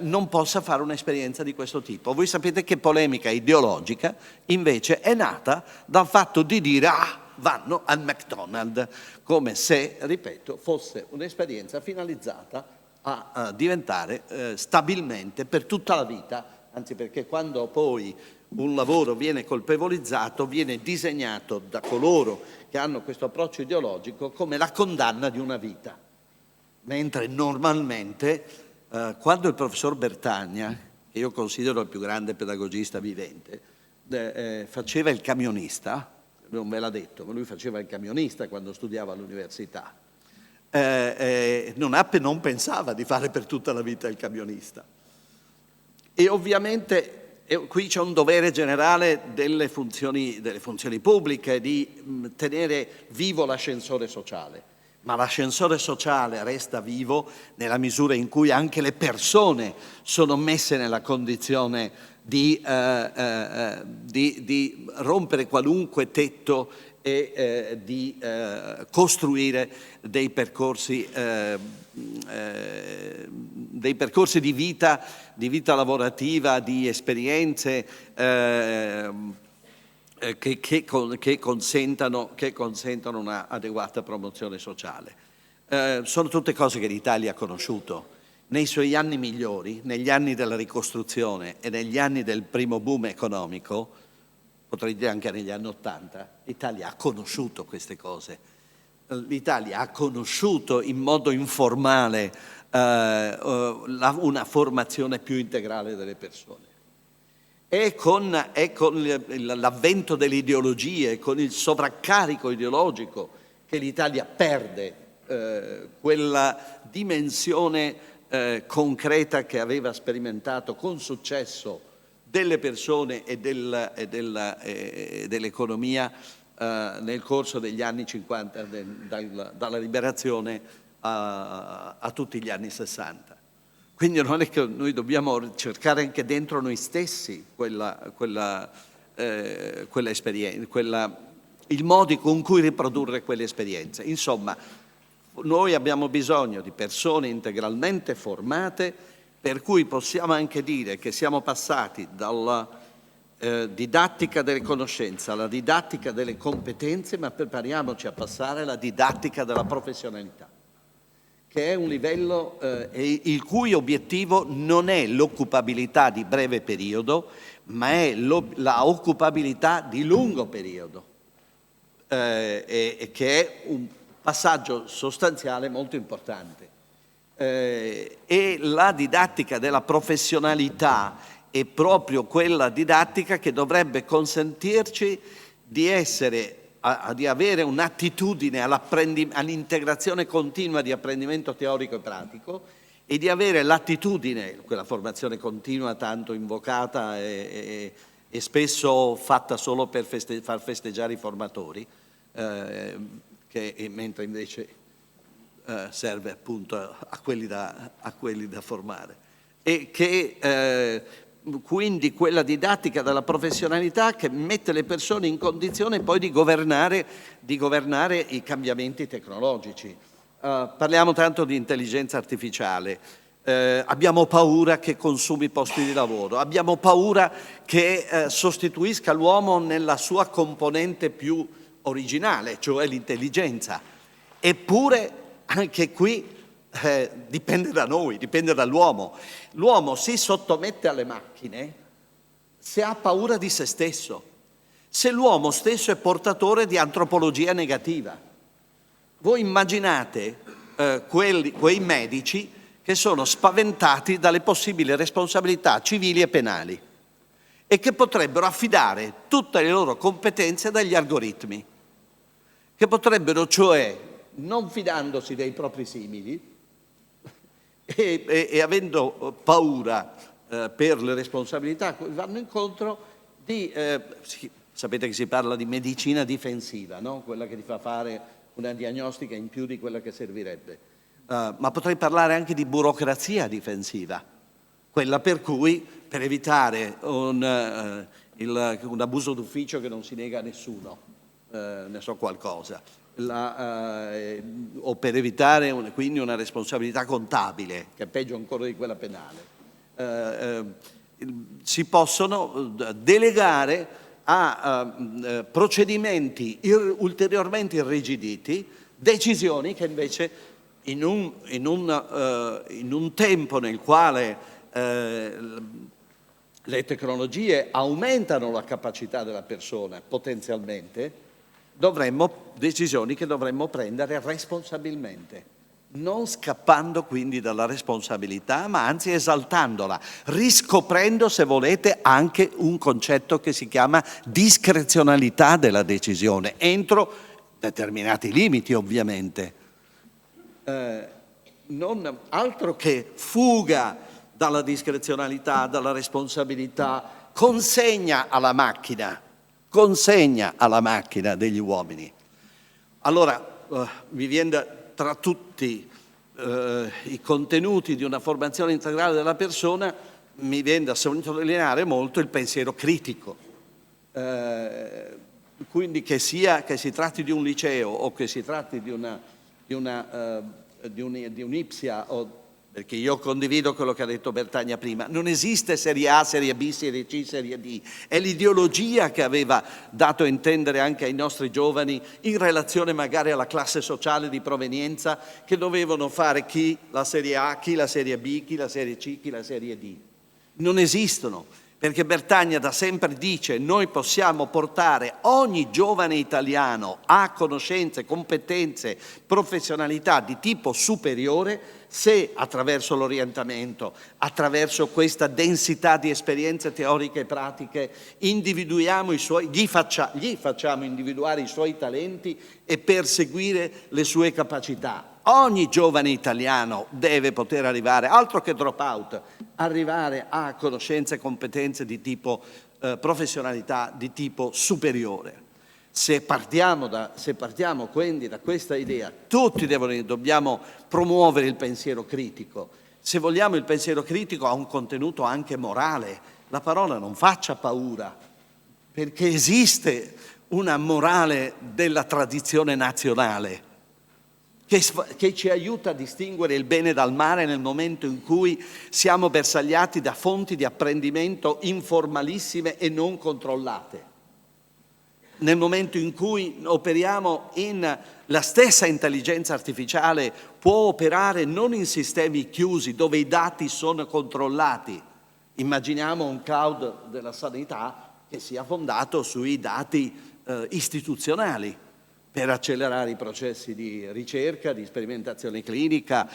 non possa fare un'esperienza di questo tipo. Voi sapete che polemica ideologica invece è nata dal fatto di dire vanno al McDonald's, come se, ripeto, fosse un'esperienza finalizzata a diventare stabilmente per tutta la vita, anzi perché quando poi un lavoro viene colpevolizzato viene disegnato da coloro che hanno questo approccio ideologico come la condanna di una vita, mentre normalmente quando il professor Bertagna, che io considero il più grande pedagogista vivente, faceva il camionista, non ve l'ha detto, ma lui faceva il camionista quando studiava all'università, non pensava di fare per tutta la vita il camionista. E ovviamente qui c'è un dovere generale delle funzioni pubbliche di tenere vivo l'ascensore sociale, ma l'ascensore sociale resta vivo nella misura in cui anche le persone sono messe nella condizione di rompere qualunque tetto e di costruire dei percorsi di vita lavorativa, di esperienze che consentano una adeguata promozione sociale. Sono tutte cose che l'Italia ha conosciuto. Nei suoi anni migliori, negli anni della ricostruzione e negli anni del primo boom economico, potrei dire anche negli anni '80, l'Italia ha conosciuto queste cose. L'Italia ha conosciuto in modo informale una formazione più integrale delle persone. E con l'avvento delle ideologie, con il sovraccarico ideologico, che l'Italia perde quella dimensione concreta che aveva sperimentato con successo delle persone e dell'economia nel corso degli anni 50, dalla liberazione a tutti gli anni 60. Quindi non è che noi dobbiamo cercare anche dentro noi stessi quella esperienza, il modo con cui riprodurre quelle esperienze. Insomma, noi abbiamo bisogno di persone integralmente formate, per cui possiamo anche dire che siamo passati dalla didattica delle conoscenze alla didattica delle competenze, ma prepariamoci a passare alla didattica della professionalità, che è un livello il cui obiettivo non è l'occupabilità di breve periodo, ma è la occupabilità di lungo periodo, che è un passaggio sostanziale molto importante. E la didattica della professionalità è proprio quella didattica che dovrebbe consentirci di avere un'attitudine all'integrazione continua di apprendimento teorico e pratico e di avere l'attitudine, quella formazione continua tanto invocata e spesso fatta solo per far festeggiare i formatori, mentre invece serve appunto a quelli da formare, e che quindi quella didattica della professionalità che mette le persone in condizione poi di governare i cambiamenti tecnologici. Parliamo tanto di intelligenza artificiale, abbiamo paura che consumi posti di lavoro, abbiamo paura che sostituisca l'uomo nella sua componente più originale, cioè l'intelligenza. Eppure anche qui dipende da noi, dipende dall'uomo. L'uomo si sottomette alle macchine se ha paura di se stesso, se l'uomo stesso è portatore di antropologia negativa. Voi immaginate quei medici che sono spaventati dalle possibili responsabilità civili e penali e che potrebbero affidare tutte le loro competenze dagli algoritmi, che potrebbero cioè, non fidandosi dei propri simili e avendo paura per le responsabilità a cui vanno incontro, sapete che si parla di medicina difensiva, no? Quella che ti fa fare una diagnostica in più di quella che servirebbe. Ma potrei parlare anche di burocrazia difensiva, quella per cui, per evitare un abuso d'ufficio che non si nega a nessuno, ne so qualcosa, o per evitare quindi una responsabilità contabile, che è peggio ancora di quella penale. si possono delegare a procedimenti ulteriormente irrigiditi decisioni che invece in un tempo nel quale le tecnologie aumentano la capacità della persona potenzialmente, decisioni che dovremmo prendere responsabilmente, non scappando quindi dalla responsabilità, ma anzi esaltandola, riscoprendo, se volete, anche un concetto che si chiama discrezionalità della decisione, entro determinati limiti ovviamente. Non altro che fuga dalla discrezionalità, dalla responsabilità, consegna alla macchina degli uomini. Allora, mi viene tra tutti i contenuti di una formazione integrale della persona, mi viene da sottolineare molto il pensiero critico. Quindi che si tratti di un liceo o che si tratti di un'Ipsia, perché io condivido quello che ha detto Bertagna prima, non esiste serie A, serie B, serie C, serie D, è l'ideologia che aveva dato a intendere anche ai nostri giovani in relazione magari alla classe sociale di provenienza, che dovevano fare chi la serie A, chi la serie B, chi la serie C, chi la serie D. Non esistono, perché Bertagna da sempre dice: noi possiamo portare ogni giovane italiano a conoscenze, competenze, professionalità di tipo superiore se attraverso l'orientamento, attraverso questa densità di esperienze teoriche e pratiche, gli facciamo individuare i suoi talenti e perseguire le sue capacità. Ogni giovane italiano deve poter arrivare, altro che drop out, arrivare a conoscenze e competenze di tipo professionalità di tipo superiore. Se partiamo quindi da questa idea, tutti dobbiamo promuovere il pensiero critico. Se vogliamo, il pensiero critico ha un contenuto anche morale. La parola non faccia paura, perché esiste una morale della tradizione nazionale che ci aiuta a distinguere il bene dal male nel momento in cui siamo bersagliati da fonti di apprendimento informalissime e non controllate. Nel momento in cui operiamo la stessa intelligenza artificiale può operare non in sistemi chiusi dove i dati sono controllati. Immaginiamo un cloud della sanità che sia fondato sui dati istituzionali per accelerare i processi di ricerca, di sperimentazione clinica,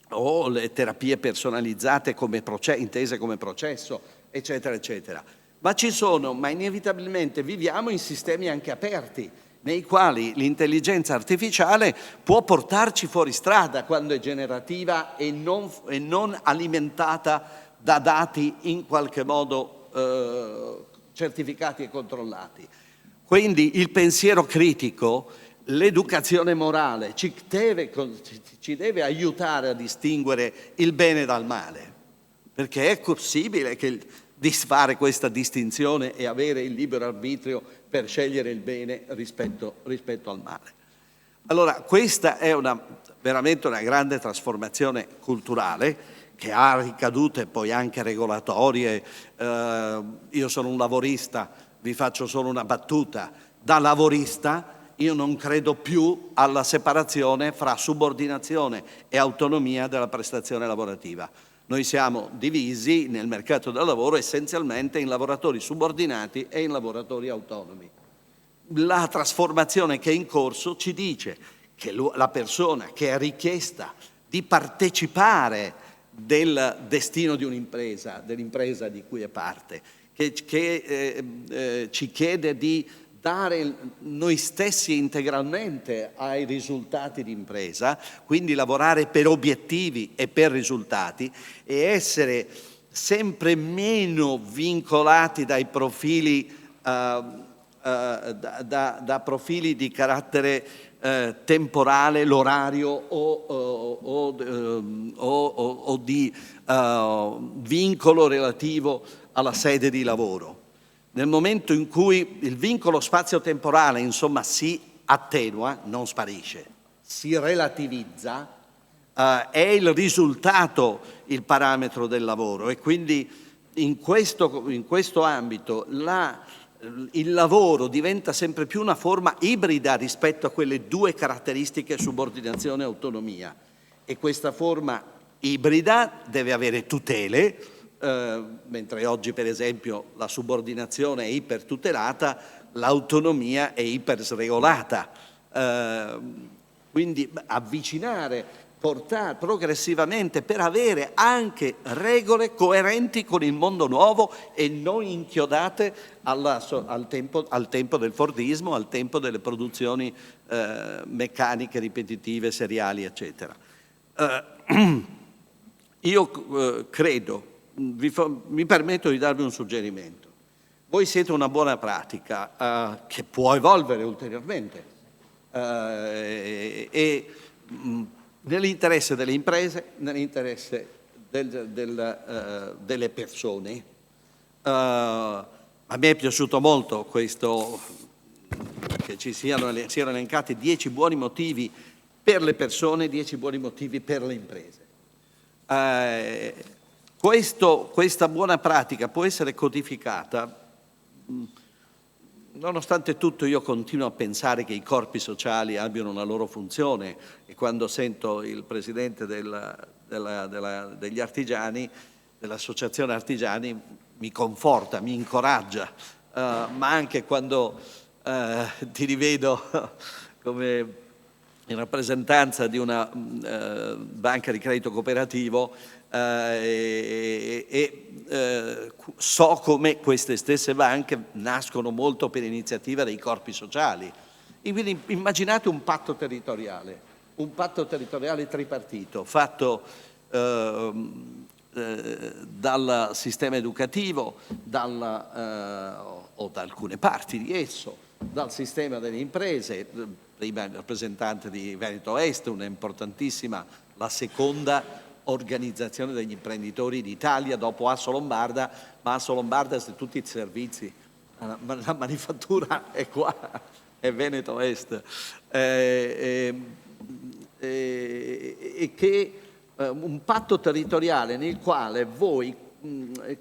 o le terapie personalizzate intese come processo, eccetera, eccetera. Ma inevitabilmente viviamo in sistemi anche aperti, nei quali l'intelligenza artificiale può portarci fuori strada quando è generativa e non alimentata da dati in qualche modo certificati e controllati. Quindi il pensiero critico, l'educazione morale ci deve aiutare a distinguere il bene dal male, perché è possibile di fare questa distinzione e avere il libero arbitrio per scegliere il bene rispetto al male. Allora, questa è veramente una grande trasformazione culturale che ha ricadute poi anche regolatorie. Io sono un lavorista, vi faccio solo una battuta. Da lavorista io non credo più alla separazione fra subordinazione e autonomia della prestazione lavorativa. Noi siamo divisi nel mercato del lavoro essenzialmente in lavoratori subordinati e in lavoratori autonomi. La trasformazione che è in corso ci dice che la persona che è richiesta di partecipare del destino di un'impresa, dell'impresa di cui è parte, che ci chiede di dare noi stessi integralmente ai risultati di impresa, quindi lavorare per obiettivi e per risultati e essere sempre meno vincolati dai profili, da profili di carattere temporale, l'orario o di vincolo relativo alla sede di lavoro. Nel momento in cui il vincolo spazio-temporale, insomma, si attenua, non sparisce, si relativizza, è il risultato il parametro del lavoro, e quindi in questo ambito il lavoro diventa sempre più una forma ibrida rispetto a quelle due caratteristiche, subordinazione e autonomia, e questa forma ibrida deve avere tutele, mentre oggi per esempio la subordinazione è ipertutelata, l'autonomia è ipersregolata. Quindi avvicinare, portare progressivamente per avere anche regole coerenti con il mondo nuovo e non inchiodate al tempo del fordismo, al tempo delle produzioni meccaniche, ripetitive, seriali, eccetera. Io credo, mi permetto di darvi un suggerimento. Voi siete una buona pratica che può evolvere ulteriormente nell'interesse delle imprese, nell'interesse delle persone. A me è piaciuto molto questo, che siano elencati 10 buoni motivi per le persone, 10 buoni motivi per le imprese. Questa buona pratica può essere codificata. Nonostante tutto io continuo a pensare che i corpi sociali abbiano una loro funzione, e quando sento il presidente degli artigiani, dell'associazione artigiani, mi conforta, mi incoraggia, ma anche quando ti rivedo come in rappresentanza di una banca di credito cooperativo, so come queste stesse banche nascono molto per iniziativa dei corpi sociali. E quindi immaginate un patto territoriale tripartito fatto dal sistema educativo, o da alcune parti di esso, dal sistema delle imprese, prima il rappresentante di Veneto Est, una importantissima, la seconda organizzazione degli imprenditori d'Italia dopo Asso Lombarda, ma Asso Lombarda è tutti i servizi, la manifattura è qua, è Veneto Est, e che un patto territoriale nel quale voi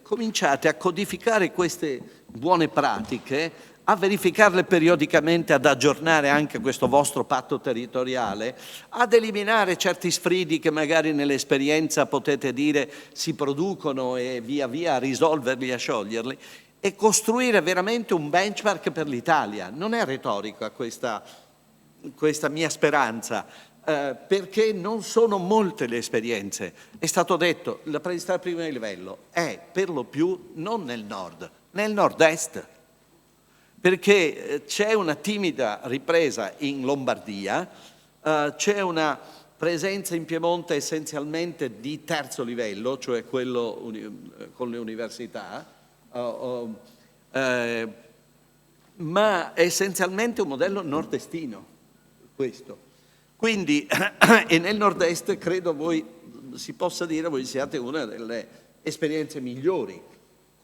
cominciate a codificare queste buone pratiche, a verificarle periodicamente, ad aggiornare anche questo vostro patto territoriale, ad eliminare certi sfridi che magari nell'esperienza potete dire si producono, e via via a risolverli, a scioglierli, e costruire veramente un benchmark per l'Italia. Non è retorica questa mia speranza, perché non sono molte le esperienze. È stato detto, l'apprendistare a primo livello è per lo più non nel nord, nel nord-est, perché c'è una timida ripresa in Lombardia, c'è una presenza in Piemonte essenzialmente di terzo livello, cioè quello con le università, ma è essenzialmente un modello nordestino questo. Quindi, e nel nord-est credo si possa dire voi siate una delle esperienze migliori.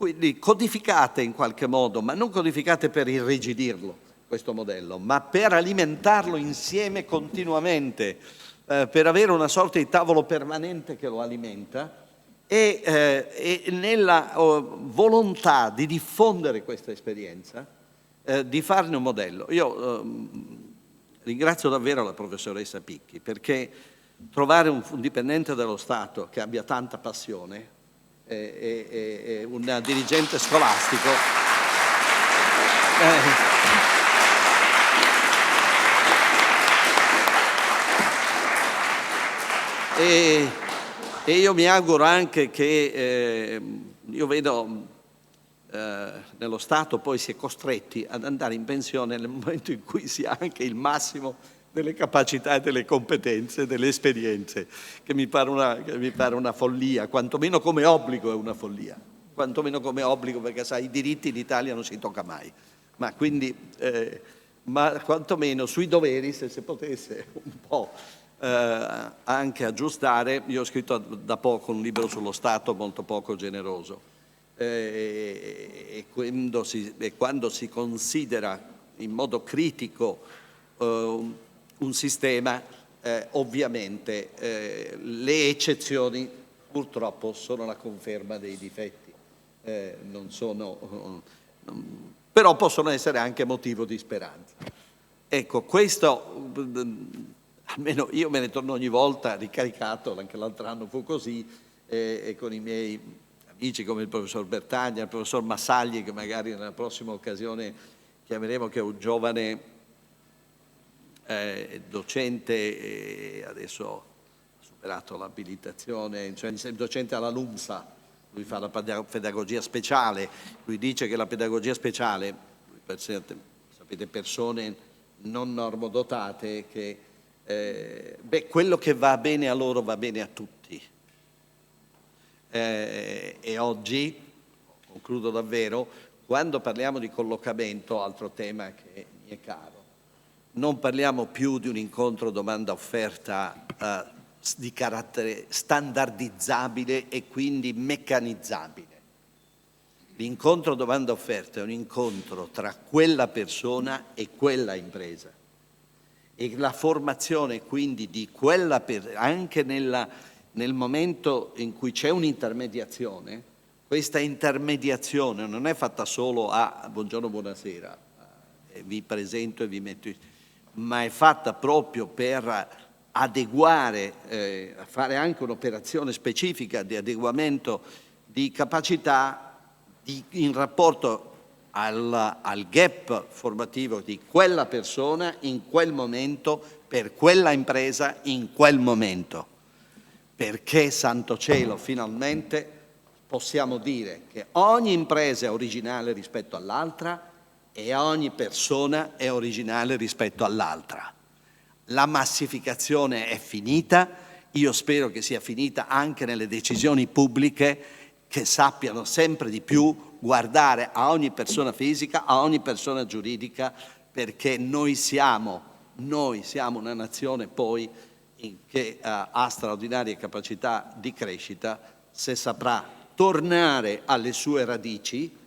Quindi codificate in qualche modo, ma non codificate per irrigidirlo, questo modello, ma per alimentarlo insieme continuamente, per avere una sorta di tavolo permanente che lo alimenta, e nella volontà di diffondere questa esperienza, di farne un modello. Io ringrazio davvero la professoressa Picchi, perché trovare un dipendente dello Stato che abbia tanta passione, un dirigente scolastico, e io mi auguro anche che io vedo nello Stato poi si è costretti ad andare in pensione nel momento in cui si ha anche il massimo delle capacità e delle competenze, delle esperienze, che mi pare una follia, quantomeno come obbligo è una follia, quantomeno come obbligo, perché sai, i diritti in Italia non si tocca mai, ma quindi, ma quantomeno sui doveri, se si potesse un po' anche aggiustare. Io ho scritto da poco un libro sullo Stato molto poco generoso, e quando si considera in modo critico un sistema, ovviamente le eccezioni purtroppo sono la conferma dei difetti, però possono essere anche motivo di speranza. Ecco, questo almeno io me ne torno ogni volta ricaricato, anche l'altro anno fu così, e con i miei amici come il professor Bertagna, il professor Massagli, che magari nella prossima occasione chiameremo, che è un giovane docente, adesso ha superato l'abilitazione, cioè docente alla LUMSA, lui fa la pedagogia speciale, lui dice che la pedagogia speciale, sapete, persone non normodotate, che quello che va bene a loro va bene a tutti. E oggi, concludo davvero, quando parliamo di collocamento, altro tema che mi è caro, non parliamo più di un incontro domanda-offerta di carattere standardizzabile e quindi meccanizzabile. L'incontro domanda-offerta è un incontro tra quella persona e quella impresa, e la formazione quindi di quella anche nel momento in cui c'è un'intermediazione, questa intermediazione non è fatta solo a buongiorno, buonasera, vi presento e vi metto ma è fatta proprio per adeguare, fare anche un'operazione specifica di adeguamento di capacità in rapporto al gap formativo di quella persona in quel momento, per quella impresa in quel momento. Perché, santo cielo, finalmente possiamo dire che ogni impresa è originale rispetto all'altra e ogni persona è originale rispetto all'altra. La massificazione è finita, io spero che sia finita anche nelle decisioni pubbliche, che sappiano sempre di più guardare a ogni persona fisica, a ogni persona giuridica, perché noi siamo una nazione poi che ha straordinarie capacità di crescita se saprà tornare alle sue radici,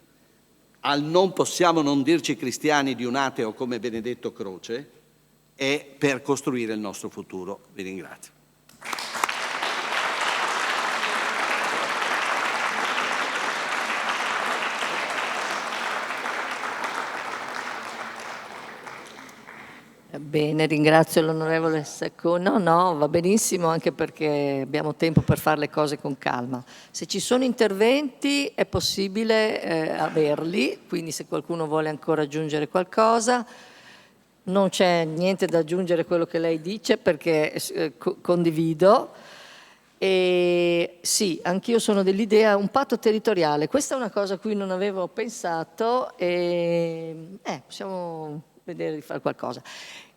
non possiamo non dirci cristiani di un ateo come Benedetto Croce, e per costruire il nostro futuro. Vi ringrazio. Bene, ringrazio l'onorevole Sacconi. No, va benissimo, anche perché abbiamo tempo per fare le cose con calma. Se ci sono interventi è possibile averli, quindi se qualcuno vuole ancora aggiungere qualcosa. Non c'è niente da aggiungere a quello che lei dice, perché condivido. E sì, anch'io sono dell'idea un patto territoriale. Questa è una cosa a cui non avevo pensato e possiamo vedere di fare qualcosa.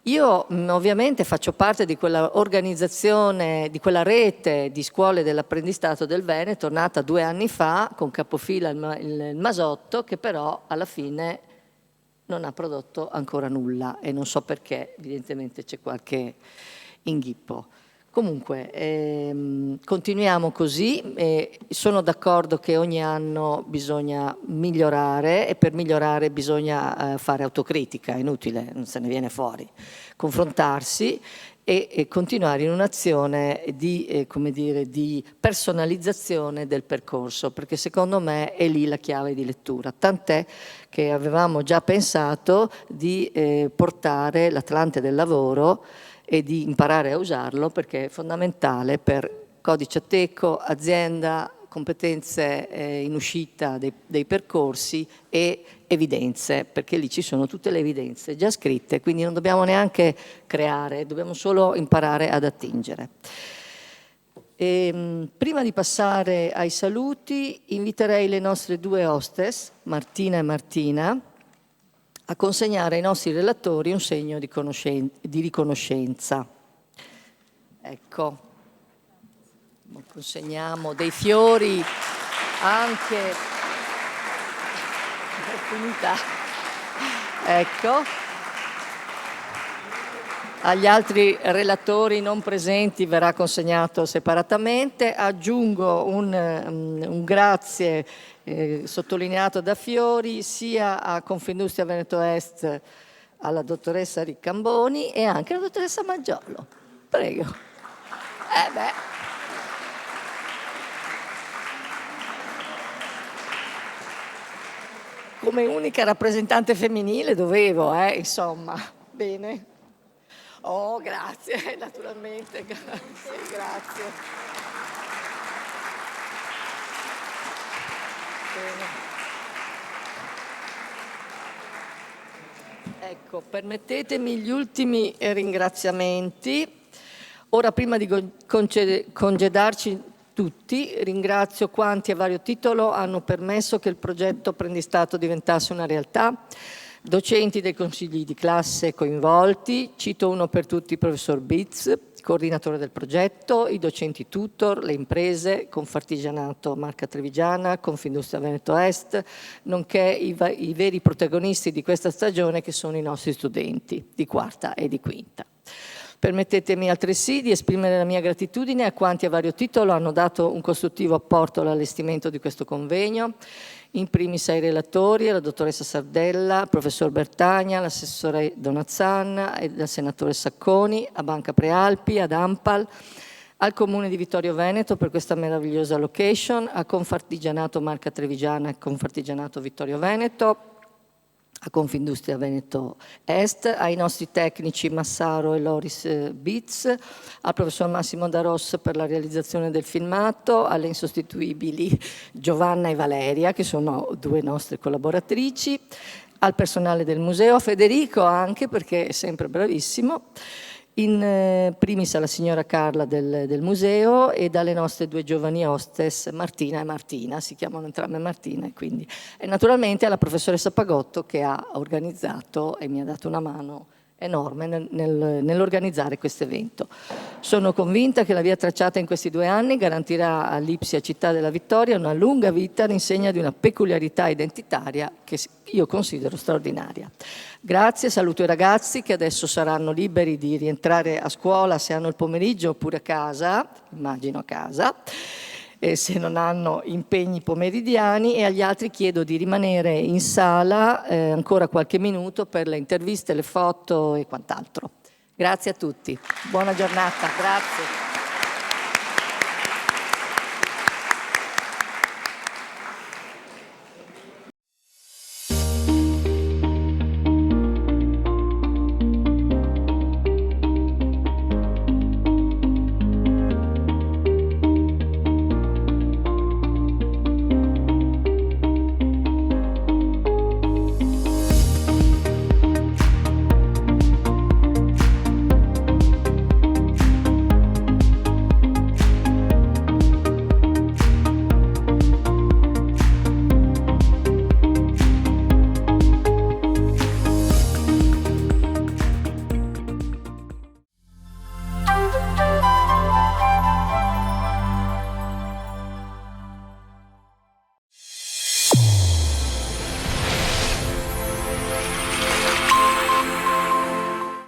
Io ovviamente faccio parte di quella organizzazione, di quella rete di scuole dell'apprendistato del Veneto, nata 2 anni fa, con capofila il Masotto, che però alla fine non ha prodotto ancora nulla e non so perché, evidentemente c'è qualche inghippo. Comunque, continuiamo così. Sono d'accordo che ogni anno bisogna migliorare e per migliorare bisogna fare autocritica, è inutile, non se ne viene fuori. Confrontarsi e continuare in un'azione di personalizzazione del percorso, perché secondo me è lì la chiave di lettura. Tant'è che avevamo già pensato di portare l'Atlante del lavoro e di imparare a usarlo, perché è fondamentale per codice Ateco, azienda, competenze in uscita dei percorsi e evidenze, perché lì ci sono tutte le evidenze già scritte, quindi non dobbiamo neanche creare, dobbiamo solo imparare ad attingere. Prima di passare ai saluti, inviterei le nostre 2 hostess, Martina e Martina, a consegnare ai nostri relatori un segno di riconoscenza. Ecco, consegniamo dei fiori anche opportunità. Ecco, agli altri relatori non presenti verrà consegnato separatamente. Aggiungo un grazie sottolineato da Fiori sia a Confindustria Veneto Est, alla dottoressa Riccamboni e anche alla dottoressa Maggiolo. Prego. Come unica rappresentante femminile dovevo, insomma. Bene. Oh, grazie, naturalmente, grazie. Bene. Ecco, permettetemi gli ultimi ringraziamenti. Ora, prima di congedarci tutti, ringrazio quanti a vario titolo hanno permesso che il progetto apprendistato diventasse una realtà. Docenti dei consigli di classe coinvolti, cito uno per tutti il professor Bitz, coordinatore del progetto, i docenti tutor, le imprese, Confartigianato Marca Trevigiana, Confindustria Veneto Est, nonché i veri protagonisti di questa stagione che sono i nostri studenti di quarta e di quinta. Permettetemi altresì di esprimere la mia gratitudine a quanti a vario titolo hanno dato un costruttivo apporto all'allestimento di questo convegno, in primis ai relatori, alla dottoressa Sardella, al professor Bertagna, all'assessore Donazzan e al senatore Sacconi, a Banca Prealpi, ad Ampal, al Comune di Vittorio Veneto per questa meravigliosa location, a Confartigianato Marca Trevigiana e Confartigianato Vittorio Veneto, a Confindustria Veneto Est, ai nostri tecnici Massaro e Loris Bitz, al professor Massimo Daros per la realizzazione del filmato, alle insostituibili Giovanna e Valeria, che sono due nostre collaboratrici, al personale del museo, a Federico anche, perché è sempre bravissimo, in primis alla signora Carla del museo e dalle nostre due giovani hostess Martina e Martina, si chiamano entrambe Martina, e naturalmente alla professoressa Pagotto che ha organizzato e mi ha dato una mano enorme nell'organizzare questo evento. Sono convinta che la via tracciata in questi 2 anni garantirà all'Ipsia Città della Vittoria una lunga vita all'insegna di una peculiarità identitaria che io considero straordinaria. Grazie, saluto i ragazzi che adesso saranno liberi di rientrare a scuola se hanno il pomeriggio oppure a casa, immagino a casa, se non hanno impegni pomeridiani, e agli altri chiedo di rimanere in sala ancora qualche minuto per le interviste, le foto e quant'altro. Grazie a tutti, buona giornata, grazie.